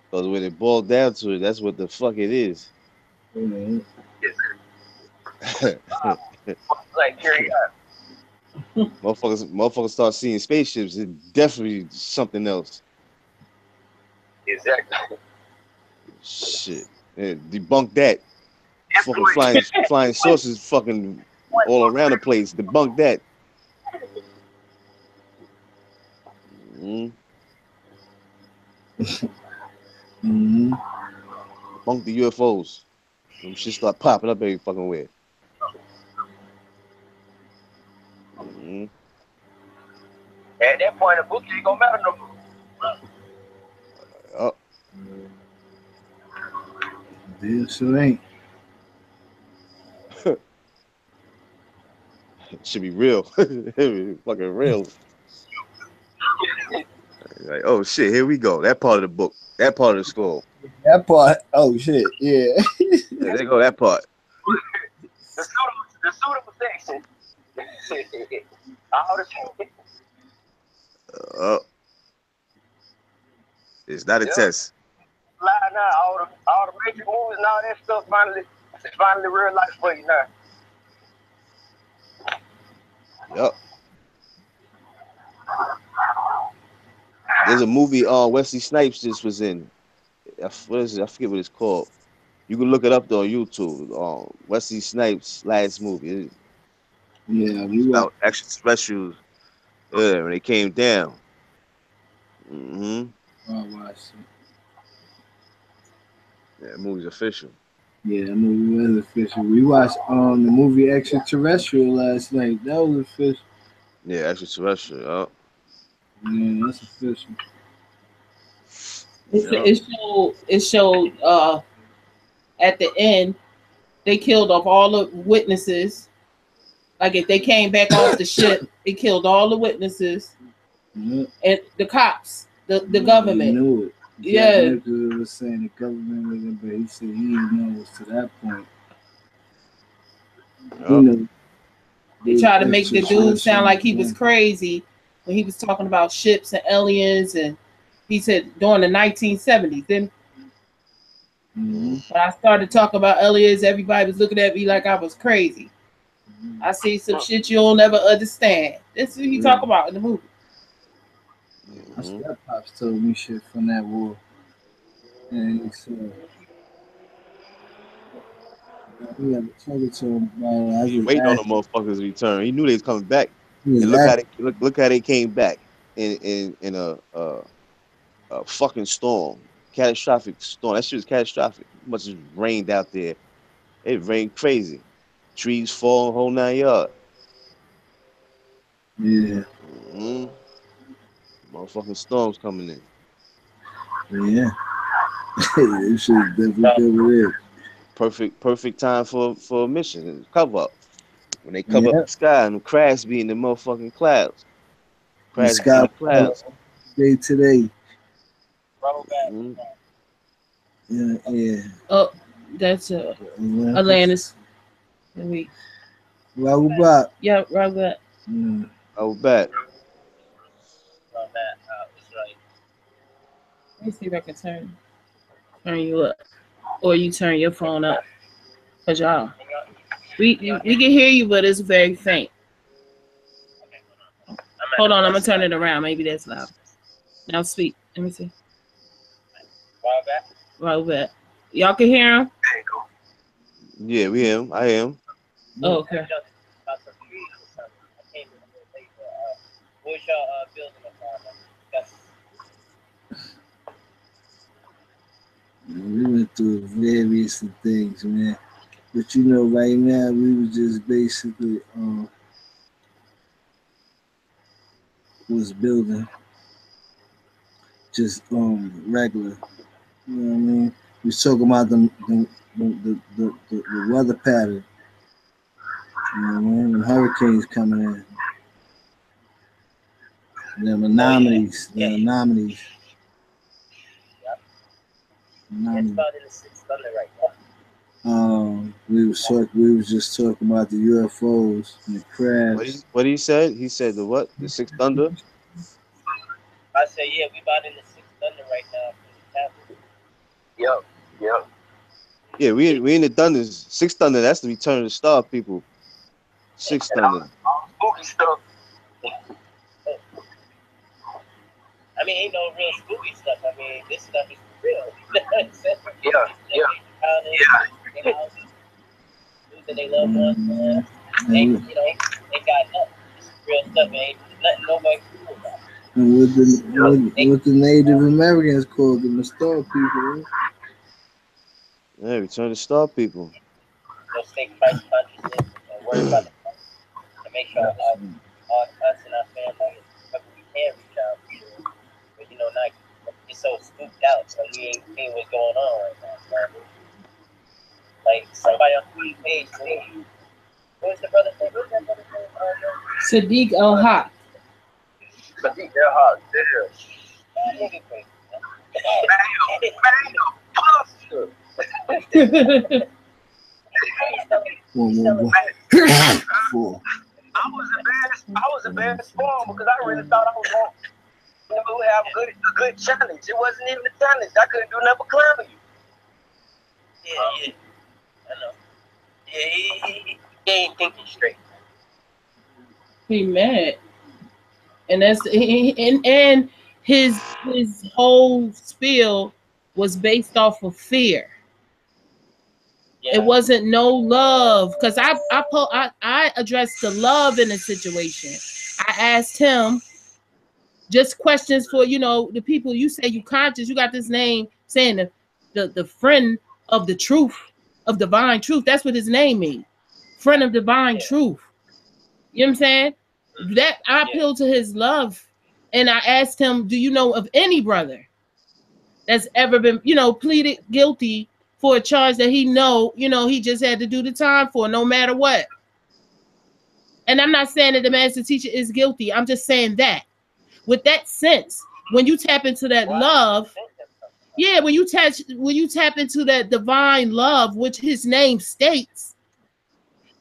Because when it boils down to it, that's what the fuck it is. Mm-hmm. Like, here you go. Motherfuckers start seeing spaceships. It's definitely something else. Exactly. Shit. Yeah, debunk that. Fucking flying saucers fucking all around the place. Debunk that. Mm-hmm. Mm-hmm. Debunk the UFOs. Them shit start popping up every fucking where. Mm-hmm. At that point, the book ain't gonna matter no more. Oh, Damn sure ain't. it should be real. Fucking real. Like, oh shit, here we go. That part of the book. That part of the scroll. That part. Oh shit. Yeah. Yeah, there go that part. The suitable section. All the It's not a test. lie now, all the major movies and all that stuff it's finally real life for you now. Yup. There's a movie Wesley Snipes just was in. What is it? I forget what it's called. You can look it up though on YouTube. Wesley Snipes' last movie. Yeah, It's about extraterrestrials. Yeah, when they came down. Mm-hmm. I watched it. Yeah, the movie's official. Yeah, the movie was official. We watched the movie Extraterrestrial last night. That was official. Yeah, extraterrestrial. Yeah, that's official. It showed at the end they killed off all the witnesses. Like if they came back off the ship, it killed all the witnesses and the cops, the government. He knew it. Yeah. Jack was saying the government was in, but he said he didn't know it was to that point. You know, they tried to make the dude sound like he was crazy when he was talking about ships and aliens, and he said during the 1970s. Then when I started talking about aliens, everybody was looking at me like I was crazy. I see some shit you'll never understand. This is what he talk about in the movie. I swear Pops told me shit from that war. And he said, we had to talk to him about it. He waiting on the motherfuckers to return. He knew they was coming back. And look how they came back in a fucking storm. Catastrophic storm. That shit was catastrophic. Much as rained out there. It rained crazy. Trees falling, whole 9 yards. Yeah. Motherfucking storms coming in. Yeah. This shit is definitely over there. Perfect time for a mission. Cover up. When they cover up the sky and the crash be in the motherfucking clouds. Crash be in the clouds. Day today. Yeah. Oh, that's Atlantis. Rahul back. Yeah, Rahul back. Rahul back. Let me see if I can turn you up, or you turn your phone up. Cause y'all, we can hear you, but it's very faint. Hold on, I'm gonna turn it around. Maybe that's loud. Now speak. Let me see. Rahul back. Y'all can hear him? Yeah, we hear him. I hear him. Oh, okay. We went through various things, man. But you know, right now we was just basically was building just regular. You know what I mean? We was talking about the weather pattern. You know what I mean? The hurricanes coming in. The anomalies. The anomalies. It's about in the 6th thunder right now. We was just talking about the UFOs and the crabs. What he said? He said the what? The 6th thunder? I said, yeah, we about in the 6th thunder right now. Yep. Yeah, we in the thunders. 6th thunder, that's the return of the star, people. 6th thunder. All spooky stuff I mean, ain't no real spooky stuff. I mean, this stuff is real. Losing their loved ones, man. Ain't, you know, ain't got nothing. This is real stuff. Ain't nothing nobody can do about it. What the Native Americans called them, the Star people. Right? Yeah, return to star people. So stay Christ consciousness and worry about the and make sure us and our family and people we can reach out to. But you know, not get so spooked out, so we ain't seeing what's going on right now. Man. Like somebody on the page saying, what's the brother's name? What's that brother's name? Sadiq El-Haq. Sadiq El-Haq, yeah. Nigga crazy. I was embarrassed for him because I really thought I was going to have a good challenge. It wasn't even a challenge. I couldn't do nothing but clown you. Yeah. I know. Yeah, he ain't thinking straight. He mad. And that's and his whole spiel was based off of fear. Yeah. It wasn't no love, because I addressed the love in the situation. I asked him just questions for, you know, the people. You say you conscious, you got this name saying the friend of the truth, of divine truth. That's what his name means, friend of divine truth. You know what I'm saying? That I appealed to his love, and I asked him, do you know of any brother that's ever been, you know, pleaded guilty for a charge that he he just had to do the time for, no matter what? And I'm not saying that the master teacher is guilty. I'm just saying that with that sense, when you tap into that love, when you tap into that divine love, which his name states,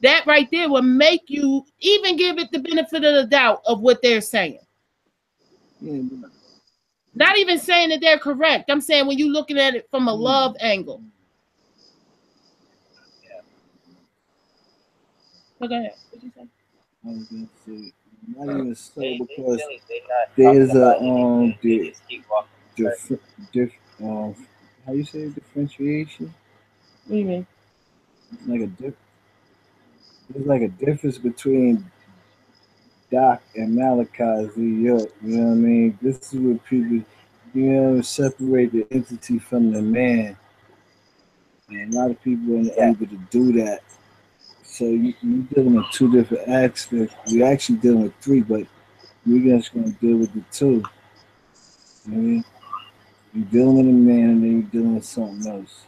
that right there will make you even give it the benefit of the doubt of what they're saying. Yeah. Not even saying that they're correct. I'm saying when you're looking at it from a love angle. Yeah. Go ahead. What you say? I was gonna say, not even so, because there's a how you say differentiation? What do you mean? There's like a difference between Doc and Malachi Z. York. You know what I mean? This is what people, separate the entity from the man. And a lot of people aren't able to do that. So you're dealing with two different aspects. We're actually dealing with three, but we're just going to deal with the two. You know what I mean? You're dealing with a man, and then you're dealing with something else.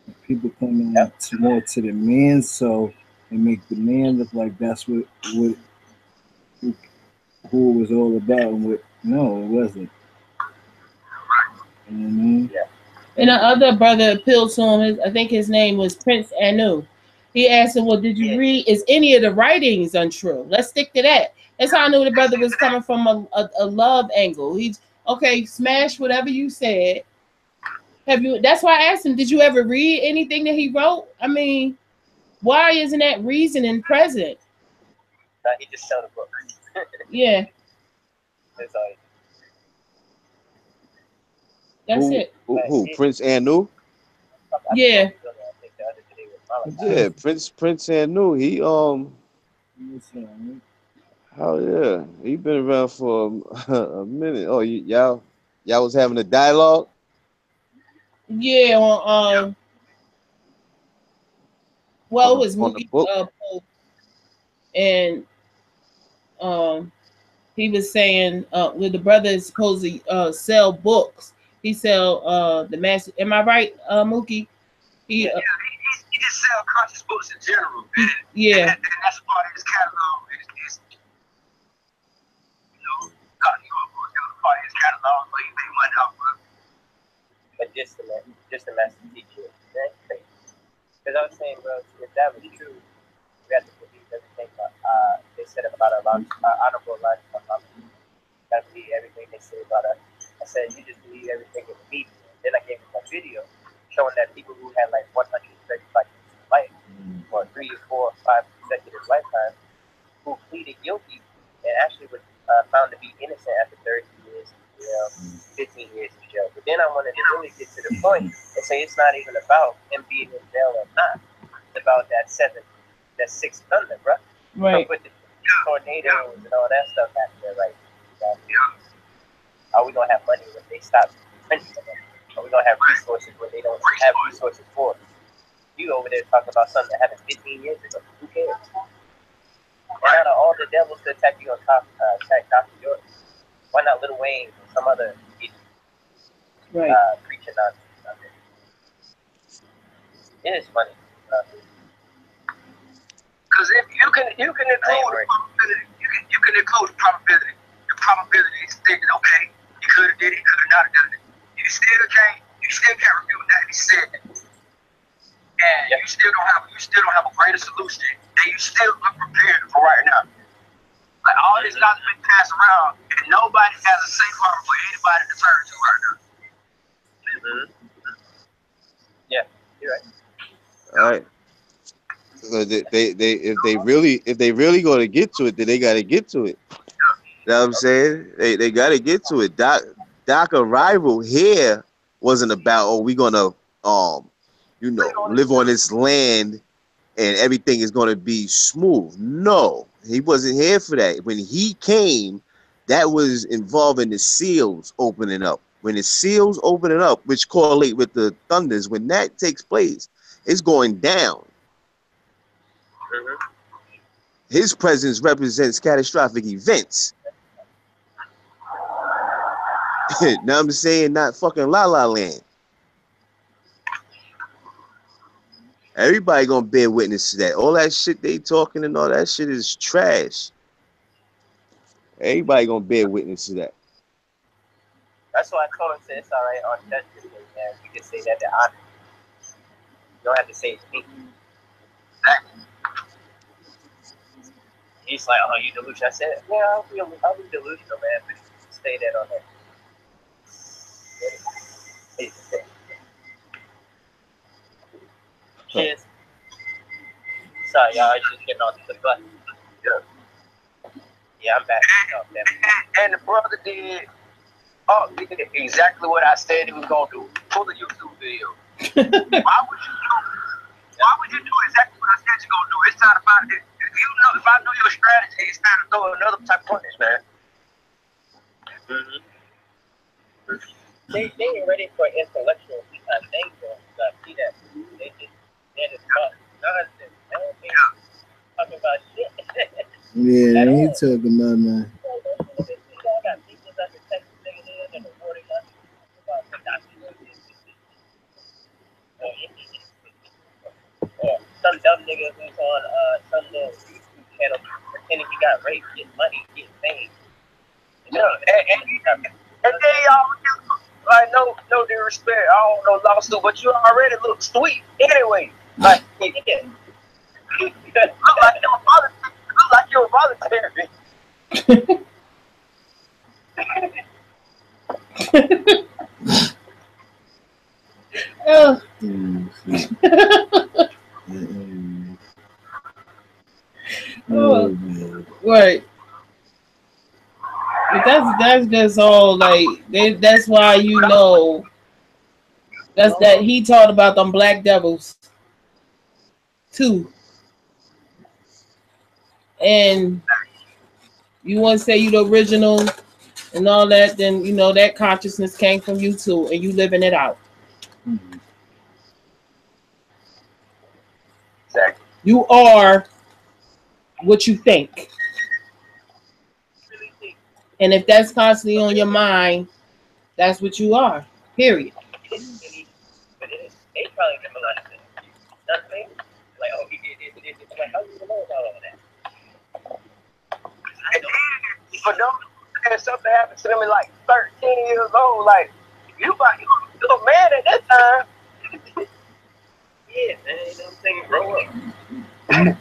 And people come more to the man soul and make the man look like that's who it was all about. And no, it wasn't. Mm-hmm. Yeah. And the other brother appealed to him. I think his name was Prince Anu. He asked him, well, did you read, is any of the writings untrue? Let's stick to that. That's how I knew the brother was coming from a love angle. He's, okay, smash whatever you said. That's why I asked him, did you ever read anything that he wrote? I mean, why isn't that reasoning present? He just showed a book. Yeah. That's all. That's it. Who? Prince Anu? Yeah. Yeah, Prince Anu. He hell yeah, he been around for a minute. Oh, y'all was having a dialogue. Yeah, on well, it was Mookie and he was saying with the brother is supposed to sell books. He sell the master. Am I right, Mookie? He just sell conscious books in general. And, yeah. And that's part of his catalog. It's part of his catalog, so he made money off of it. But just the master teacher. That's crazy. Because I was saying, bro, if that was true, we have to believe everything they said about our honorable life. Gotta believe everything they say about us. I said, you just believe everything in the media. Then I gave him a video showing that people who had like 135 years of life, or 3 or 4 or 5 consecutive lifetimes, who pleaded guilty and actually was found to be innocent after 30 years, 15 years in jail. But then I wanted to really get to the point and say it's not even about him being in jail or not. It's about that 6th thunder, bro. Right. With the tornadoes and all that stuff happening right now. Are we gonna have money when they stop printing them? Are we gonna have resources when they don't have resources for it? You over there talking about something that happened 15 years ago. Who cares? And out of all the devils to attack you on top, attack Dr. Jordan, why not Lil Wayne or some other idiot preaching nonsense? It is funny. Because if you can include the probability, you can include the probability. The probability is thinking, okay, he could have did it, he could have not have done it. You still can't refute that he said it. And you still don't have a greater solution, and you still unprepared for right now. Like all this knowledge been passed around, and nobody has a safe harbor for anybody to turn to right now. Yeah, you're right. All right. So if they really gonna get to it, then they gotta get to it. You know what I'm saying? They gotta get to it. Doc arrival here wasn't about we gonna live on this land and everything is gonna be smooth. No, he wasn't here for that. When he came, that was involving the seals opening up. When the seals opening up, which correlate with the thunders, when that takes place, it's going down. His presence represents catastrophic events. Now I'm saying not fucking La La Land. Everybody gonna bear witness to that. All that shit they talking and all that shit is trash. Everybody gonna bear witness to that. That's why I told him, it's all right on Judgment Day, man. You can say that they're honest. You don't have to say it's me. He's like, oh, you delusional. I said, yeah, I'll be delusional, man. But you can say that on that. Cheers. Sorry, y'all. I just getting off the bus. Yeah, I'm back. And the brother did exactly what I said he was gonna do. Pull the YouTube video. Why would you do exactly what I said you're gonna do? It's time to find it. If I know your strategy, it's time to throw another type of punch, man. They ain't ready for intellectual things. See that? They're just nonsense. They don't think talking about shit. Yeah, he talking about man. I got people that can text niggas in and reporting us about the or some dumb nigga who's on some little YouTube channel pretending he got raped, getting money, getting fame. And then y'all like no disrespect, I don't know lawsuit, but you already look sweet anyway. Like look like you're voluntary. Oh. Oh, right. But that's just all like that's why that's that he taught about them black devils too. And you want to say you the original and all that, then that consciousness came from you too, and you living it out. Exactly. You are what you think. And if that's constantly on your mind, that's what you are. Period. But they probably never like that. Nothing. Like, oh, he did this. Like, how do you know about all that? For them, and something happened to them at like 13 years old. Like, you a man at that time. Yeah, man, you know what I'm saying? Grow up.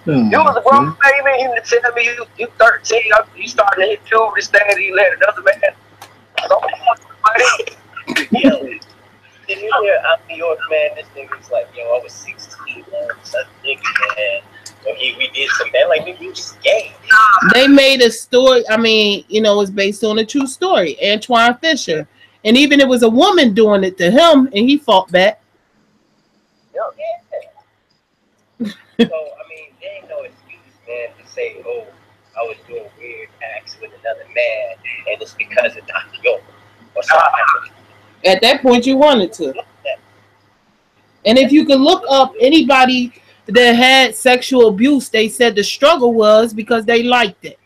You was a grown baby, and you tell me you 13, you started to hit two this thing, and you let another man. Yo, did you hear I'm New York, man? This nigga's like, yo, I was 16, man, such nigga, man. Yo, or we did some bad. Like, we just gay. They made a story. I mean, you know, it's based on a true story. Antoine Fisher, and even it was a woman doing it to him, and he fought back. Yeah. So I mean, there ain't no excuse, man, to say, oh, I was doing weird acts with another man, and it's because of Dr. York or something. At that point, you wanted to. And if you could look up anybody that had sexual abuse, they said the struggle was because they liked it,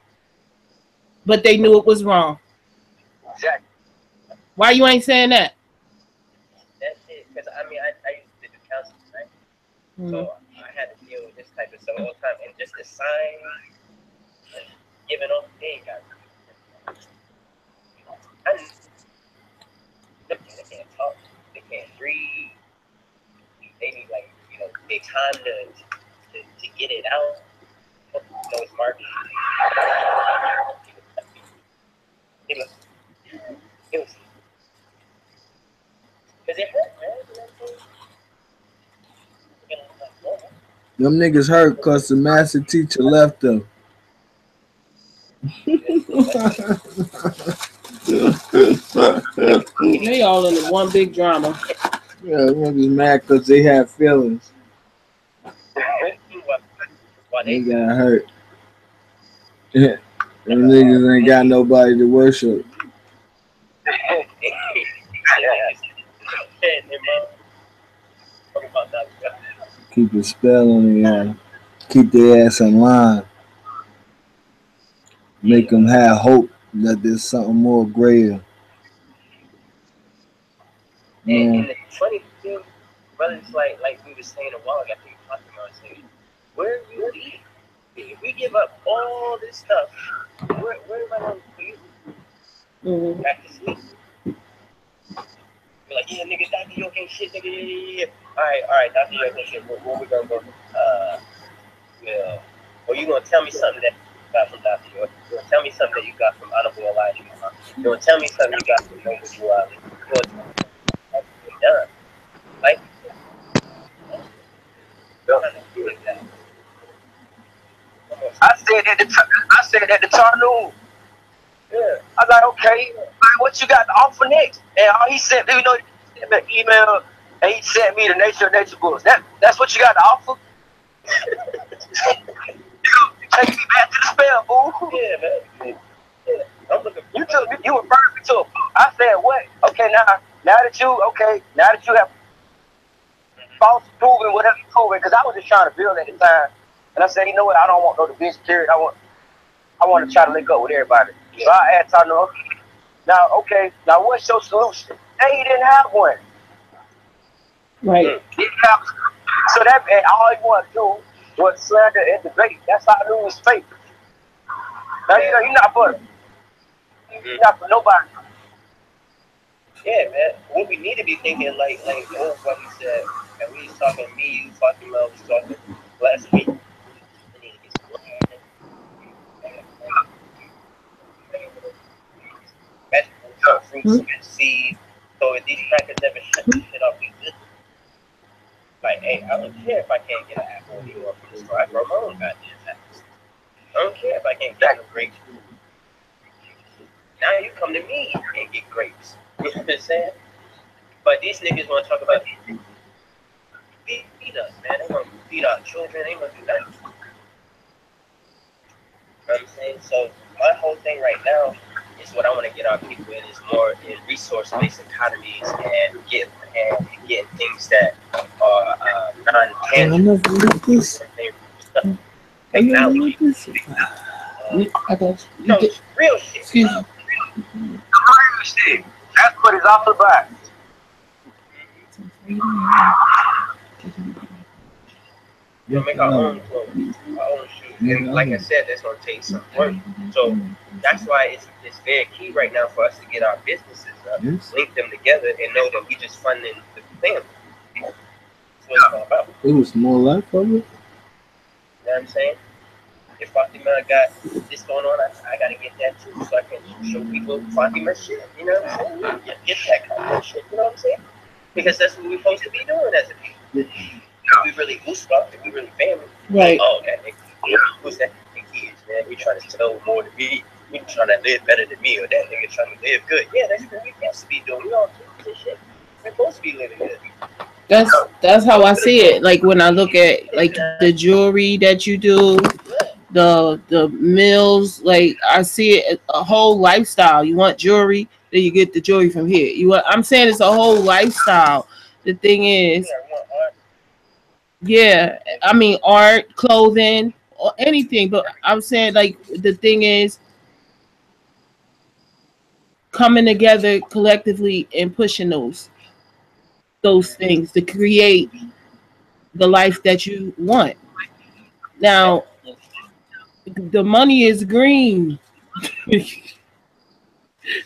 but they knew it was wrong. Exactly. Why you ain't saying that? That's it. Because I mean, I used to do counseling, right? So I had to deal with this type of stuff all the time, and just the signs and giving off, they ain't got. They can't talk. They can't breathe. They need, like, you know, they time to get it out. You know, it's market. It was because it hurt, man. Them niggas hurt because the master teacher left them. They all in one big drama. Yeah, niggas mad because they have feelings. They got hurt. Yeah. Them niggas ain't got nobody to worship. Keep a spell on their keep their ass in line. Make them have hope that there's something more greater. And the funny thing, brother, it's like we were saying a while ago, I think we talked about saying, where you be? If we give up all this stuff, where am I going to you? Back to sleep. We're like, yeah, nigga, Dr. York ain't shit, nigga, yeah. All right, Dr. York ain't shit. Where we gonna go? Yeah. Or you gonna tell me something that you got from Dr. York? You gonna tell me something that you got from Honorable Elijah? You gonna tell me something you got from Noble Juwali? You gonna tell me something done? Like, I said at the Tarnoon. yeah. I was like, okay, like, what you got to offer next? And all he sent, you know, he sent me an email and he sent me the Nature of Nature books. That's what you got to offer? You take me back to the spell, boo. Yeah, man. Yeah. I'm looking for You referred me to a book. I said, what? Okay, now that you have false proven whatever you proven, because I was just trying to build at the time. And I said, you know what, I don't want no division period. I want to try to link up with everybody. So I asked Tarnoon, now what's your solution? And he didn't have one. Right. So that, and all he wanted to do was slander and debate. That's how I knew he was fake. Now, you know, he's not for nobody. yeah, man. What we need to be thinking, like what he said, and we was talking, me, you, Fatima, we was talking last week. Vegetables, fruits, and seeds. So if these crackers never shut this shit off, we good. Like, hey, I don't care if I can't get an apple anymore from the store. I grow my own goddamn apples. I don't care if I can't get no grapes. Now you come to me and get grapes. You know what I'm saying? But these niggas want to talk about feed us, man. They want to feed our children. They want to do that. You know what I'm saying? So my whole thing right now is what I want to get our people in is more in resource-based economies and getting things that are non-tangible. Technology. No, real shit. Excuse me. That's what it's all about. We'll make our own clothes, our own shoes. And like I said, that's going to take some work. So that's why it's very key right now for us to get our businesses up, link them together, and know that we just funding the family. That's what it's all about. It was more life of it. You know what I'm saying? If Fatima got this going on, I got to get that too, so I can show people Fatima shit. You know what I'm saying? Get that kind of shit. You know what I'm saying? Because that's what we're supposed to be doing as a people. If we really goose fuck, if we really family, Right. Oh, that nigga. Who's that nigga kids, man? We trying to sell more than me. We trying to live better than me, or that nigga trying to live good. Yeah, that's what we supposed to be doing. We all do this shit. We're supposed to be living good. That's how I see it. Like when I look at like the jewelry that you do, the meals, like I see it a whole lifestyle. You want jewelry, then you get the jewelry from here. I'm saying it's a whole lifestyle. The thing is, yeah, I mean art, clothing, or anything. But I'm saying like the thing is coming together collectively and pushing those things to create the life that you want. Now, the money is green.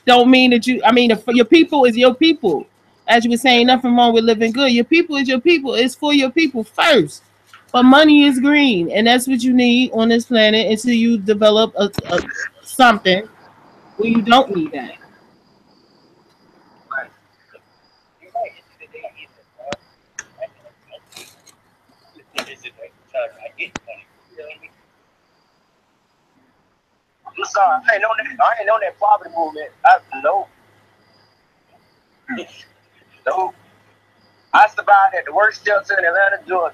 Don't mean that you. I mean, if your people is your people. As you were saying, nothing wrong with living good. Your people is your people. It's for your people first. But money is green, and that's what you need on this planet until you develop a something where you don't need that. You're right. It's the day I get money. You know what I mean? I'm sorry, I ain't on that poverty movement. No. I survived at the worst shelter in Atlanta, Georgia.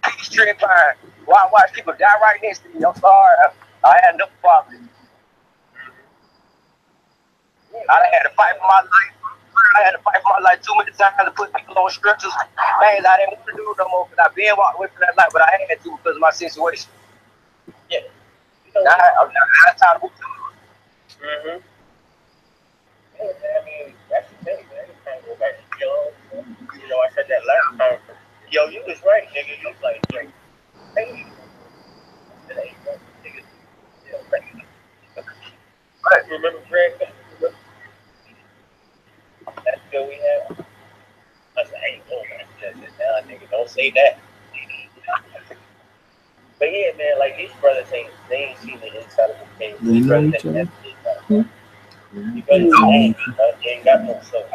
Peachtree and Pine. Why I watch people die right next to me? I'm sorry. I had enough poverty. I had to fight for my life. I had to fight for my life too many times to put people on stretchers. Man, I didn't want to do it no more because I been walking away from that life, but I had to because of my situation. Yeah. I'm tired of moving. Mm-hmm. Yeah, I mean, that's the thing, man. You can't go back to I said that last time. Yo, you was right, nigga. You was like, hey, nigga. Right. Remember Greg? That's good we have. I said, I ain't going back to that. Nah, nigga, don't say that. But yeah, man, like these brothers they ain't seen the inside of the cave. These brothers ain't have the inside of the cave. You brothers ain't got no soul.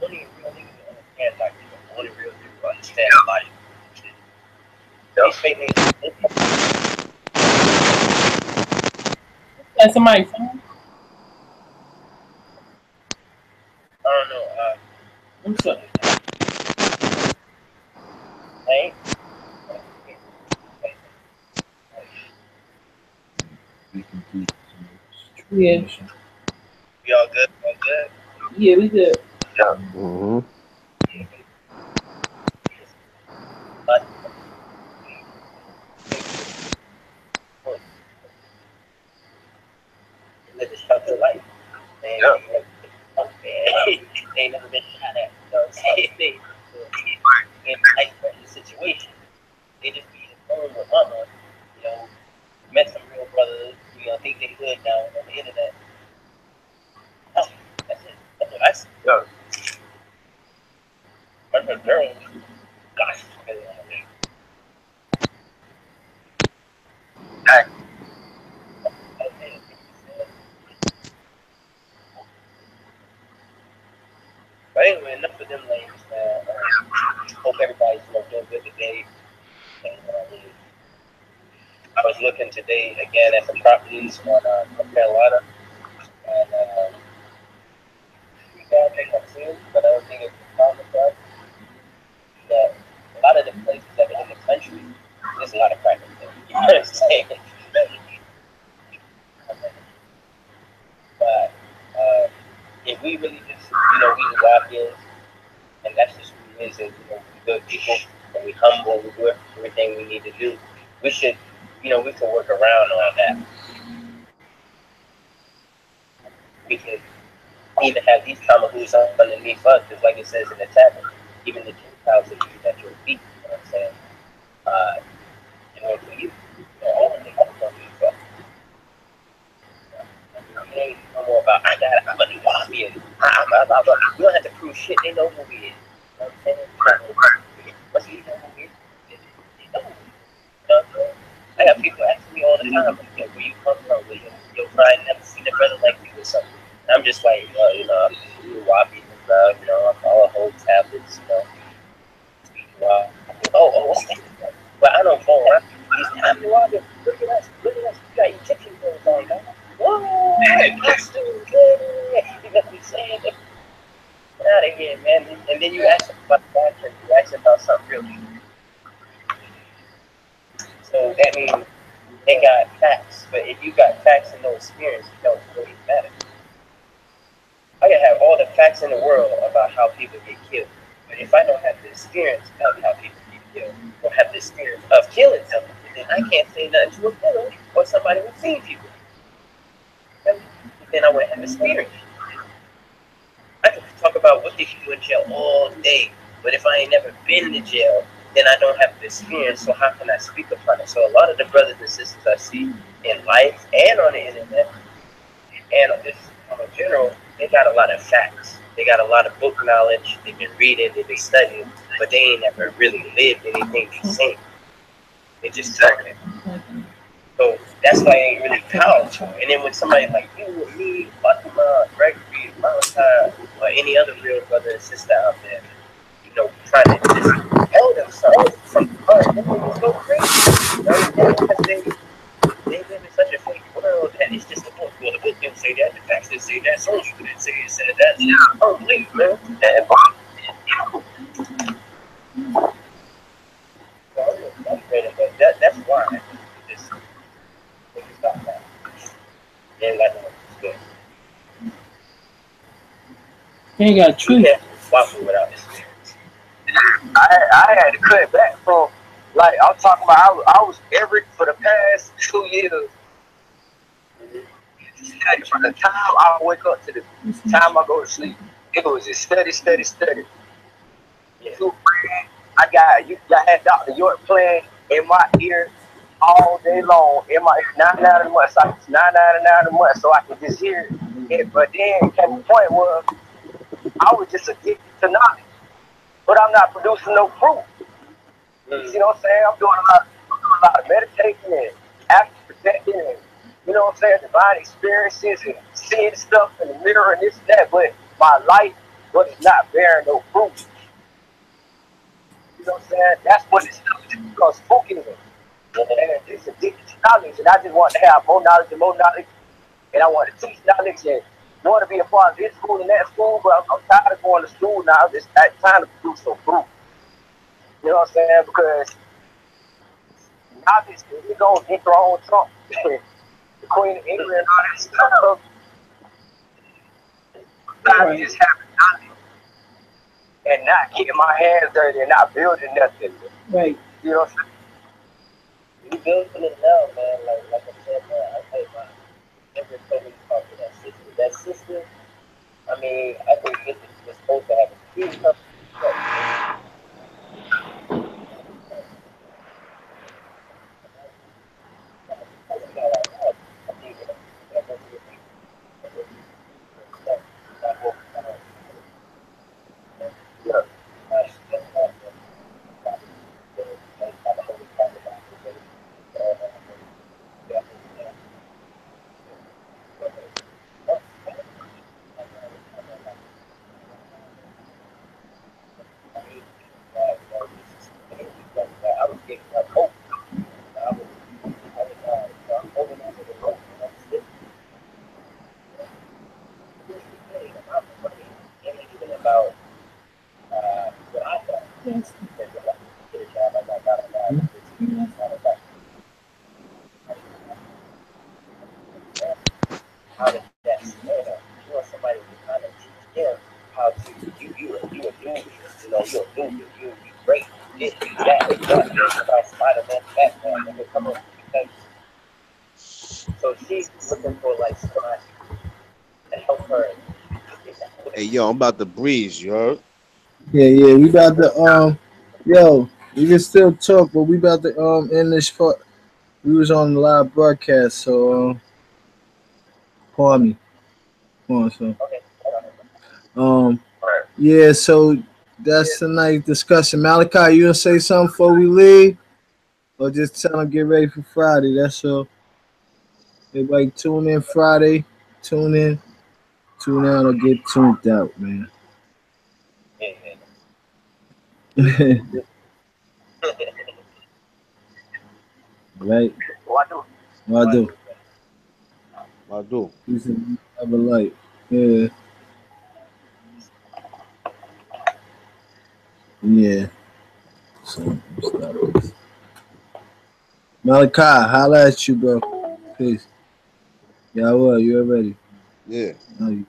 Only real niggas understand life. Only real niggas understand life. These fake niggas. That's somebody's phone. I don't know. I'm sorry. Hey. Yeah. We all good? All good? Yeah, we good. Yeah. Mm-hmm. Live this comfort life. They ain't never been shot at. You know what I'm saying? They in life threatening situation. They just be in the phone with mama. Met some real brothers. Think they good now on the internet. Oh, that's it. That's what I see. Yeah. But the girls, gosh, Hey. But anyway, enough of them lanes, man. Hope everybody's doing good today. And, I was looking today again at the properties on North Carolina, and we got things up too, but I don't think it's common for us. That a lot of the places that are in the country, there's a lot of crack in there. You know what I'm saying? But if we really just, we the walk-ins, and that's just who it is, and we good people, and we humble, and we do everything we need to do, we should, we can work around all that. We can even have these tomahawks underneath us, just like it says in the tablet. Even the Gentiles that you at your feet, you know what I'm saying? In order for you, all of them are going to be fucked. It ain't no more about, I'm a new Bobby, we don't have to prove shit, they know who we is. You know what I'm saying? Right. But you know who we is. They know who we is. You know what I'm saying? I got people asking me all the time, like, where you come from? You'll probably never seen a brother like you or something. And I'm just like, you Wabi, about, you know, I follow whole tablets, you know. What's that? But I don't phone. He's happy walking. Look at us. You got Egyptian clothes on, man. Whoa, costume, good. You know what I'm saying? Get out of here, man. And then you ask about the bathroom. You ask about something real deep. So that means they got facts. But if you got facts and no experience, it don't really matter. I can have all the facts in the world about how people get killed. But if I don't have the experience of how people get killed, or have the experience of killing someone, then I can't say nothing to a killer or somebody who's seen people. Then I wouldn't have experience. I can talk about what they can do in jail all day, but if I ain't never been to jail, then I don't have the experience, so how can I speak upon it? So a lot of the brothers and sisters I see in life and on the internet, and on this in general, they got a lot of facts. They got a lot of book knowledge. They've been reading, they've been studying, but they ain't never really lived anything they seen. They just talking. So that's why it ain't really powerful. And then when somebody like you or me, Fatima, Gregory, Malachi, or any other real brother and sister out there, you know, trying to just tell them something from the heart, then they just go crazy. You know, because they live in such a fake world that it's just a book. Well, the book didn't say that, the facts didn't say that, so you didn't say it said that. I don't believe it, man. But that's why I just stop that. And like it's good. You ain't got truth. Waffle without experience. I had to cut back from, like, I'm talking about, I was for the past 2 years, from the time I wake up to the time I go to sleep, it was just study. Yeah. I had Dr. York playing in my ear all day long, in my ear, $99 a month, $9.99 a month, so I could just hear it. But then came the point where I was just addicted to knowledge, but I'm not producing no fruit. You see what I'm saying? I'm doing a lot of meditating and after protecting and, you know what I'm saying, divine experiences and seeing stuff in the mirror and this and that, but my life was not bearing no fruit. You know what I'm saying? That's what it's because spookiness. And it's addicted to knowledge, and I just want to have more knowledge, and I want to teach knowledge and want to be a part of this school and that school, but I'm tired of going to school now. It's time to produce some fruit. You know what I'm saying? Because knowledge, we're going to dethrone Trump, the Queen of England and all that stuff. I just having knowledge and not getting my hands dirty and not building nothing. Right. You know what I'm saying? We building it now, man. Like I said, man, I think never told me to talk to that sister. That sister, I mean, I think this is supposed to have a huge Hey, yo, I'm about to breeze, you heard? Yeah, we about to yo, we can still talk, but we about to end this part. We was on the live broadcast, so call me. Come on, so yeah, so that's tonight's discussion. Malachi, you gonna say something before we leave? Or just tell them get ready for Friday, that's all. Everybody tune in Friday, tune in or get tuned out, man. Right? What do? What I do? I do. You said you have a light. Yeah. Yeah. So, stop this. Malachi, holla at you, bro. Peace. Yeah, well, you already. Yeah. Oh, you